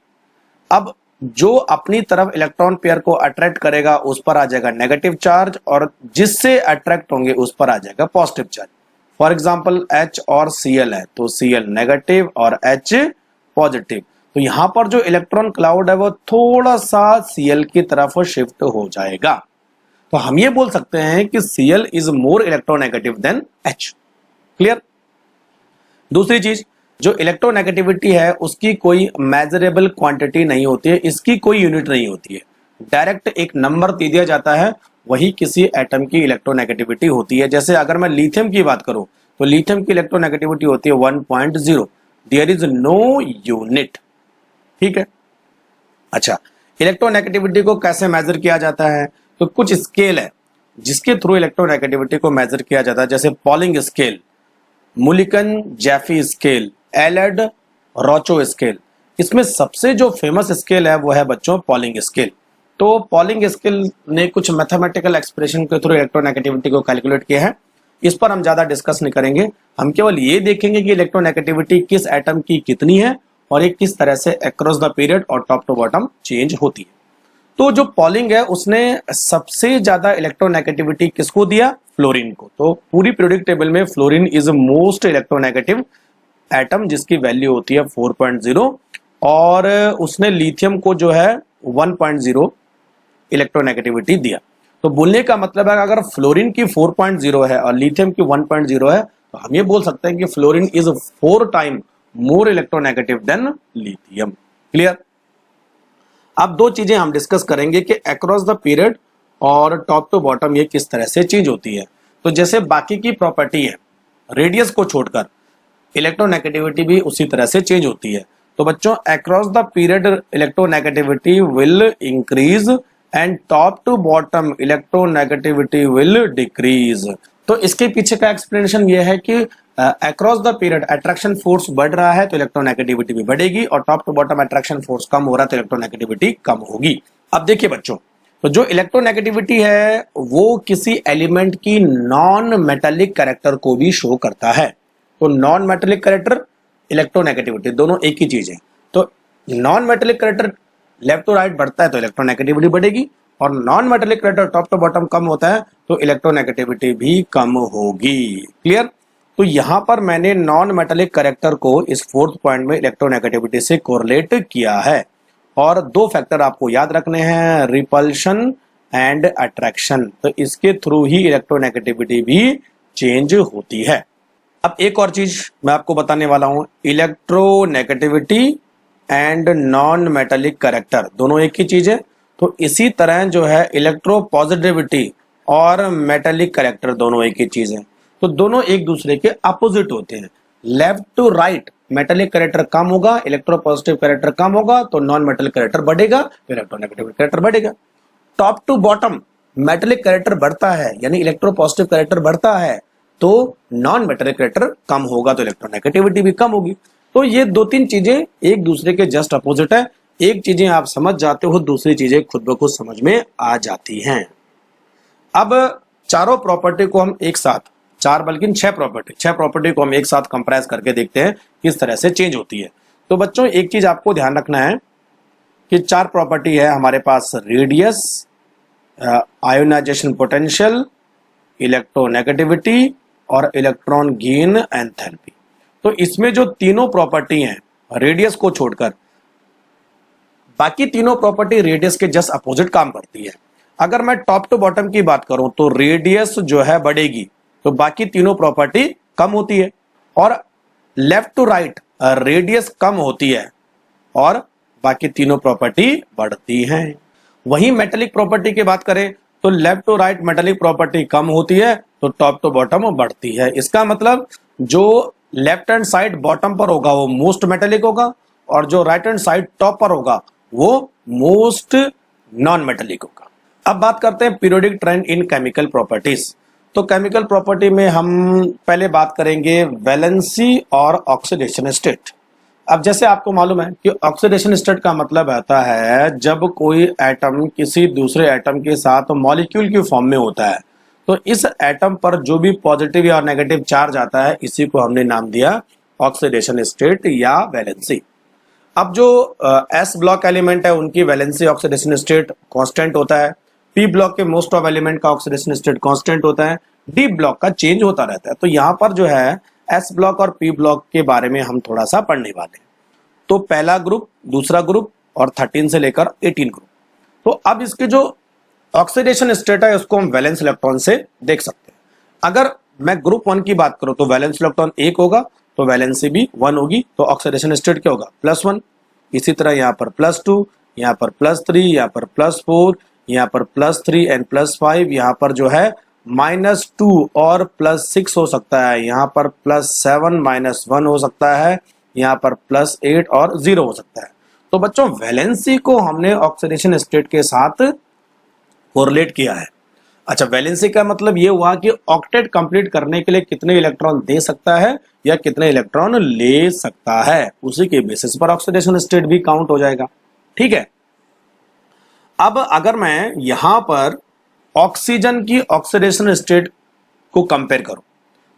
अब जो अपनी तरफ इलेक्ट्रॉन पेयर को अट्रैक्ट करेगा उस पर आ जाएगा नेगेटिव चार्ज, और जिससे अट्रैक्ट होंगे उस पर आ जाएगा positive charge. For example H और Cl है, तो Cl नेगेटिव और H पॉजिटिव। तो यहां पर जो इलेक्ट्रॉन क्लाउड है वो थोड़ा सा Cl की तरफ शिफ्ट हो जाएगा। तो हम ये बोल सकते हैं कि Cl is more electronegative than H। Clear? दूसरी चीज, जो इलेक्ट्रोनेगेटिविटी है उसकी कोई मेजरेबल क्वांटिटी नहीं होती है, इसकी कोई यूनिट नहीं होती है। डायरेक्ट एक नंबर दे दिया जाता है, वही किसी एटम की इलेक्ट्रोनेगेटिविटी होती है। जैसे अगर मैं लिथियम की बात करूं तो लिथियम की इलेक्ट्रोनेगेटिविटी होती है 1.0। There is no unit. ठीक है। अच्छा, इलेक्ट्रोनेगेटिविटी को कैसे मेजर किया जाता है? तो कुछ स्केल है जिसके थ्रू इलेक्ट्रोनेगेटिविटी को मेजर किया जाता है, जैसे Pauling scale, Mulliken Jaffe scale, Allred Rochow scale. इसमें सबसे जो फेमस स्केल है वो है बच्चों पॉलिंग स्केल। तो पॉलिंग स्केल ने कुछ मैथमेटिकल एक्सप्रेशन के थ्रू इलेक्ट्रोनेगेटिविटी को कैलकुलेट किया है। इस पर हम ज्यादा डिस्कस नहीं करेंगे, हम केवल ये देखेंगे कि इलेक्ट्रोनेगेटिविटी किस एटम की कितनी है और ये किस तरह से अक्रॉस द पीरियड और टॉप टू बॉटम चेंज होती है। तो जो पॉलिंग है उसने सबसे ज्यादा इलेक्ट्रोनेगेटिविटी किसको दिया? फ्लोरीन को। तो पूरी पीरियोडिक टेबल में fluorine is most electronegative atom, जिसकी वैल्यू होती है 4.0, और उसने लिथियम को जो है 1.0 इलेक्ट्रोनेगेटिविटी दिया। तो बोलने का मतलब है अगर फ्लोरीन की 4.0 है और लिथियम की 1.0 है तो हम ये बोल सकते हैं कि fluorine is 4 time more electronegative than lithium. Clear? अब दो चीजें हम डिस्कस करेंगे कि अक्रॉस द पीरियड और टॉप टू बॉटम ये किस तरह से चेंज होती है। तो जैसे बाकी की प्रॉपर्टी है, रेडियस को छोड़कर इलेक्ट्रोनेगेटिविटी भी उसी तरह से चेंज होती है। तो बच्चों, across the period electronegativity will increase and top to bottom electronegativity will decrease. तो इसके पीछे का एक्सप्लेनेशन ये है कि across the period attraction force बढ़ रहा है तो इलेक्ट्रोनेगेटिविटी भी बढ़ेगी, और top to bottom attraction force कम हो रहा है तो इलेक्ट्रोनेगेटिविटी कम होगी। अब देखिए बच्चों, तो जो इलेक्ट्रोनेगेटिविटी है वो किसी एलिमेंट की नॉन मेटेलिक कैरेक्टर को भी शो करता है। तो नॉन मेटेलिक कैरेक्टर, इलेक्ट्रोनेगेटिविटी दोनों एक ही चीज है। तो non metallic character left to right बढ़ता है तो इलेक्ट्रोनेगेटिविटी बढ़ेगी, और non metallic character top to bottom कम होता है तो इलेक्ट्रोनेगेटिविटी भी कम होगी। क्लियर? तो यहां पर मैंने नॉन मेटेलिक कैरेक्टर को इस फोर्थ पॉइंट में इलेक्ट्रोनेगेटिविटी से कोरिलेट किया है। और दो फैक्टर आपको याद रखने हैं, रिपल्शन एंड अट्रैक्शन। तो इसके थ्रू ही इलेक्ट्रोनेगेटिविटी भी चेंज होती है। अब एक और चीज मैं आपको बताने वाला हूं, electronegativity and non metallic character दोनों एक ही चीज है। तो इसी तरह जो है इलेक्ट्रोपॉजिटिविटी और मेटेलिक कैरेक्टर दोनों एक ही चीज है। तो दोनों एक दूसरे के अपोजिट होते हैं। Left to right metallic character कम होगा, इलेक्ट्रोपॉजिटिव कैरेक्टर कम होगा, तो नॉन मेटेलिक कैरेक्टर बढ़ेगा, इलेक्ट्रोनेगेटिव कैरेक्टर बढ़ेगा। Top to bottom metallic character बढ़ता है यानी इलेक्ट्रोपॉजिटिव कैरेक्टर बढ़ता है, तो नॉन मेटेलिक कैरेक्टर कम होगा, तो इलेक्ट्रोनेगेटिविटी भी कम होगी। तो ये दो तीन चीजें एक दूसरे के जस्ट अपोजिट है। एक चीजें आप समझ जाते हो, दूसरी चीजें खुद ब खुद समझ में आ जाती हैं। अब चारों प्रॉपर्टी को हम एक साथ, चार बल्कि छह प्रॉपर्टी को हम एक साथ कंप्रेस करके देखते हैं किस तरह से चेंज होती है। तो बच्चों एक चीज आपको ध्यान रखना है कि चार प्रॉपर्टी है हमारे पास, रेडियस, आयोनाइजेशन पोटेंशियल, इलेक्ट्रोनेगेटिविटी और इलेक्ट्रॉन गेन एंथैल्पी। तो इसमें जो तीनों प्रॉपर्टी हैं, रेडियस को छोड़कर बाकी तीनों प्रॉपर्टी रेडियस के जस्ट अपोजिट काम करती है। अगर मैं टॉप टू बॉटम की बात करूं तो रेडियस जो है बढ़ेगी तो बाकी तीनों प्रॉपर्टी कम होती है, और लेफ्ट टू राइट रेडियस कम होती है और बाकी तीनों प्रॉपर्टी बढ़ती हैं। वहीं मेटेलिक प्रॉपर्टी की बात करें तो left to right metallic property कम होती है तो टॉप टू बॉटम बढ़ती है। इसका मतलब जो लेफ्ट हैंड साइड बॉटम पर होगा वो मोस्ट मेटेलिक होगा, और जो राइट हैंड साइड टॉप पर होगा वो मोस्ट नॉन मेटेलिक होगा। अब बात करते हैं पीरियोडिक ट्रेंड इन केमिकल प्रॉपर्टीज। तो केमिकल प्रॉपर्टी में हम पहले बात करेंगे वैलेंसी और ऑक्सीडेशन स्टेट। अब जैसे आपको मालूम है कि ऑक्सीडेशन स्टेट का मतलब आता है जब कोई एटम किसी दूसरे एटम के साथ मॉलिक्यूल की फॉर्म में होता है, तो इस एटम पर जो भी पॉजिटिव या नेगेटिव चार्ज आता है इसी को हमने नाम दिया ऑक्सीडेशन स्टेट या वैलेंसी। अब जो एस ब्लॉक एलिमेंट है उनकी वैलेंसी ऑक्सीडेशन स्टेट कांस्टेंट होता है, पी ब्लॉक के मोस्ट ऑफ एलिमेंट का ऑक्सीडेशन स्टेट कांस्टेंट होता है, डी ब्लॉक का चेंज होता रहता है। तो यहाँ पर जो है एस ब्लॉक और पी ब्लॉक के बारे में हम थोड़ा सा पढ़ने वाले हैं। तो पहला ग्रुप, दूसरा ग्रुप और 13 से लेकर 18 ग्रुप। तो अब इसके जो ऑक्सीडेशन स्टेट है उसको हम वैलेंस इलेक्ट्रॉन से देख सकते हैं। अगर मैं ग्रुप 1 की बात करूं तो वैलेंस इलेक्ट्रॉन 1 होगा तो वैलेंसी भी 1 होगी, तो ऑक्सीडेशन स्टेट क्या होगा, +1। इसी तरह यहाँ पर +2, यहाँ पर +3, यहाँ पर +4, यहाँ पर +3 एंड +5, यहाँ पर जो है -2 और +6 हो सकता है, यहाँ पर +7 -1 हो सकता है, यहाँ पर +8 और 0 हो सकता है। तो बच्चों वैलेंसी को हमने ऑक्सीडेशन स्टेट के साथ कोरिलेट किया है। अच्छा, वैलेंसी का मतलब ये हुआ कि ऑक्टेट कंप्लीट करने के लिए कितने इलेक्ट्रॉन दे सकता है या कितने इलेक्ट्रॉन ले सकता है, उसी के बेसिस पर ऑक्सीडेशन स्टेट भी काउंट हो जाएगा। ठीक है। अब अगर मैं यहां पर ऑक्सीजन की ऑक्सीडेशन स्टेट को कंपेयर करूं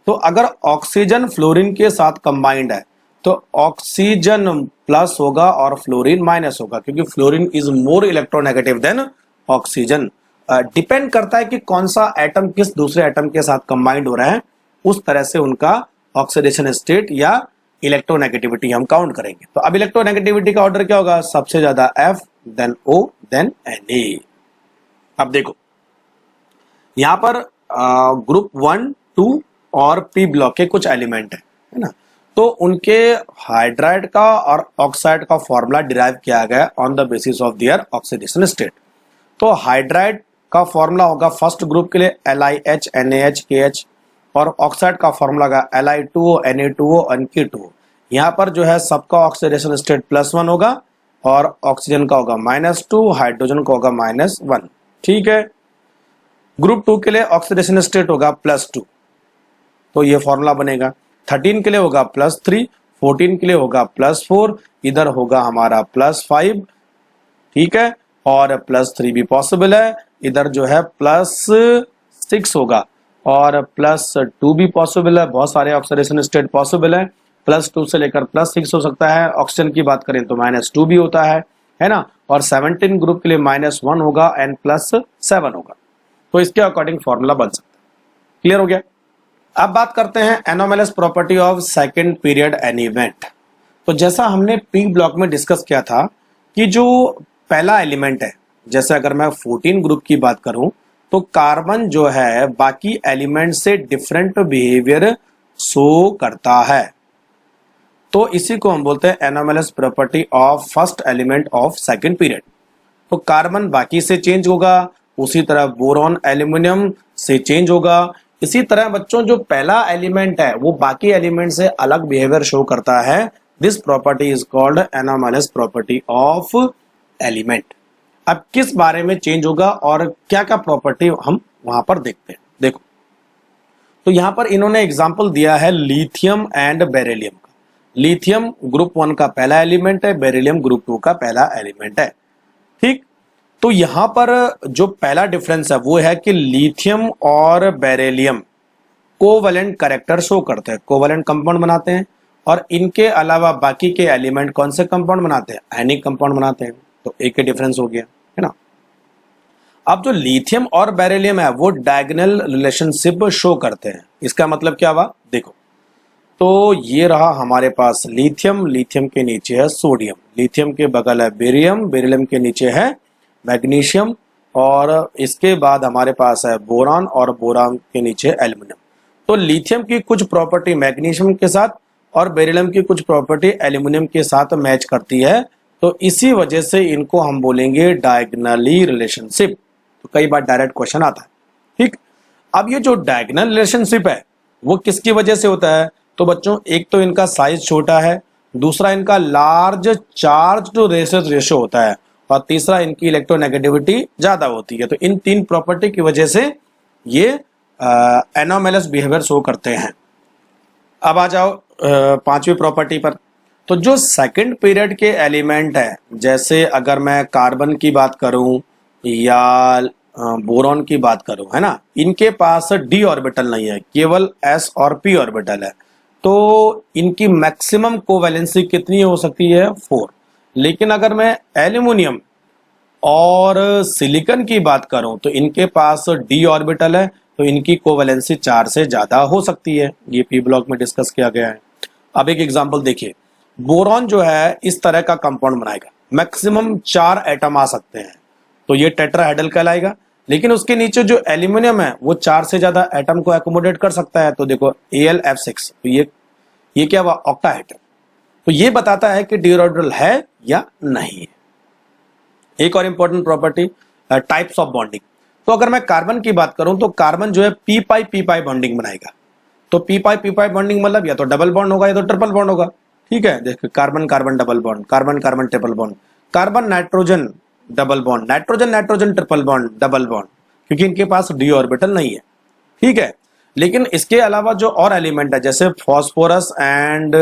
तो अगर ऑक्सीजन फ्लोरीन के साथ कंबाइंड है तो ऑक्सीजन प्लस होगा और फ्लोरीन माइनस होगा, क्योंकि fluorine is more electronegative than oxygen. Depend करता है कि कौन सा एटम किस दूसरे एटम के साथ कंबाइंड हो रहा है, उस तरह से उनका ऑक्सीडेशन स्टेट या इलेक्ट्रोनेगेटिविटी हम काउंट करेंगे। तो अब इलेक्ट्रोनेगेटिविटी का ऑर्डर क्या होगा, सबसे ज्यादा F, then O, then Na। अब देखो यहां पर ग्रुप 1, 2 और पी ब्लॉक के कुछ एलिमेंट है ना, तो उनके हाइड्राइड का और ऑक्साइड का फॉर्मूला डिराइव किया गया on the basis of their oxidation state. तो हाइड्राइड का फॉर्मूला होगा फर्स्ट ग्रुप के लिए LiH, NaH, KH, और ऑक्साइड का फॉर्मूला होगा Li2O, Na2O, K2O। यहाँ पर जो है सबका ऑक्सीडेशन स्टेट +1 होगा और ऑक्सीजन का होगा -2, हाइड्रोजन का होगा -1। ठीक है। ग्रुप 2 के लिए ऑक्सीडेशन स्टेट होगा +2, तो ये फॉर्मूला बनेगा। 13 के लिए होगा +3, 14 के लिए होगा +4, इधर होगा हमारा +5। ठीक है, और +3 भी पॉसिबल है, इधर जो है +6 होगा और +2 भी पॉसिबल है। बहुत सारे ऑक्सीडेशन स्टेट पॉसिबल है, +2 से लेकर +6 हो सकता है। ऑक्सीजन की बात करें तो -2 भी होता है ना, और 17 ग्रुप के लिए -1 होगा एंड +7 होगा। तो इसके अकॉर्डिंग फॉर्मूला बन सकता है। क्लियर हो गया। अब बात करते हैं anomalous property of second period element. तो जैसा हमने पी ब्लॉक में डिस्कस किया था कि जो पहला एलिमेंट है, जैसे अगर मैं 14 ग्रुप की बात करूं तो कार्बन जो है बाकी एलिमेंट से डिफरेंट बिहेवियर शो करता है, तो इसी को हम बोलते हैं anomalous property of first element of second period. तो कार्बन बाकी से चेंज होगा, उसी तरह बोरॉन एल्यूमिनियम से चेंज होगा। इसी तरह बच्चों जो पहला एलिमेंट है वो बाकी एलिमेंट से अलग बिहेवियर शो करता है। This property is called anomalous property of element. अब किस बारे में चेंज होगा और क्या क्या प्रॉपर्टी हम वहां पर देखते हैं, देखो। तो यहां पर इन्होंने एग्जाम्पल दिया है लिथियम एंड बेरिलियम का। लिथियम ग्रुप 1 का पहला एलिमेंट है, बेरिलियम ग्रुप 2 का पहला एलिमेंट है, ठीक। तो यहां पर जो पहला डिफरेंस है वो है कि लिथियम और बेरिलियम कोवैलेंट कैरेक्टर शो करते हैं, कोवैलेंट कंपाउंड बनाते हैं, और इनके अलावा बाकी के एलिमेंट कौन से कंपाउंड बनाते हैं, आयनिक कंपाउंड बनाते हैं। तो एक ही डिफरेंस हो गया, है ना। अब जो लिथियम और बेरिलियम है वो डायगोनल रिलेशनशिप शो करते हैं। इसका मतलब क्या हुआ, देखो। तो ये रहा हमारे पास लिथियम, लिथियम के नीचे है सोडियम, लिथियम के बगल है बेरियम, बेरिलियम के नीचे है मैग्नीशियम, और इसके बाद हमारे पास है बोरान, और बोरान के नीचे एल्यूमिनियम। तो लिथियम की कुछ प्रॉपर्टी मैग्नीशियम के साथ और बेरिलियम की कुछ प्रॉपर्टी एल्यूमिनियम के साथ मैच करती है, तो इसी वजह से इनको हम बोलेंगे डायगोनली रिलेशनशिप। तो कई बार डायरेक्ट क्वेश्चन आता है, ठीक। अब ये जो डायगोनल रिलेशनशिप है वो किसकी वजह से होता है, तो बच्चों एक तो इनका साइज छोटा है, दूसरा इनका लार्ज चार्ज टू रेशियो होता है, और तीसरा इनकी इलेक्ट्रोनेगेटिविटी ज्यादा होती है। तो इन तीन प्रॉपर्टी की वजह से ये एनोमलस बिहेवियर शो करते हैं। अब आ जाओ पांचवी प्रॉपर्टी पर। तो जो सेकंड पीरियड के एलिमेंट है, जैसे अगर मैं कार्बन की बात करूं या बोरॉन की बात करूं, है ना, इनके पास डी ऑर्बिटल नहीं है, केवल एस और पी ऑर्बिटल है। तो इनकी मैक्सिमम कोवैलेंसी कितनी हो सकती है, 4। लेकिन अगर मैं एल्यूमिनियम और सिलिकॉन की बात करूं तो इनके पास डी ऑर्बिटल है, तो इनकी कोवैलेंसी 4 से ज्यादा हो सकती है। ये पी ब्लॉक में डिस्कस किया गया है। अब एक एग्जांपल देखिए, बोरॉन जो है इस तरह का कंपाउंड बनाएगा, मैक्सिमम 4 एटम आ सकते हैं, तो ये टेट्राहेड्रल कहलाएगा। लेकिन उसके नीचे जो एल्यूमिनियम है वो 4 से ज्यादा एटम को एकोमोडेट कर सकता है, तो देखो AlF6, तो ये क्या हुआ, ऑक्टाहेड्रल। तो ये बताता है कि डी ऑर्बिटल है या नहीं है। एक और important property, types of bonding. तो अगर मैं कार्बन की बात करूं तो कार्बन जो है पी पाई बॉन्डिंग बनाएगा। तो पी पाई बॉन्डिंग मतलब या तो डबल बॉन्ड होगा या तो ट्रिपल बॉन्ड होगा, ठीक है। देखिए carbon carbon double bond, carbon carbon triple bond, carbon nitrogen double bond, nitrogen nitrogen triple bond, double bond, क्योंकि इनके पास डी ऑर्बिटल नहीं है, ठीक है। लेकिन इसके अलावा जो और एलिमेंट है जैसे फॉस्फोरस एंड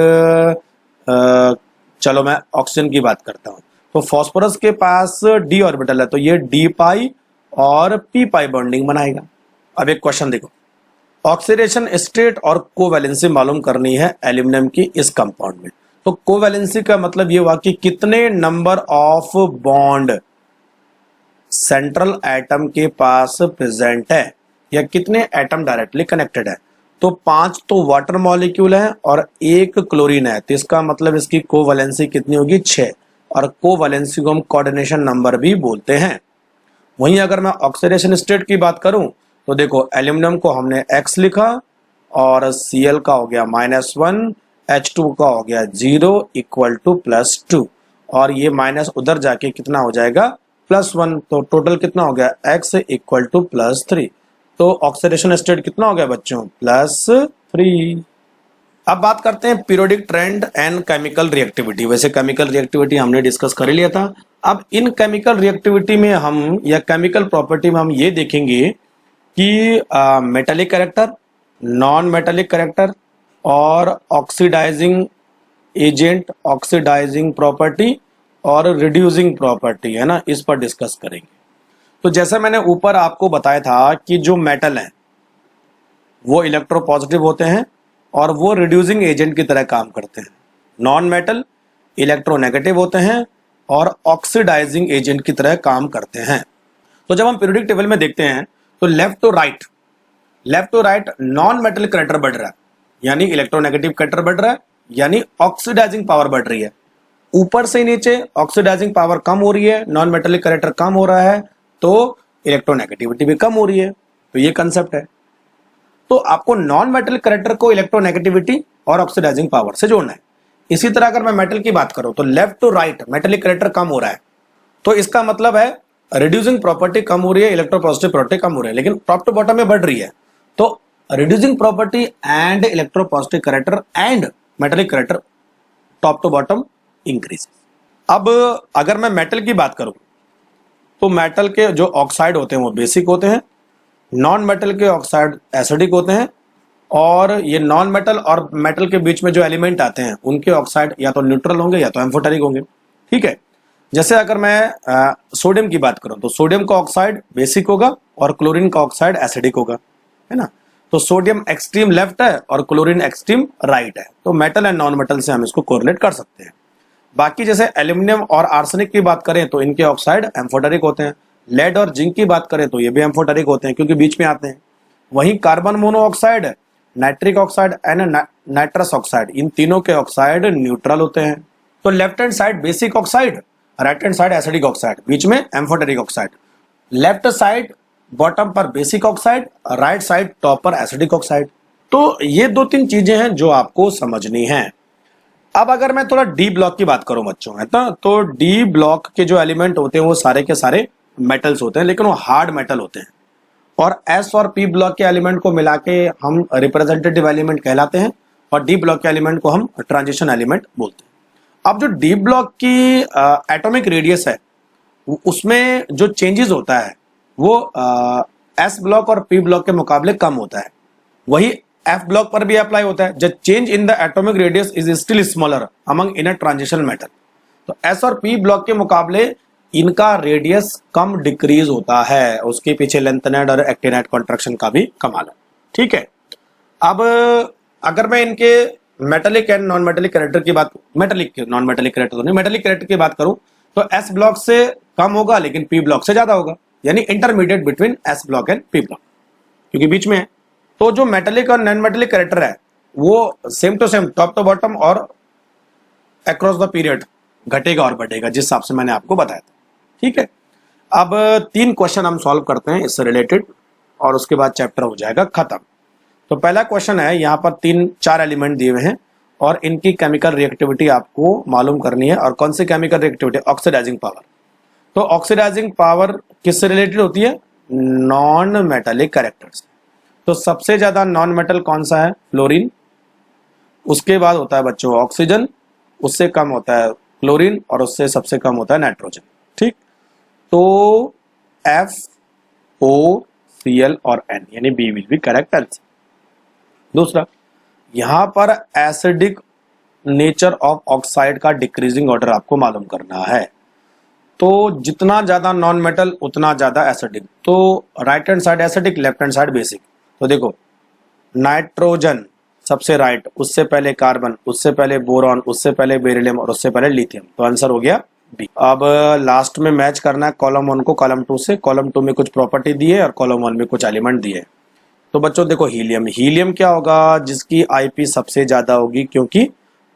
चलो मैं ऑक्सीजन की बात करता हूं। तो फॉस्फोरस के पास डी ऑर्बिटल है, तो ये डी पाई और पी पाई बॉन्डिंग बनाएगा। अब एक क्वेश्चन देखो, ऑक्सीडेशन स्टेट और कोवैलेंसी मालूम करनी है एल्यूमिनियम की इस कंपाउंड में। तो कोवैलेंसी का मतलब ये हुआ कि कितने number of bond central atom के पास प्रेजेंट है, या कितने एटम डायरेक्टली कनेक्टेड है। तो 5 तो वाटर मॉलिक्यूल है और 1 क्लोरीन है, तो इसका मतलब इसकी कोवैलेंसी कितनी होगी, 6। और कोवैलेंसी को हम कोऑर्डिनेशन नंबर भी बोलते हैं। वहीं अगर मैं ऑक्सीडेशन स्टेट की बात करूं तो देखो एल्यूमिनियम को हमने X लिखा, और Cl का हो गया -1, H2 का हो गया 0 इक्वल टू +2, और ये माइनस उधर जाके कितना हो जाएगा, +1। तो टोटल कितना हो गया, X इक्वल टू +3। तो ऑक्सीडेशन स्टेट कितना हो गया बच्चों, +3। अब बात करते हैं periodic trend and chemical reactivity. वैसे केमिकल रिएक्टिविटी हमने डिस्कस कर ही लिया था। अब इन केमिकल रिएक्टिविटी में हम, या केमिकल प्रॉपर्टी में हम ये देखेंगे कि metallic character, non metallic character, और ऑक्सीडाइजिंग एजेंट, ऑक्सीडाइजिंग प्रॉपर्टी और रिड्यूसिंग प्रॉपर्टी, है ना, इस पर डिस्कस करेंगे। तो जैसा मैंने ऊपर आपको बताया था कि जो मेटल है वो इलेक्ट्रोपॉजिटिव होते हैं और वो रिड्यूसिंग एजेंट की तरह काम करते हैं। नॉन मेटल इलेक्ट्रोनेगेटिव होते हैं और ऑक्सीडाइजिंग एजेंट की तरह काम करते हैं। तो जब हम पीरियोडिक टेबल में देखते हैं तो left to right, left to right non metallic character बढ़ रहा है, यानी इलेक्ट्रोनेगेटिव करैक्टर बढ़ रहा है, यानी ऑक्सीडाइजिंग पावर बढ़ रही है। ऊपर से नीचे ऑक्सीडाइजिंग पावर कम हो रही है, नॉन मेटलिक करैक्टर कम हो रहा है, तो इलेक्ट्रोनेगेटिविटी भी कम हो रही है। तो ये कंसेप्ट है। तो आपको नॉन मेटलिक करैक्टर को इलेक्ट्रोनेगेटिविटी और ऑक्सीडाइजिंग पावर से जोड़ना है। इसी तरह अगर मैं मेटल की बात करूं तो left to right metallic character कम हो रहा है, तो इसका मतलब है रिड्यूसिंग प्रॉपर्टी कम हो रही है, इलेक्ट्रोपॉजिटिव प्रॉपर्टी कम हो रही है, लेकिन टॉप टू बॉटम में बढ़ रही है। तो reducing property and electropositive character and metallic character top to bottom increase. अब अगर मैं मेटल की बात करूं तो मेटल के जो ऑक्साइड होते हैं वो बेसिक होते हैं, नॉन मेटल के ऑक्साइड एसिडिक होते हैं, और ये नॉन मेटल और मेटल के बीच में जो एलिमेंट आते हैं उनके ऑक्साइड या तो न्यूट्रल होंगे या तो एम्फोटेरिक होंगे। ठीक है, जैसे अगर मैं सोडियम की बात करूं तो सोडियम का ऑक्साइड बेसिक होगा और क्लोरीन का ऑक्साइड एसिडिक होगा, है ना। तो सोडियम एक्सट्रीम लेफ्ट है और क्लोरीन एक्सट्रीम राइट है, तो मेटल एंड नॉन मेटल से हम इसको कोरिलेट कर सकते हैं। बाकी जैसे एल्यूमिनियम और आर्सेनिक की बात करें तो इनके ऑक्साइड एम्फोटेरिक होते हैं। लेड और जिंक की बात करें तो ये भी एम्फोटेरिक होते हैं क्योंकि बीच में आते हैं। वहीं carbon monoxide, nitric oxide and nitrous oxide, इन तीनों के ऑक्साइड न्यूट्रल होते हैं। तो left hand side basic oxide, right hand side acidic oxide, बीच में amphoteric oxide. Left side bottom पर basic oxide, right side top पर एसिडिक ऑक्साइड। तो ये दो तीन चीजें हैं जो आपको समझनी है। अब अगर मैं थोड़ा डी ब्लॉक की बात करूं बच्चों, है ना, तो डी ब्लॉक के जो एलिमेंट होते हैं वो सारे के सारे मेटल्स होते हैं, लेकिन वो हार्ड मेटल होते हैं। और एस और पी ब्लॉक के एलिमेंट को मिला के हम रिप्रेजेंटेटिव एलिमेंट कहलाते हैं, और डी ब्लॉक के एलिमेंट को हम ट्रांजिशन एलिमेंट बोलते हैं। अब जो डी ब्लॉक की एटॉमिक रेडियस है उसमें जो चेंजेस होता है वो एस ब्लॉक और पी ब्लॉक के मुकाबले कम होता है। वही एफ ब्लॉक पर भी अप्लाई होता है, जब change in the atomic radius is still smaller among in a transition metal. तो एस और पी ब्लॉक के मुकाबले इनका रेडियस कम डिक्रीज होता है, उसके पीछे लेंथेनाइड और एक्टिनाइड कॉन्ट्रैक्शन का भी कमाल है। ठीक है, अब अगर मैं इनके metallic and non metallic character की बात, मेटेलिक नॉन मेटेलिक कैरेक्टर तो नहीं, मेटेलिक कैरेक्टर की बात करूं तो एस ब्लॉक से कम होगा लेकिन पी ब्लॉक से ज्यादा होगा, यानी intermediate between S block and P block, क्योंकि बीच में है। तो जो मेटेलिक और नॉन मेटेलिक कैरेक्टर है वो same to same top to bottom और अक्रॉस द पीरियड घटेगा और बढ़ेगा, जिस हिसाब से मैंने आपको बताया था। ठीक है, अब 3 क्वेश्चन हम सॉल्व करते हैं इससे रिलेटेड और उसके बाद चैप्टर हो जाएगा खत्म। तो पहला क्वेश्चन है, यहाँ पर 3-4 एलिमेंट दिए हुए हैं और इनकी केमिकल रिएक्टिविटी आपको मालूम करनी है। और कौन सी केमिकल रिएक्टिविटी? Oxidising power. तो ऑक्सीडाइजिंग पावर किससे रिलेटेड होती है? Non metallic characters. तो सबसे ज्यादा नॉन मेटल कौन सा है? फ्लोरीन। उसके बाद होता है बच्चों ऑक्सीजन, उससे कम होता है क्लोरीन और उससे सबसे कम होता है नाइट्रोजन। ठीक, तो FOCl और N यानी B will be correct answer. दूसरा, यहां पर एसिडिक नेचर ऑफ ऑक्साइड का डिक्रीजिंग ऑर्डर आपको मालूम करना है। तो जितना ज्यादा नॉन मेटल उतना ज्यादा एसिडिक। तो right hand side acidic, left hand side basic. तो देखो, नाइट्रोजन सबसे राइट, उससे पहले कार्बन, उससे पहले बोरॉन, उससे पहले बेरिलियम और उससे पहले लिथियम। तो आंसर हो गया बी। अब लास्ट में मैच करना है कॉलम 1 को कॉलम 2 से। कॉलम 2 में कुछ प्रॉपर्टी दी है और कॉलम 1 में कुछ एलिमेंट दिए। तो बच्चों देखो, हीलियम, हीलियम क्या होगा? जिसकी आईपी सबसे ज्यादा होगी क्योंकि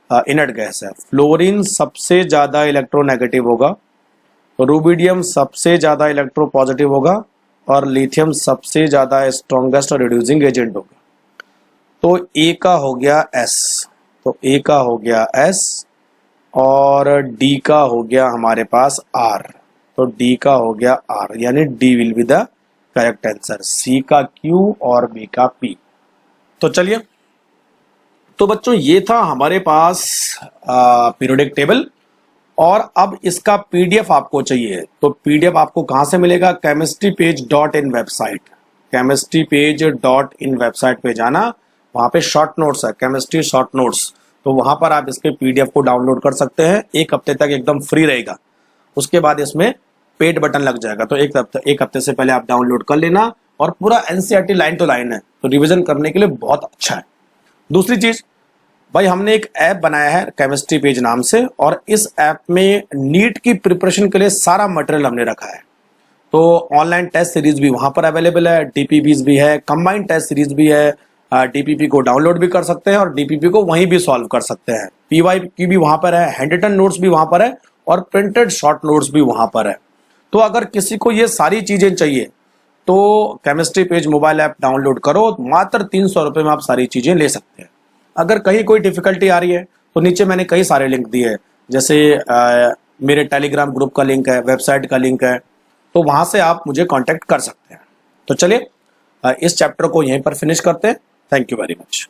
इनर्ट गैस है। फ्लोरीन सबसे ज्यादा इलेक्ट्रोनेगेटिव होगा, रुबिडियम सबसे ज्यादा इलेक्ट्रोपॉजिटिव होगा और लिथियम सबसे ज्यादा स्ट्रॉन्गेस्ट और रिड्यूसिंग एजेंट होगा। तो ए का हो गया एस, तो ए का हो गया एस और डी का हो गया हमारे पास आर। तो डी का हो गया आर, यानी D will be the correct answer. C का क्यू और बी का पी। तो चलिए, तो बच्चों ये था हमारे पास पीरियोडिक टेबल। और अब इसका पीडीएफ आपको चाहिए, तो पीडीएफ आपको कहां से मिलेगा? chemistrypage.in website. chemistrypage.in वेबसाइट पे जाना, वहां पे शॉर्ट नोट्स है, केमिस्ट्री शॉर्ट नोट्स। तो वहां पर आप इसके पीडीएफ को डाउनलोड कर सकते हैं। 1 हफ्ते तक एकदम फ्री रहेगा, उसके बाद इसमें पेड बटन लग जाएगा। तो एक हफ्ते से पहले आप डाउनलोड कर लेना। और पूरा एनसीईआरटी लाइन टू लाइन है, तो रिवीजन करने के लिए बहुत अच्छा है। दूसरी चीज भाई, हमने एक ऐप बनाया है केमिस्ट्री पेज नाम से, और इस ऐप में नीट की प्रिपरेशन के लिए सारा मटेरियल हमने रखा है। तो ऑनलाइन टेस्ट सीरीज भी वहां पर अवेलेबल है, डीपीपीज भी है, कंबाइंड टेस्ट सीरीज भी है। डीपीपी को डाउनलोड भी कर सकते हैं और डीपीपी को वहीं भी सॉल्व कर सकते हैं। पीवाईक्यू भी वहां पर है, हैंड रिटन नोट्स भी वहां पर है और प्रिंटेड शॉर्ट नोट्स भी वहां पर है। तो अगर किसी को ये सारी चीजें चाहिए तो chemistry page mobile app download करो, मात्र 300 रुपये में आप सारी चीजें ले सकते हैं। अगर कहीं कोई डिफिकल्टी आ रही है तो नीचे मैंने कई सारे लिंक दिए हैं, जैसे मेरे टेलीग्राम ग्रुप का लिंक है, वेबसाइट का लिंक है, तो वहां से आप मुझे कांटेक्ट कर सकते हैं। तो चलिए इस चैप्टर को यहीं पर फिनिश करते हैं। Thank you very much.